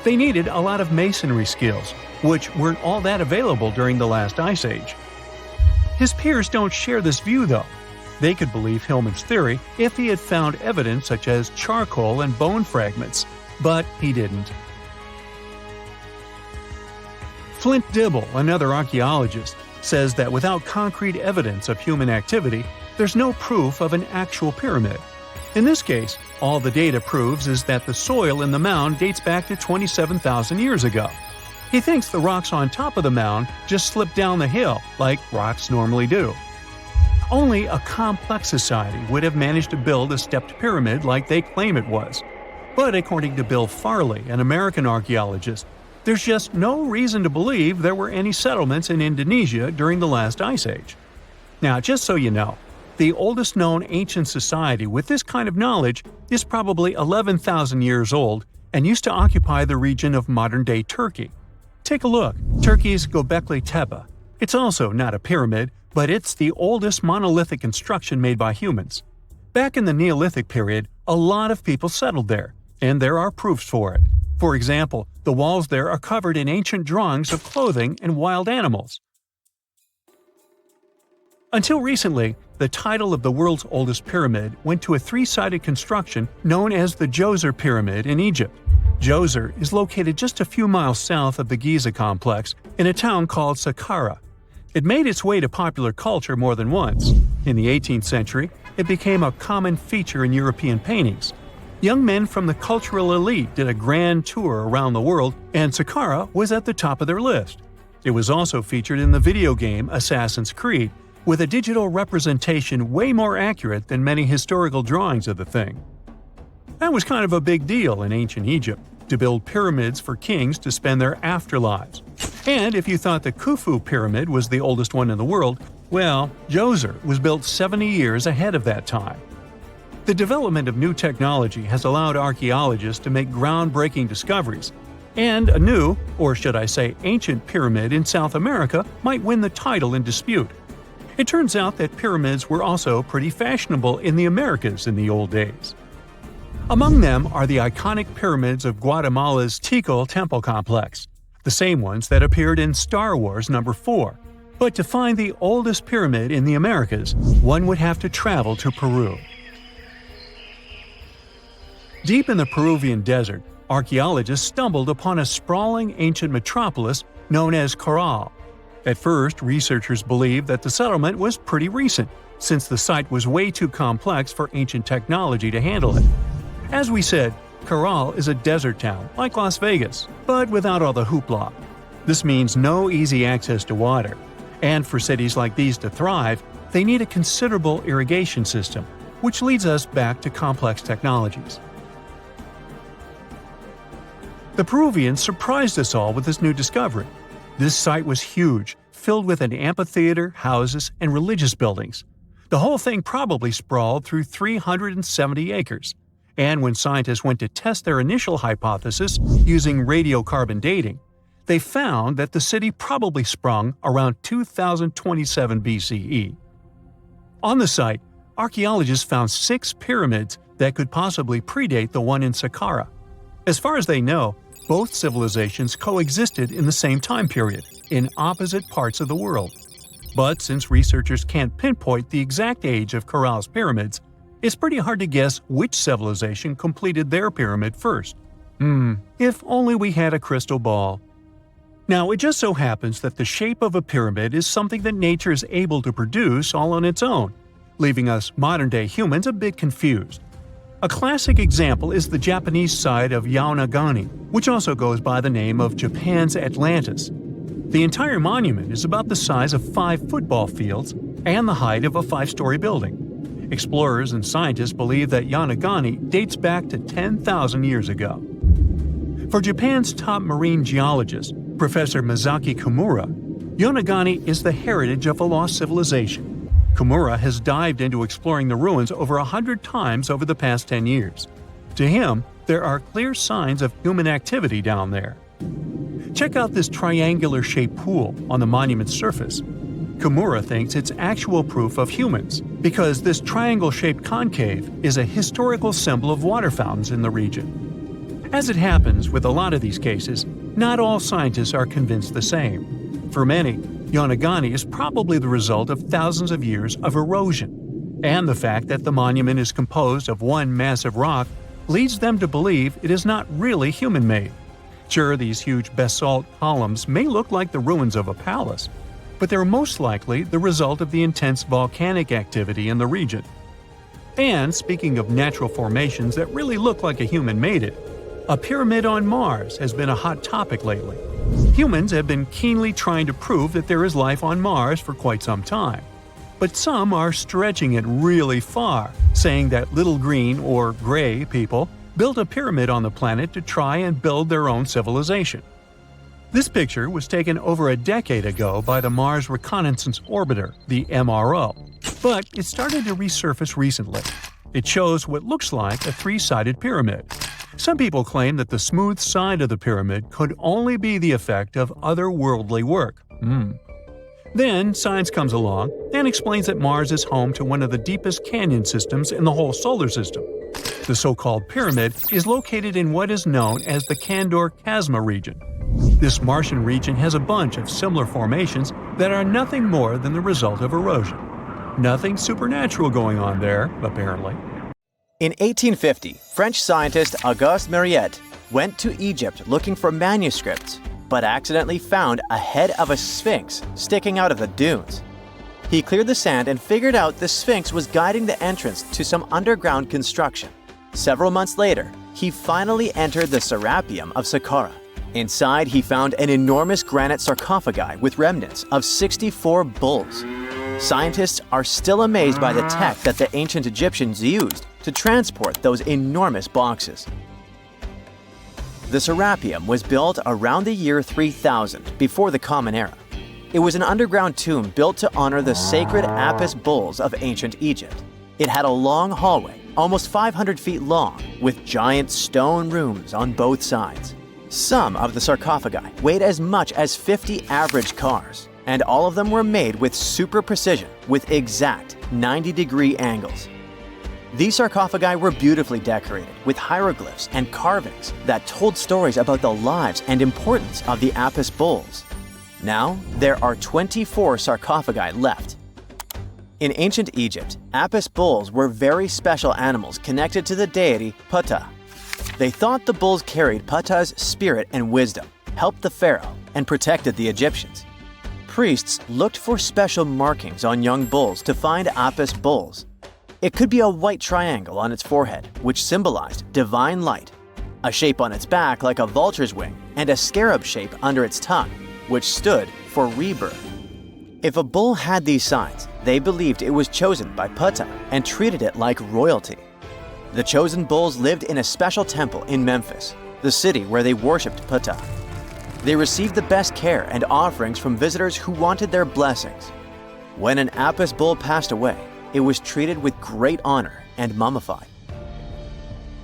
They needed a lot of masonry skills, which weren't all that available during the last ice age. His peers don't share this view, though. They could believe Hillman's theory if he had found evidence such as charcoal and bone fragments, but he didn't. Flint Dibble, another archaeologist, says that without concrete evidence of human activity, there's no proof of an actual pyramid. In this case, all the data proves is that the soil in the mound dates back to 27,000 years ago. He thinks the rocks on top of the mound just slipped down the hill, like rocks normally do. Only a complex society would have managed to build a stepped pyramid like they claim it was. But according to Bill Farley, an American archaeologist, there's just no reason to believe there were any settlements in Indonesia during the last ice age. Now, just so you know, the oldest known ancient society with this kind of knowledge is probably 11,000 years old and used to occupy the region of modern-day Turkey. Take a look, Turkey's Göbekli Tepe. It's also not a pyramid, but it's the oldest monolithic construction made by humans. Back in the Neolithic period, a lot of people settled there, and there are proofs for it. For example, the walls there are covered in ancient drawings of clothing and wild animals. Until recently, the title of the world's oldest pyramid went to a three-sided construction known as the Djoser Pyramid in Egypt. Djoser is located just a few miles south of the Giza complex in a town called Saqqara. It made its way to popular culture more than once. In the 18th century, it became a common feature in European paintings. Young men from the cultural elite did a grand tour around the world, and Saqqara was at the top of their list. It was also featured in the video game Assassin's Creed, with a digital representation way more accurate than many historical drawings of the thing. That was kind of a big deal in ancient Egypt, to build pyramids for kings to spend their afterlives. And if you thought the Khufu pyramid was the oldest one in the world, well, Djoser was built 70 years ahead of that time. The development of new technology has allowed archaeologists to make groundbreaking discoveries, and a new, or should I say ancient pyramid in South America might win the title in dispute. It turns out that pyramids were also pretty fashionable in the Americas in the old days. Among them are the iconic pyramids of Guatemala's Tikal temple complex, the same ones that appeared in Star Wars No. 4. But to find the oldest pyramid in the Americas, one would have to travel to Peru. Deep in the Peruvian desert, archaeologists stumbled upon a sprawling ancient metropolis known as Caral. At first, researchers believed that the settlement was pretty recent, since the site was way too complex for ancient technology to handle it. As we said, Caral is a desert town, like Las Vegas, but without all the hoopla. This means no easy access to water. And for cities like these to thrive, they need a considerable irrigation system, which leads us back to complex technologies. The Peruvians surprised us all with this new discovery. This site was huge, filled with an amphitheater, houses, and religious buildings. The whole thing probably sprawled through 370 acres. And when scientists went to test their initial hypothesis using radiocarbon dating, they found that the city probably sprung around 2027 BCE. On the site, archaeologists found 6 pyramids that could possibly predate the one in Saqqara. As far as they know, both civilizations coexisted in the same time period, in opposite parts of the world. But since researchers can't pinpoint the exact age of Caral's pyramids, it's pretty hard to guess which civilization completed their pyramid first. If only we had a crystal ball. Now, it just so happens that the shape of a pyramid is something that nature is able to produce all on its own, leaving us modern-day humans a bit confused. A classic example is the Japanese site of Yaonagani, which also goes by the name of Japan's Atlantis. The entire monument is about the size of 5 football fields and the height of a 5-story building. Explorers and scientists believe that Yaonagani dates back to 10,000 years ago. For Japan's top marine geologist, Professor Masaki Kimura, Yaonagani is the heritage of a lost civilization. Kimura has dived into exploring the ruins over 100 times over the past 10 years. To him, there are clear signs of human activity down there. Check out this triangular-shaped pool on the monument's surface. Kimura thinks it's actual proof of humans, because this triangle-shaped concave is a historical symbol of water fountains in the region. As it happens with a lot of these cases, not all scientists are convinced the same. For many, Yaonagani is probably the result of thousands of years of erosion, and the fact that the monument is composed of one massive rock leads them to believe it is not really human-made. Sure, these huge basalt columns may look like the ruins of a palace, but they're most likely the result of the intense volcanic activity in the region. And speaking of natural formations that really look like a human made it, a pyramid on Mars has been a hot topic lately. Humans have been keenly trying to prove that there is life on Mars for quite some time. But some are stretching it really far, saying that little green or gray people built a pyramid on the planet to try and build their own civilization. This picture was taken over a decade ago by the Mars Reconnaissance Orbiter, the MRO, but it started to resurface recently. It shows what looks like a 3-sided pyramid. Some people claim that the smooth side of the pyramid could only be the effect of otherworldly work. Then science comes along and explains that Mars is home to one of the deepest canyon systems in the whole solar system. The so-called pyramid is located in what is known as the Kandor-Chasma region. This Martian region has a bunch of similar formations that are nothing more than the result of erosion. Nothing supernatural going on there, apparently. In 1850, French scientist Auguste Mariette went to Egypt looking for manuscripts, but accidentally found a head of a sphinx sticking out of the dunes. He cleared the sand and figured out the Sphinx was guiding the entrance to some underground construction. Several months later, he finally entered the serapium of Saqqara. Inside, he found an enormous granite sarcophagi with remnants of 64 bulls. Scientists are still amazed by the tech that the ancient Egyptians used to transport those enormous boxes. The serapium was built around the year 3000 before the Common Era. It was an underground tomb built to honor the sacred Apis bulls of ancient Egypt. It had a long hallway, almost 500 feet long, with giant stone rooms on both sides. Some of the sarcophagi weighed as much as 50 average cars, and all of them were made with super precision, with exact 90-degree angles. These sarcophagi were beautifully decorated with hieroglyphs and carvings that told stories about the lives and importance of the Apis bulls. Now, there are 24 sarcophagi left. In ancient Egypt, Apis bulls were very special animals connected to the deity Ptah. They thought the bulls carried Ptah's spirit and wisdom, helped the pharaoh, and protected the Egyptians. Priests looked for special markings on young bulls to find Apis bulls. It could be a white triangle on its forehead, which symbolized divine light, a shape on its back like a vulture's wing, and a scarab shape under its tongue, which stood for rebirth. If a bull had these signs, they believed it was chosen by Ptah and treated it like royalty. The chosen bulls lived in a special temple in Memphis, the city where they worshipped Ptah. They received the best care and offerings from visitors who wanted their blessings. When an Apis bull passed away, it was treated with great honor and mummified.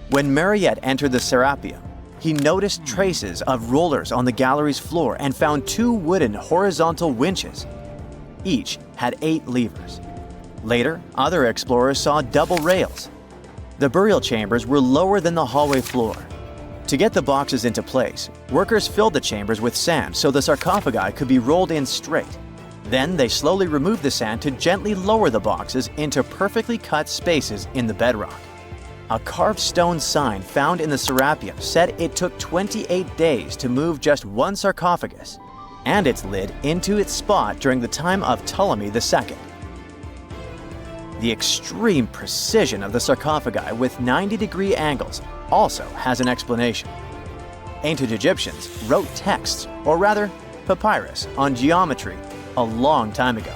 When Mariette entered the serapium, he noticed traces of rollers on the gallery's floor and found 2 wooden horizontal winches. Each had 8 levers. Later, other explorers saw double rails. The burial chambers were lower than the hallway floor. To get the boxes into place, workers filled the chambers with sand so the sarcophagi could be rolled in straight. Then they slowly removed the sand to gently lower the boxes into perfectly cut spaces in the bedrock. A carved stone sign found in the serapium said it took 28 days to move just one sarcophagus and its lid into its spot during the time of Ptolemy II. The extreme precision of the sarcophagi with 90-degree angles also has an explanation. Ancient Egyptians wrote texts, or rather, papyrus, on geometry a long time ago.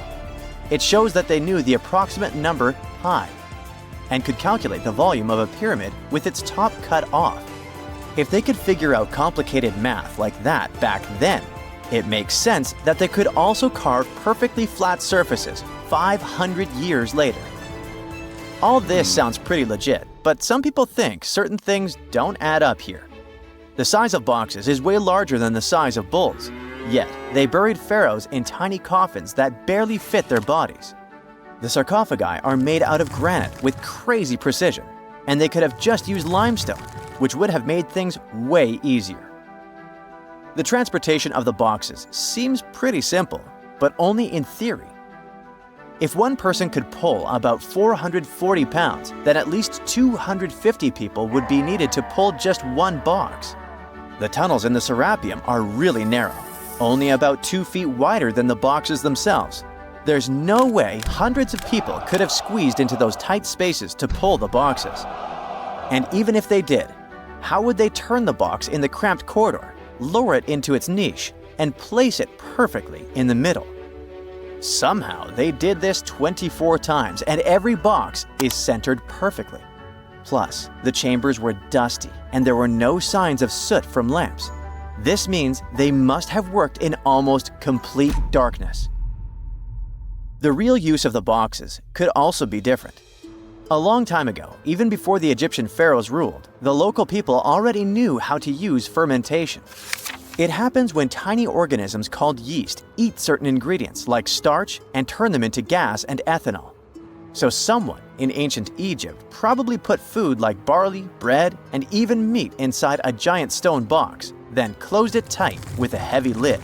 It shows that they knew the approximate number pi and could calculate the volume of a pyramid with its top cut off. If they could figure out complicated math like that back then, it makes sense that they could also carve perfectly flat surfaces 500 years later. All this sounds pretty legit, but some people think certain things don't add up here. The size of boxes is way larger than the size of bulls, yet they buried pharaohs in tiny coffins that barely fit their bodies. The sarcophagi are made out of granite with crazy precision, and they could have just used limestone, which would have made things way easier. The transportation of the boxes seems pretty simple, but only in theory. If one person could pull about 440 pounds, then at least 250 people would be needed to pull just one box. The tunnels in the serapium are really narrow, only about 2 feet wider than the boxes themselves. There's no way hundreds of people could have squeezed into those tight spaces to pull the boxes. And even if they did, how would they turn the box in the cramped corridor, lower it into its niche, and place it perfectly in the middle? Somehow they did this 24 times, and every box is centered perfectly. Plus, the chambers were dusty, and there were no signs of soot from lamps. This means they must have worked in almost complete darkness. The real use of the boxes could also be different. A long time ago, even before the Egyptian pharaohs ruled, the local people already knew how to use fermentation. It happens when tiny organisms called yeast eat certain ingredients like starch and turn them into gas and ethanol. So someone in ancient Egypt probably put food like barley, bread, and even meat inside a giant stone box, then closed it tight with a heavy lid.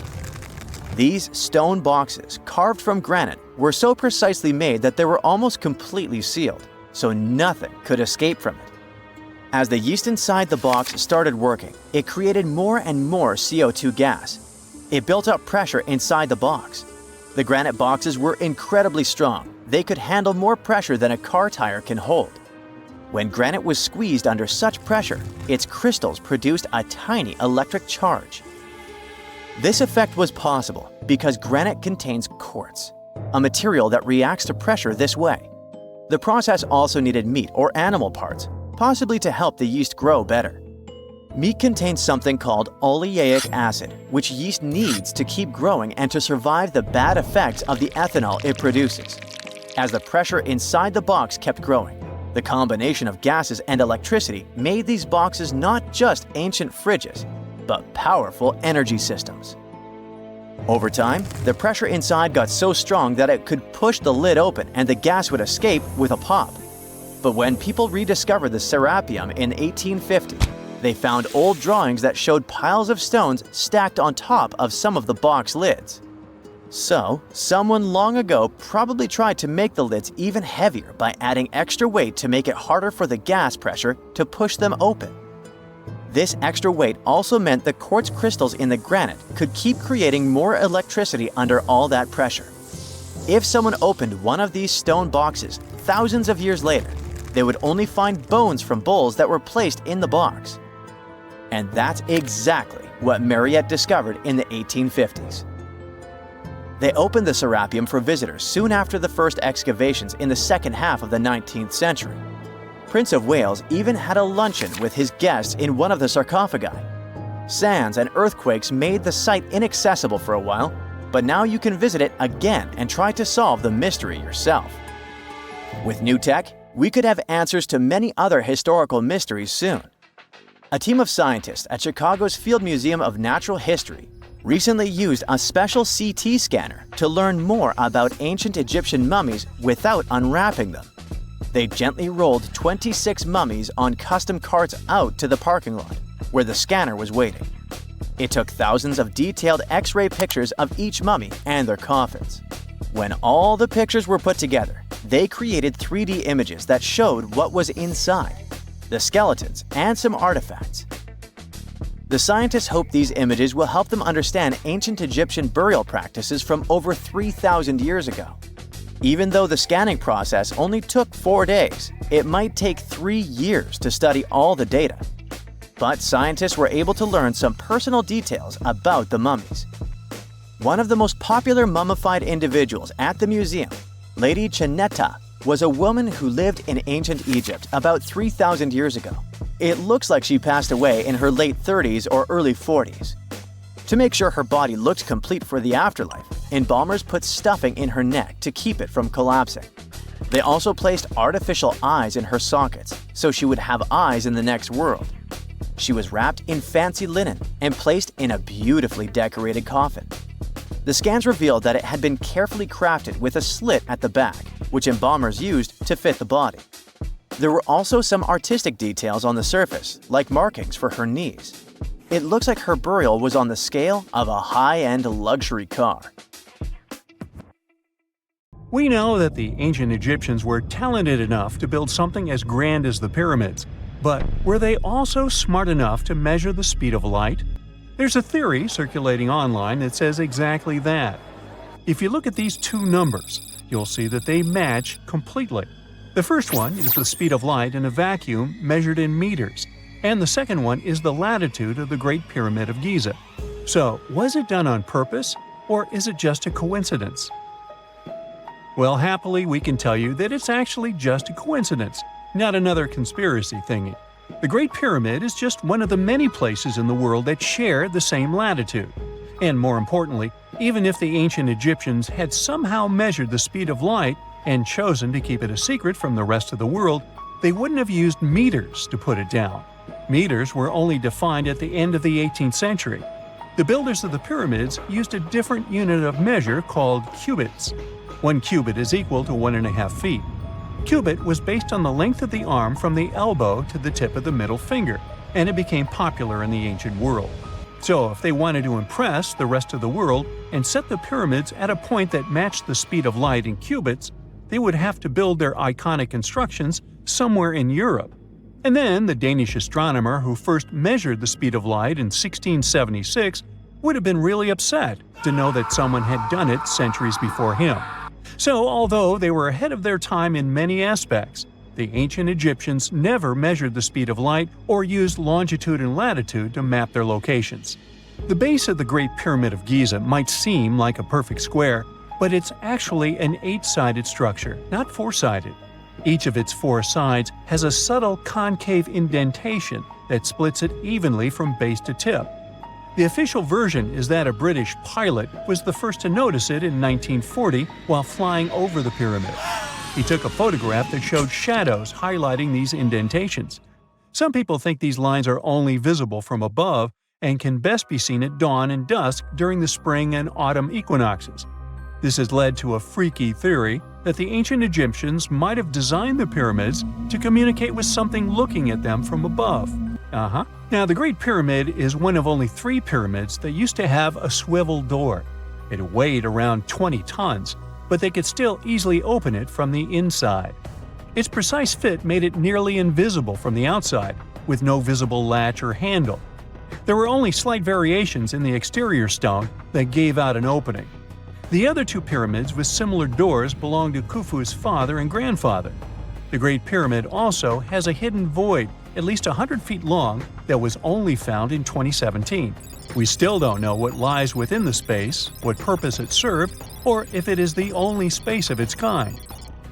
These stone boxes, carved from granite, were so precisely made that they were almost completely sealed, so nothing could escape from it. As the yeast inside the box started working, it created more and more CO2 gas. It built up pressure inside the box. The granite boxes were incredibly strong. They could handle more pressure than a car tire can hold. When granite was squeezed under such pressure, its crystals produced a tiny electric charge. This effect was possible because granite contains quartz, a material that reacts to pressure this way. The process also needed meat or animal parts, possibly to help the yeast grow better. Meat contains something called oleic acid, which yeast needs to keep growing and to survive the bad effects of the ethanol it produces. As the pressure inside the box kept growing, the combination of gases and electricity made these boxes not just ancient fridges, but powerful energy systems. Over time, the pressure inside got so strong that it could push the lid open and the gas would escape with a pop. But when people rediscovered the serapium in 1850, they found old drawings that showed piles of stones stacked on top of some of the box lids. So, someone long ago probably tried to make the lids even heavier by adding extra weight to make it harder for the gas pressure to push them open. This extra weight also meant the quartz crystals in the granite could keep creating more electricity under all that pressure. If someone opened one of these stone boxes thousands of years later, they would only find bones from bulls that were placed in the box. And that's exactly what Mariette discovered in the 1850s. They opened the serapium for visitors soon after the first excavations in the second half of the 19th century. Prince of Wales even had a luncheon with his guests in one of the sarcophagi. Sands and earthquakes made the site inaccessible for a while, but now you can visit it again and try to solve the mystery yourself. With new tech, we could have answers to many other historical mysteries soon. A team of scientists at Chicago's Field Museum of Natural History recently used a special CT scanner to learn more about ancient Egyptian mummies without unwrapping them. They gently rolled 26 mummies on custom carts out to the parking lot, where the scanner was waiting. It took thousands of detailed X-ray pictures of each mummy and their coffins. When all the pictures were put together, they created 3D images that showed what was inside, the skeletons and some artifacts. The scientists hope these images will help them understand ancient Egyptian burial practices from over 3,000 years ago. Even though the scanning process only took 4 days, it might take 3 years to study all the data. But scientists were able to learn some personal details about the mummies. One of the most popular mummified individuals at the museum, Lady Chineta, was a woman who lived in ancient Egypt about 3,000 years ago. It looks like she passed away in her late 30s or early 40s. To make sure her body looked complete for the afterlife, embalmers put stuffing in her neck to keep it from collapsing. They also placed artificial eyes in her sockets, so she would have eyes in the next world. She was wrapped in fancy linen and placed in a beautifully decorated coffin. The scans revealed that it had been carefully crafted with a slit at the back, which embalmers used to fit the body. There were also some artistic details on the surface, like markings for her knees. It looks like her burial was on the scale of a high-end luxury car. We know that the ancient Egyptians were talented enough to build something as grand as the pyramids, but were they also smart enough to measure the speed of light? There's a theory circulating online that says exactly that. If you look at these two numbers, you'll see that they match completely. The first one is the speed of light in a vacuum measured in meters, and the second one is the latitude of the Great Pyramid of Giza. So, was it done on purpose, or is it just a coincidence? Well, happily, we can tell you that it's actually just a coincidence, not another conspiracy thingy. The Great Pyramid is just one of the many places in the world that share the same latitude. And more importantly, even if the ancient Egyptians had somehow measured the speed of light and chosen to keep it a secret from the rest of the world, they wouldn't have used meters to put it down. Meters were only defined at the end of the 18th century. The builders of the pyramids used a different unit of measure called cubits. 1 cubit is equal to 1.5 feet. Cubit was based on the length of the arm from the elbow to the tip of the middle finger, and it became popular in the ancient world. So if they wanted to impress the rest of the world and set the pyramids at a point that matched the speed of light in cubits, they would have to build their iconic constructions somewhere in Europe. And then the Danish astronomer who first measured the speed of light in 1676 would have been really upset to know that someone had done it centuries before him. So although they were ahead of their time in many aspects, the ancient Egyptians never measured the speed of light or used longitude and latitude to map their locations. The base of the Great Pyramid of Giza might seem like a perfect square, but it's actually an 8-sided structure, not 4-sided. Each of its 4 sides has a subtle concave indentation that splits it evenly from base to tip. The official version is that a British pilot was the first to notice it in 1940 while flying over the pyramid. He took a photograph that showed shadows highlighting these indentations. Some people think these lines are only visible from above and can best be seen at dawn and dusk during the spring and autumn equinoxes. This has led to a freaky theory that the ancient Egyptians might have designed the pyramids to communicate with something looking at them from above. Now, the Great Pyramid is one of only 3 pyramids that used to have a swivel door. It weighed around 20 tons, but they could still easily open it from the inside. Its precise fit made it nearly invisible from the outside, with no visible latch or handle. There were only slight variations in the exterior stone that gave out an opening. The other two pyramids with similar doors belonged to Khufu's father and grandfather. The Great Pyramid also has a hidden void at least 100 feet long that was only found in 2017. We still don't know what lies within the space, what purpose it served, or if it is the only space of its kind.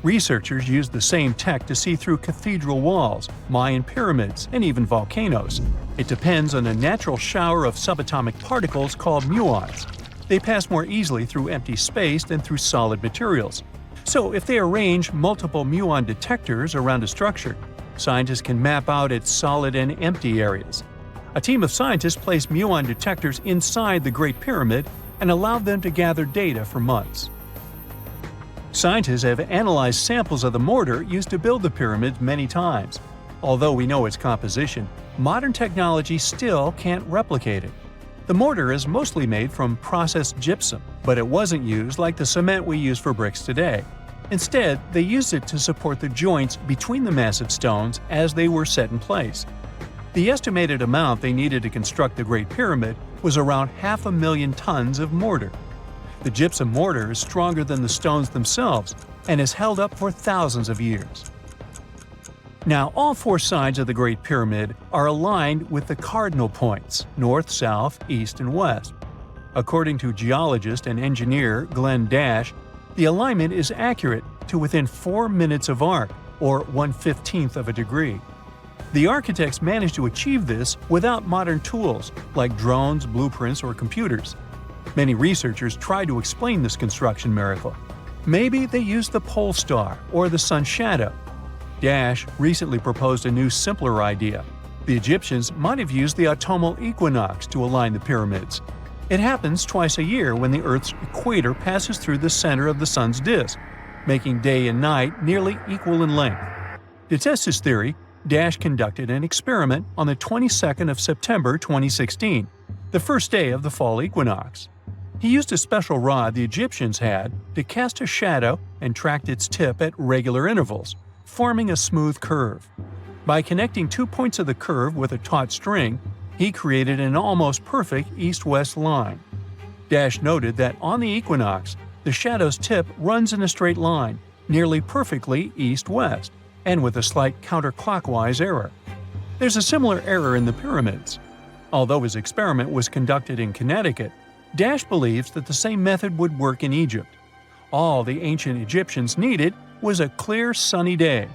Researchers used the same tech to see through cathedral walls, Mayan pyramids, and even volcanoes. It depends on a natural shower of subatomic particles called muons. They pass more easily through empty space than through solid materials. So if they arrange multiple muon detectors around a structure, scientists can map out its solid and empty areas. A team of scientists placed muon detectors inside the Great Pyramid and allowed them to gather data for months. Scientists have analyzed samples of the mortar used to build the pyramids many times. Although we know its composition, modern technology still can't replicate it. The mortar is mostly made from processed gypsum, but it wasn't used like the cement we use for bricks today. Instead, they used it to support the joints between the massive stones as they were set in place. The estimated amount they needed to construct the Great Pyramid was around 500,000 tons of mortar. The gypsum mortar is stronger than the stones themselves and has held up for thousands of years. Now, all four sides of the Great Pyramid are aligned with the cardinal points – north, south, east, and west. According to geologist and engineer Glenn Dash, the alignment is accurate to within 4 minutes of arc, or 1/15th of a degree. The architects managed to achieve this without modern tools like drones, blueprints, or computers. Many researchers try to explain this construction miracle. Maybe they used the pole star or the sun's shadow. Dash recently proposed a new, simpler idea. The Egyptians might have used the autumnal equinox to align the pyramids. It happens twice a year when the Earth's equator passes through the center of the sun's disk, making day and night nearly equal in length. To test his theory, Dash conducted an experiment on the 22nd of September 2016, the first day of the fall equinox. He used a special rod the Egyptians had to cast a shadow and tracked its tip at regular intervals, forming a smooth curve. By connecting 2 points of the curve with a taut string, he created an almost perfect east-west line. Dash noted that on the equinox, the shadow's tip runs in a straight line, nearly perfectly east-west, and with a slight counterclockwise error. There's a similar error in the pyramids. Although his experiment was conducted in Connecticut, Dash believes that the same method would work in Egypt. All the ancient Egyptians needed was a clear, sunny day.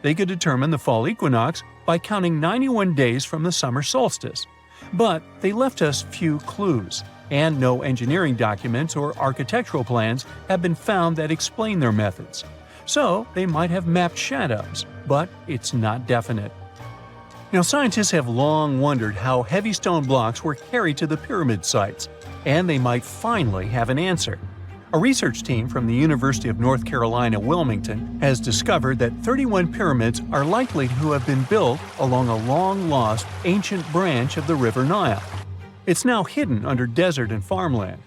They could determine the fall equinox by counting 91 days from the summer solstice. But they left us few clues, and no engineering documents or architectural plans have been found that explain their methods. So they might have mapped shadows, but it's not definite. Now, scientists have long wondered how heavy stone blocks were carried to the pyramid sites, and they might finally have an answer. A research team from the University of North Carolina, Wilmington, has discovered that 31 pyramids are likely to have been built along a long-lost ancient branch of the River Nile. It's now hidden under desert and farmland.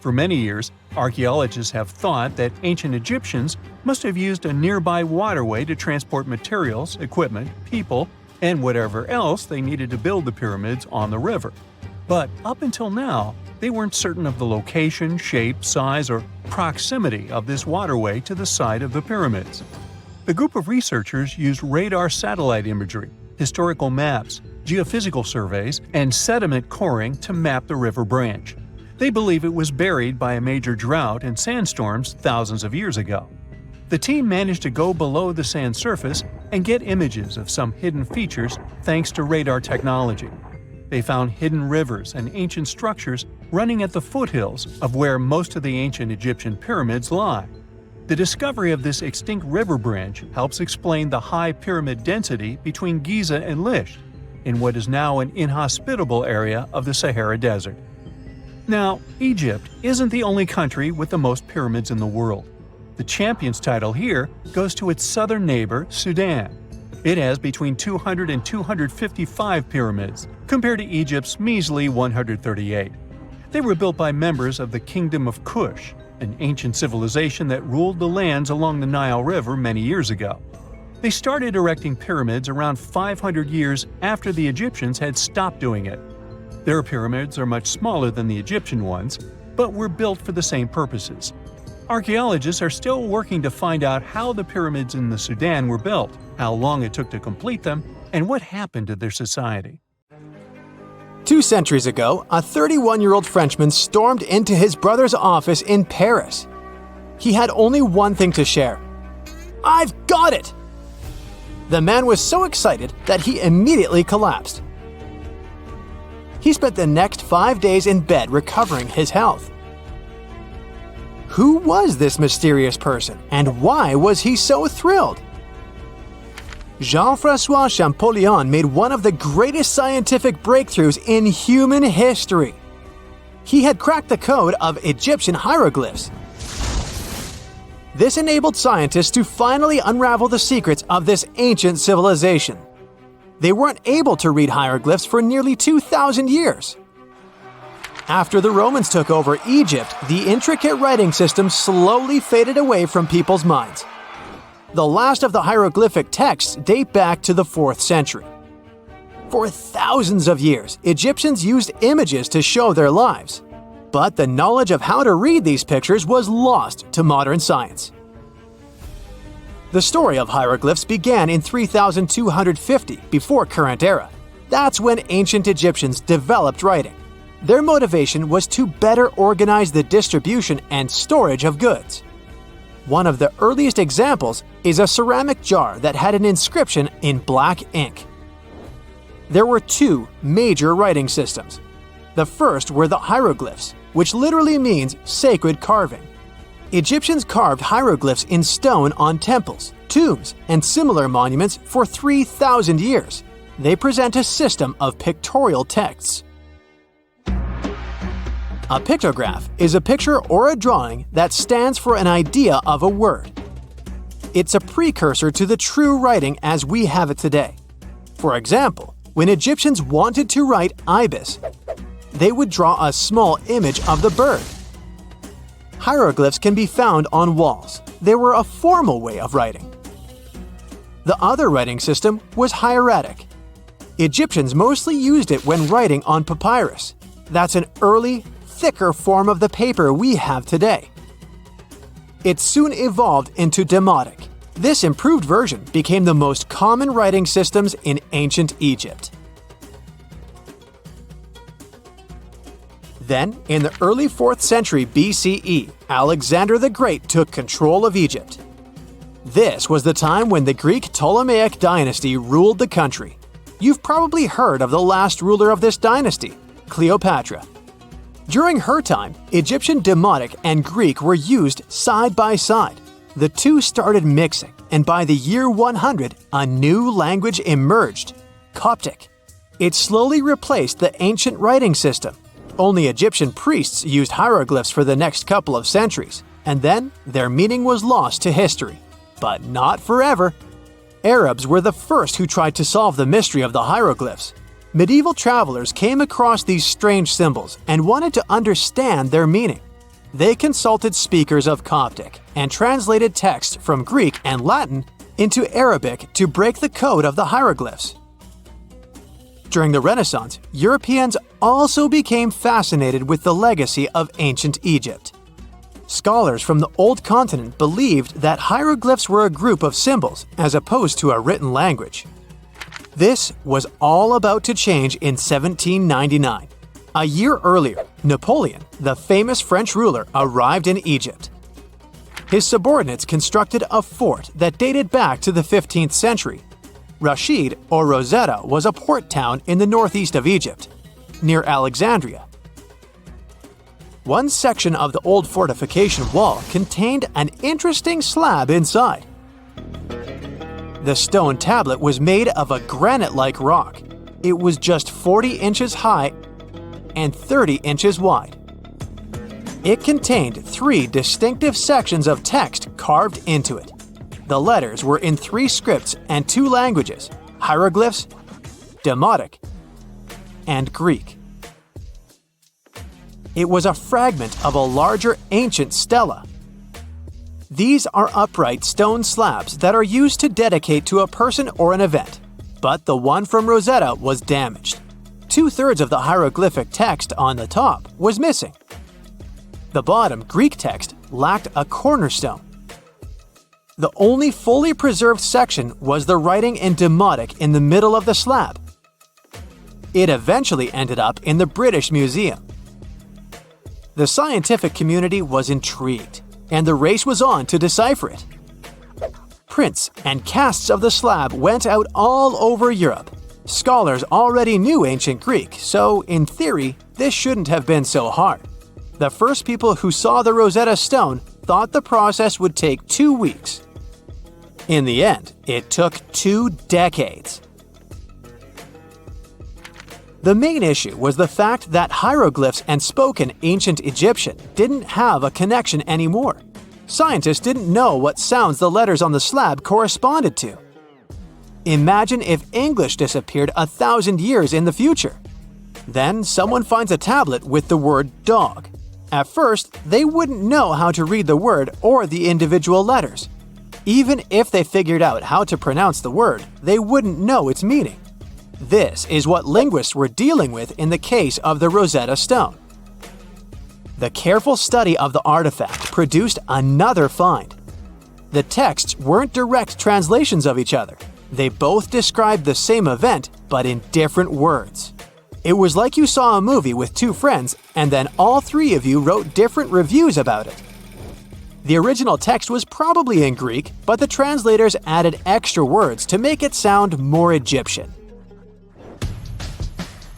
For many years, archaeologists have thought that ancient Egyptians must have used a nearby waterway to transport materials, equipment, people, and whatever else they needed to build the pyramids on the river. But up until now, they weren't certain of the location, shape, size, or proximity of this waterway to the site of the pyramids. The group of researchers used radar satellite imagery, historical maps, geophysical surveys, and sediment coring to map the river branch. They believe it was buried by a major drought and sandstorms thousands of years ago. The team managed to go below the sand surface and get images of some hidden features thanks to radar technology. They found hidden rivers and ancient structures running at the foothills of where most of the ancient Egyptian pyramids lie. The discovery of this extinct river branch helps explain the high pyramid density between Giza and Licht, in what is now an inhospitable area of the Sahara Desert. Now, Egypt isn't the only country with the most pyramids in the world. The champion's title here goes to its southern neighbor, Sudan. It has between 200 and 255 pyramids, compared to Egypt's measly 138. They were built by members of the Kingdom of Kush, an ancient civilization that ruled the lands along the Nile River many years ago. They started erecting pyramids around 500 years after the Egyptians had stopped doing it. Their pyramids are much smaller than the Egyptian ones, but were built for the same purposes. Archaeologists are still working to find out how the pyramids in the Sudan were built, how long it took to complete them, and what happened to their society. 2 centuries ago, a 31-year-old Frenchman stormed into his brother's office in Paris. He had only one thing to share. "I've got it!" The man was so excited that he immediately collapsed. He spent the next 5 days in bed recovering his health. Who was this mysterious person, and why was he so thrilled? Jean-François Champollion made one of the greatest scientific breakthroughs in human history. He had cracked the code of Egyptian hieroglyphs. This enabled scientists to finally unravel the secrets of this ancient civilization. They weren't able to read hieroglyphs for nearly 2,000 years. After the Romans took over Egypt, the intricate writing system slowly faded away from people's minds. The last of the hieroglyphic texts date back to the 4th century. For thousands of years, Egyptians used images to show their lives. But the knowledge of how to read these pictures was lost to modern science. The story of hieroglyphs began in 3250 before current era. That's when ancient Egyptians developed writing. Their motivation was to better organize the distribution and storage of goods. One of the earliest examples is a ceramic jar that had an inscription in black ink. There were 2 major writing systems. The first were the hieroglyphs, which literally means sacred carving. Egyptians carved hieroglyphs in stone on temples, tombs, and similar monuments for 3,000 years. They present a system of pictorial texts. A pictograph is a picture or a drawing that stands for an idea of a word. It's a precursor to the true writing as we have it today. For example, when Egyptians wanted to write ibis, they would draw a small image of the bird. Hieroglyphs can be found on walls. They were a formal way of writing. The other writing system was hieratic. Egyptians mostly used it when writing on papyrus. That's an early, thicker form of the paper we have today. It soon evolved into demotic. This improved version became the most common writing systems in ancient Egypt. Then, in the early 4th century BCE, Alexander the Great took control of Egypt. This was the time when the Greek Ptolemaic dynasty ruled the country. You've probably heard of the last ruler of this dynasty, Cleopatra. During her time, Egyptian Demotic and Greek were used side by side. The two started mixing, and by the year 100, a new language emerged, Coptic. It slowly replaced the ancient writing system. Only Egyptian priests used hieroglyphs for the next couple of centuries, and then their meaning was lost to history. But not forever. Arabs were the first who tried to solve the mystery of the hieroglyphs. Medieval travelers came across these strange symbols and wanted to understand their meaning. They consulted speakers of Coptic and translated text from Greek and Latin into Arabic to break the code of the hieroglyphs. During the Renaissance, Europeans also became fascinated with the legacy of ancient Egypt. Scholars from the Old Continent believed that hieroglyphs were a group of symbols as opposed to a written language. This was all about to change in 1799. A year earlier, Napoleon, the famous French ruler, arrived in Egypt. His subordinates constructed a fort that dated back to the 15th century. Rashid, or Rosetta, was a port town in the northeast of Egypt, near Alexandria. One section of the old fortification wall contained an interesting slab inside. The stone tablet was made of a granite-like rock. It was just 40 inches high and 30 inches wide. It contained 3 distinctive sections of text carved into it. The letters were in 3 scripts and 2 languages: hieroglyphs, Demotic, and Greek. It was a fragment of a larger ancient stela. These are upright stone slabs that are used to dedicate to a person or an event, but the one from Rosetta was damaged. 2/3 of the hieroglyphic text on the top was missing. The bottom Greek text lacked a cornerstone. The only fully preserved section was the writing in Demotic in the middle of the slab. It eventually ended up in the British Museum. The scientific community was intrigued, and the race was on to decipher it. Prints and casts of the slab went out all over Europe. Scholars already knew ancient Greek, so in theory, this shouldn't have been so hard. The first people who saw the Rosetta Stone thought the process would take 2 weeks. In the end, it took 2 decades. The main issue was the fact that hieroglyphs and spoken ancient Egyptian didn't have a connection anymore. Scientists didn't know what sounds the letters on the slab corresponded to. Imagine if English disappeared 1,000 years in the future. Then someone finds a tablet with the word dog. At first, they wouldn't know how to read the word or the individual letters. Even if they figured out how to pronounce the word, they wouldn't know its meaning. This is what linguists were dealing with in the case of the Rosetta Stone. The careful study of the artifact produced another find. The texts weren't direct translations of each other. They both described the same event, but in different words. It was like you saw a movie with 2 friends, and then all 3 of you wrote different reviews about it. The original text was probably in Greek, but the translators added extra words to make it sound more Egyptian.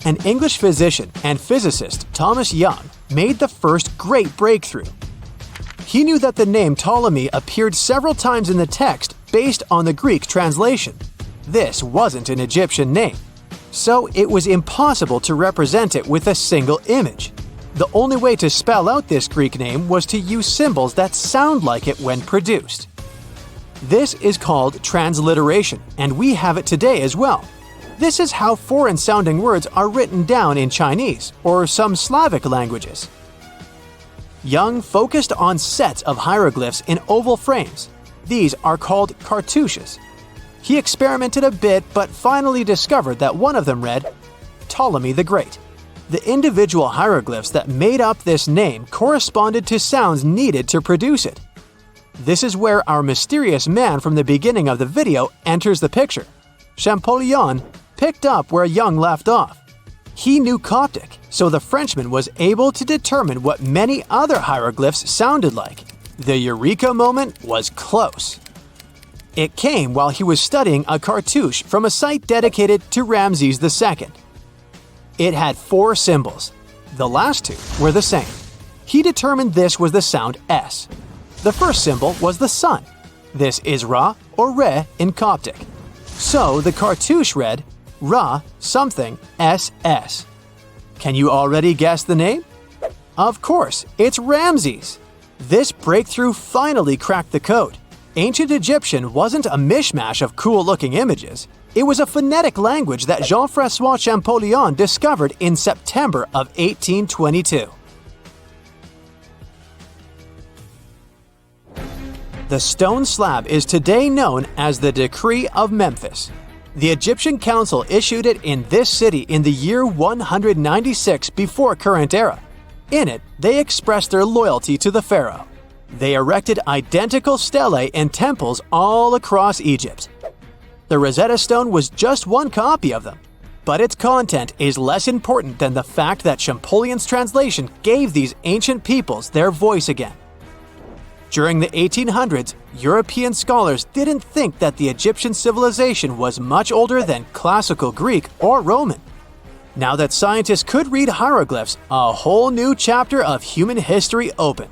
An English physician and physicist, Thomas Young, made the first great breakthrough. He knew that the name Ptolemy appeared several times in the text based on the Greek translation. This wasn't an Egyptian name, so it was impossible to represent it with a single image. The only way to spell out this Greek name was to use symbols that sound like it when produced. This is called transliteration, and we have it today as well. This is how foreign-sounding words are written down in Chinese or some Slavic languages. Young focused on sets of hieroglyphs in oval frames. These are called cartouches. He experimented a bit but finally discovered that one of them read, Ptolemy the Great. The individual hieroglyphs that made up this name corresponded to sounds needed to produce it. This is where our mysterious man from the beginning of the video enters the picture. Champollion picked up where Young left off. He knew Coptic, so the Frenchman was able to determine what many other hieroglyphs sounded like. The eureka moment was close. It came while he was studying a cartouche from a site dedicated to Ramses II. It had 4 symbols. The last 2 were the same. He determined this was the sound S. The first symbol was the sun. This is Ra or Re in Coptic. So the cartouche read Ra something SS. Can you already guess the name? Of course, it's Ramses. This breakthrough finally cracked the code. Ancient Egyptian wasn't a mishmash of cool-looking images. It was a phonetic language that Jean-François Champollion discovered in September of 1822. The stone slab is today known as the Decree of Memphis. The Egyptian Council issued it in this city in the year 196 before current era. In it, they expressed their loyalty to the pharaoh. They erected identical stelae and temples all across Egypt. The Rosetta Stone was just one copy of them, but its content is less important than the fact that Champollion's translation gave these ancient peoples their voice again. During the 1800s, European scholars didn't think that the Egyptian civilization was much older than classical Greek or Roman. Now that scientists could read hieroglyphs, a whole new chapter of human history opened.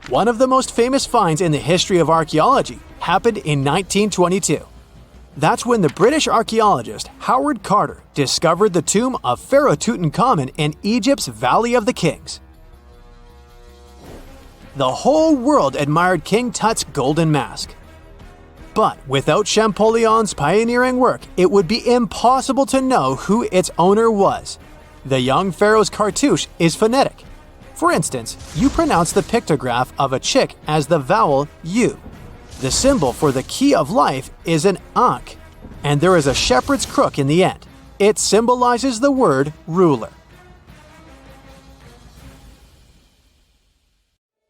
One of the most famous finds in the history of archaeology happened in 1922. That's when the British archaeologist Howard Carter discovered the tomb of Pharaoh Tutankhamun in Egypt's Valley of the Kings. The whole world admired King Tut's golden mask. But without Champollion's pioneering work, it would be impossible to know who its owner was. The young pharaoh's cartouche is phonetic. For instance, you pronounce the pictograph of a chick as the vowel U. The symbol for the key of life is an ankh, and there is a shepherd's crook in the end. It symbolizes the word ruler.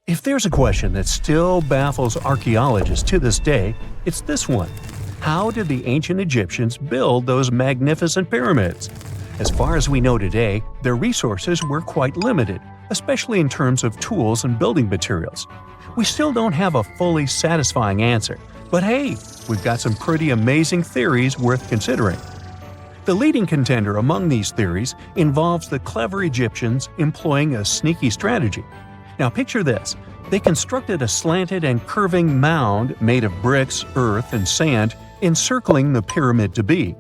If there's a question that still baffles archaeologists to this day, it's this one. How did the ancient Egyptians build those magnificent pyramids? As far as we know today, their resources were quite limited, especially in terms of tools and building materials. We still don't have a fully satisfying answer, but hey, we've got some pretty amazing theories worth considering. The leading contender among these theories involves the clever Egyptians employing a sneaky strategy. Now picture this. They constructed a slanted and curving mound made of bricks, earth, and sand encircling the pyramid to be.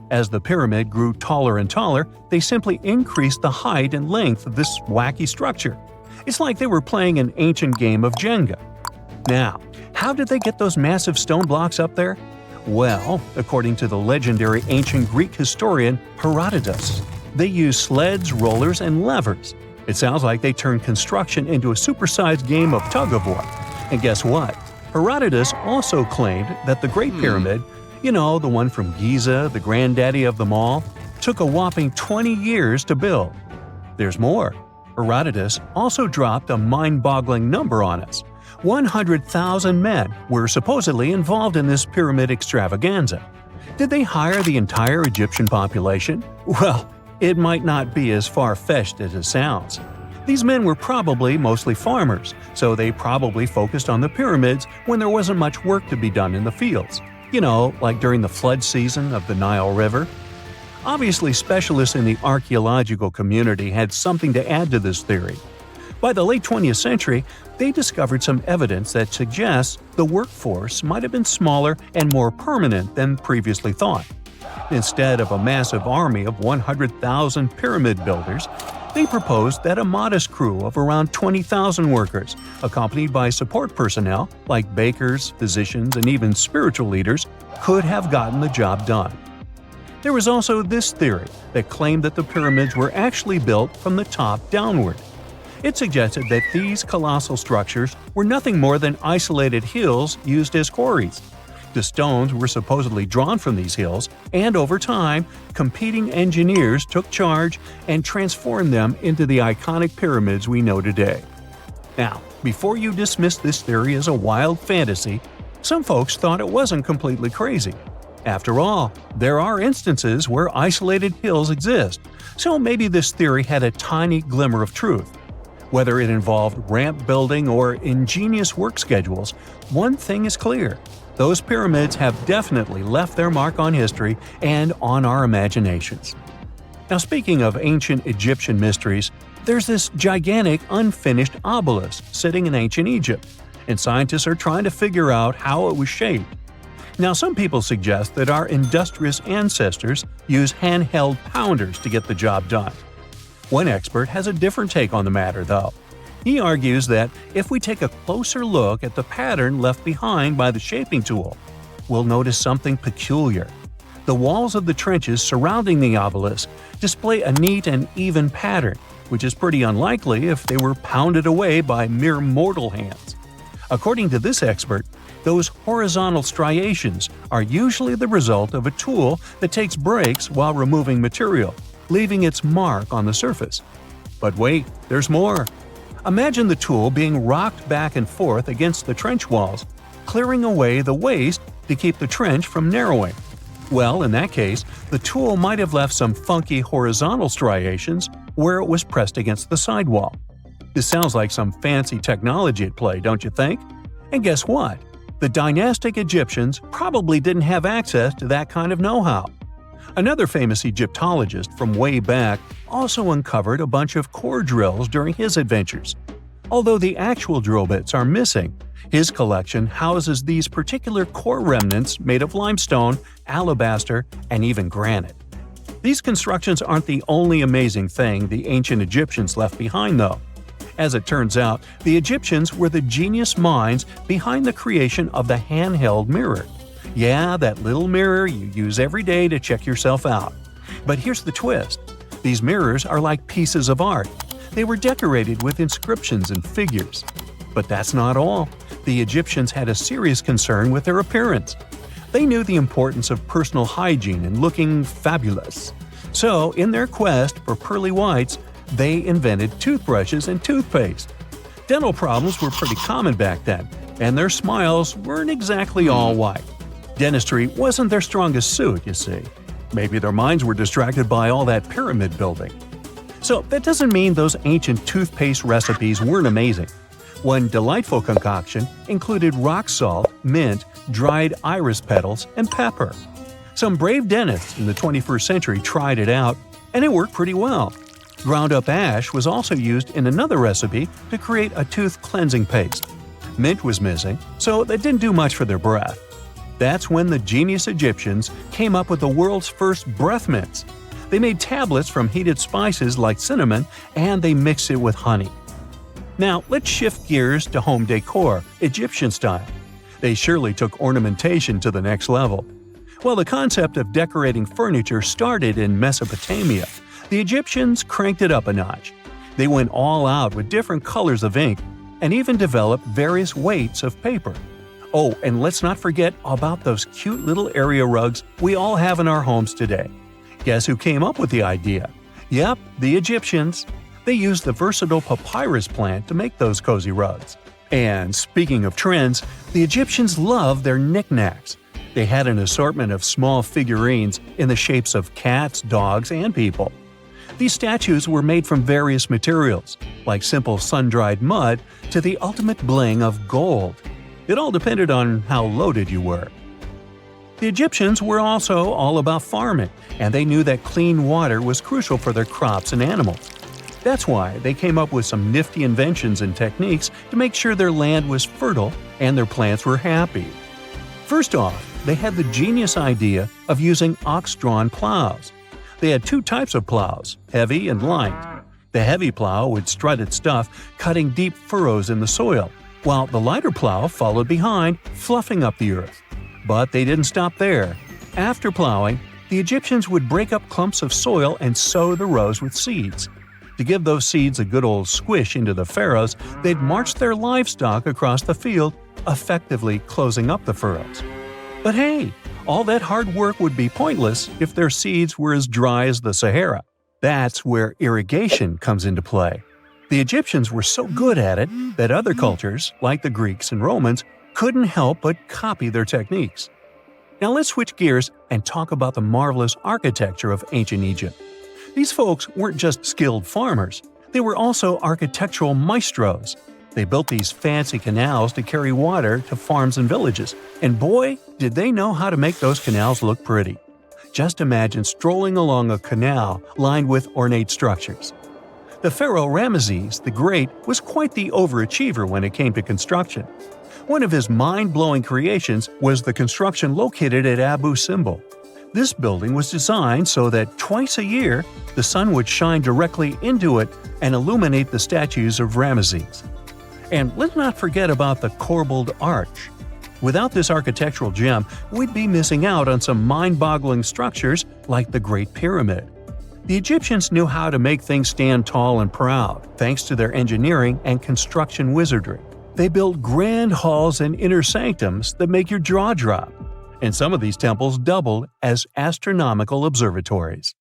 As the pyramid grew taller and taller, they simply increased the height and length of this wacky structure. It's like they were playing an ancient game of Jenga. Now, how did they get those massive stone blocks up there? Well, according to the legendary ancient Greek historian Herodotus, they used sleds, rollers, and levers. It sounds like they turned construction into a supersized game of tug-of-war. And guess what? Herodotus also claimed that the Great Pyramid, the one from Giza, the granddaddy of them all, took a whopping 20 years to build. There's more. Herodotus also dropped a mind-boggling number on us. 100,000 men were supposedly involved in this pyramid extravaganza. Did they hire the entire Egyptian population? Well, it might not be as far-fetched as it sounds. These men were probably mostly farmers, so they probably focused on the pyramids when there wasn't much work to be done in the fields. Like during the flood season of the Nile River. Obviously, specialists in the archaeological community had something to add to this theory. By the late 20th century, they discovered some evidence that suggests the workforce might have been smaller and more permanent than previously thought. Instead of a massive army of 100,000 pyramid builders, they proposed that a modest crew of around 20,000 workers, accompanied by support personnel like bakers, physicians, and even spiritual leaders, could have gotten the job done. There was also this theory that claimed that the pyramids were actually built from the top downward. It suggested that these colossal structures were nothing more than isolated hills used as quarries. The stones were supposedly drawn from these hills, and over time, competing engineers took charge and transformed them into the iconic pyramids we know today. Now, before you dismiss this theory as a wild fantasy, some folks thought it wasn't completely crazy. After all, there are instances where isolated hills exist, so maybe this theory had a tiny glimmer of truth. Whether it involved ramp building or ingenious work schedules, one thing is clear. Those pyramids have definitely left their mark on history and on our imaginations. Now, speaking of ancient Egyptian mysteries, there's this gigantic unfinished obelisk sitting in ancient Egypt, and scientists are trying to figure out how it was shaped. Now, some people suggest that our industrious ancestors used handheld pounders to get the job done. One expert has a different take on the matter, though. He argues that if we take a closer look at the pattern left behind by the shaping tool, we'll notice something peculiar. The walls of the trenches surrounding the obelisk display a neat and even pattern, which is pretty unlikely if they were pounded away by mere mortal hands. According to this expert, those horizontal striations are usually the result of a tool that takes breaks while removing material, leaving its mark on the surface. But wait, there's more. Imagine the tool being rocked back and forth against the trench walls, clearing away the waste to keep the trench from narrowing. Well, in that case, the tool might have left some funky horizontal striations where it was pressed against the sidewall. This sounds like some fancy technology at play, don't you think? And guess what? The dynastic Egyptians probably didn't have access to that kind of know-how. Another famous Egyptologist from way back also uncovered a bunch of core drills during his adventures. Although the actual drill bits are missing, his collection houses these particular core remnants made of limestone, alabaster, and even granite. These constructions aren't the only amazing thing the ancient Egyptians left behind, though. As it turns out, the Egyptians were the genius minds behind the creation of the handheld mirror. Yeah, that little mirror you use every day to check yourself out. But here's the twist. These mirrors are like pieces of art. They were decorated with inscriptions and figures. But that's not all. The Egyptians had a serious concern with their appearance. They knew the importance of personal hygiene and looking fabulous. So, in their quest for pearly whites, they invented toothbrushes and toothpaste. Dental problems were pretty common back then, and their smiles weren't exactly all white. Dentistry wasn't their strongest suit, you see. Maybe their minds were distracted by all that pyramid building. So that doesn't mean those ancient toothpaste recipes weren't amazing. One delightful concoction included rock salt, mint, dried iris petals, and pepper. Some brave dentists in the 21st century tried it out, and it worked pretty well. Ground-up ash was also used in another recipe to create a tooth cleansing paste. Mint was missing, so that didn't do much for their breath. That's when the genius Egyptians came up with the world's first breath mints. They made tablets from heated spices like cinnamon, and they mixed it with honey. Now, let's shift gears to home decor, Egyptian style. They surely took ornamentation to the next level. While the concept of decorating furniture started in Mesopotamia, the Egyptians cranked it up a notch. They went all out with different colors of ink and even developed various weights of paper. Oh, and let's not forget about those cute little area rugs we all have in our homes today. Guess who came up with the idea? Yep, the Egyptians. They used the versatile papyrus plant to make those cozy rugs. And speaking of trends, the Egyptians loved their knickknacks. They had an assortment of small figurines in the shapes of cats, dogs, and people. These statues were made from various materials, like simple sun-dried mud to the ultimate bling of gold. It all depended on how loaded you were. The Egyptians were also all about farming, and they knew that clean water was crucial for their crops and animals. That's why they came up with some nifty inventions and techniques to make sure their land was fertile and their plants were happy. First off, they had the genius idea of using ox-drawn plows. They had two types of plows, heavy and light. The heavy plow would strut its stuff, cutting deep furrows in the soil, while the lighter plow followed behind, fluffing up the earth. But they didn't stop there. After plowing, the Egyptians would break up clumps of soil and sow the rows with seeds. To give those seeds a good old squish into the furrows, they'd march their livestock across the field, effectively closing up the furrows. But hey, all that hard work would be pointless if their seeds were as dry as the Sahara. That's where irrigation comes into play. The Egyptians were so good at it that other cultures, like the Greeks and Romans, couldn't help but copy their techniques. Now let's switch gears and talk about the marvelous architecture of ancient Egypt. These folks weren't just skilled farmers, they were also architectural maestros. They built these fancy canals to carry water to farms and villages, and boy, did they know how to make those canals look pretty. Just imagine strolling along a canal lined with ornate structures. The pharaoh Ramesses the Great was quite the overachiever when it came to construction. One of his mind-blowing creations was the construction located at Abu Simbel. This building was designed so that twice a year, the sun would shine directly into it and illuminate the statues of Ramesses. And let's not forget about the corbelled arch. Without this architectural gem, we'd be missing out on some mind-boggling structures like the Great Pyramid. The Egyptians knew how to make things stand tall and proud, thanks to their engineering and construction wizardry. They built grand halls and inner sanctums that make your jaw drop. And some of these temples doubled as astronomical observatories.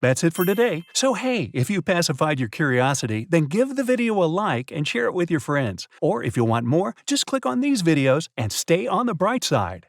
That's it for today. So hey, if you pacified your curiosity, then give the video a like and share it with your friends. Or if you want more, just click on these videos and stay on the bright side.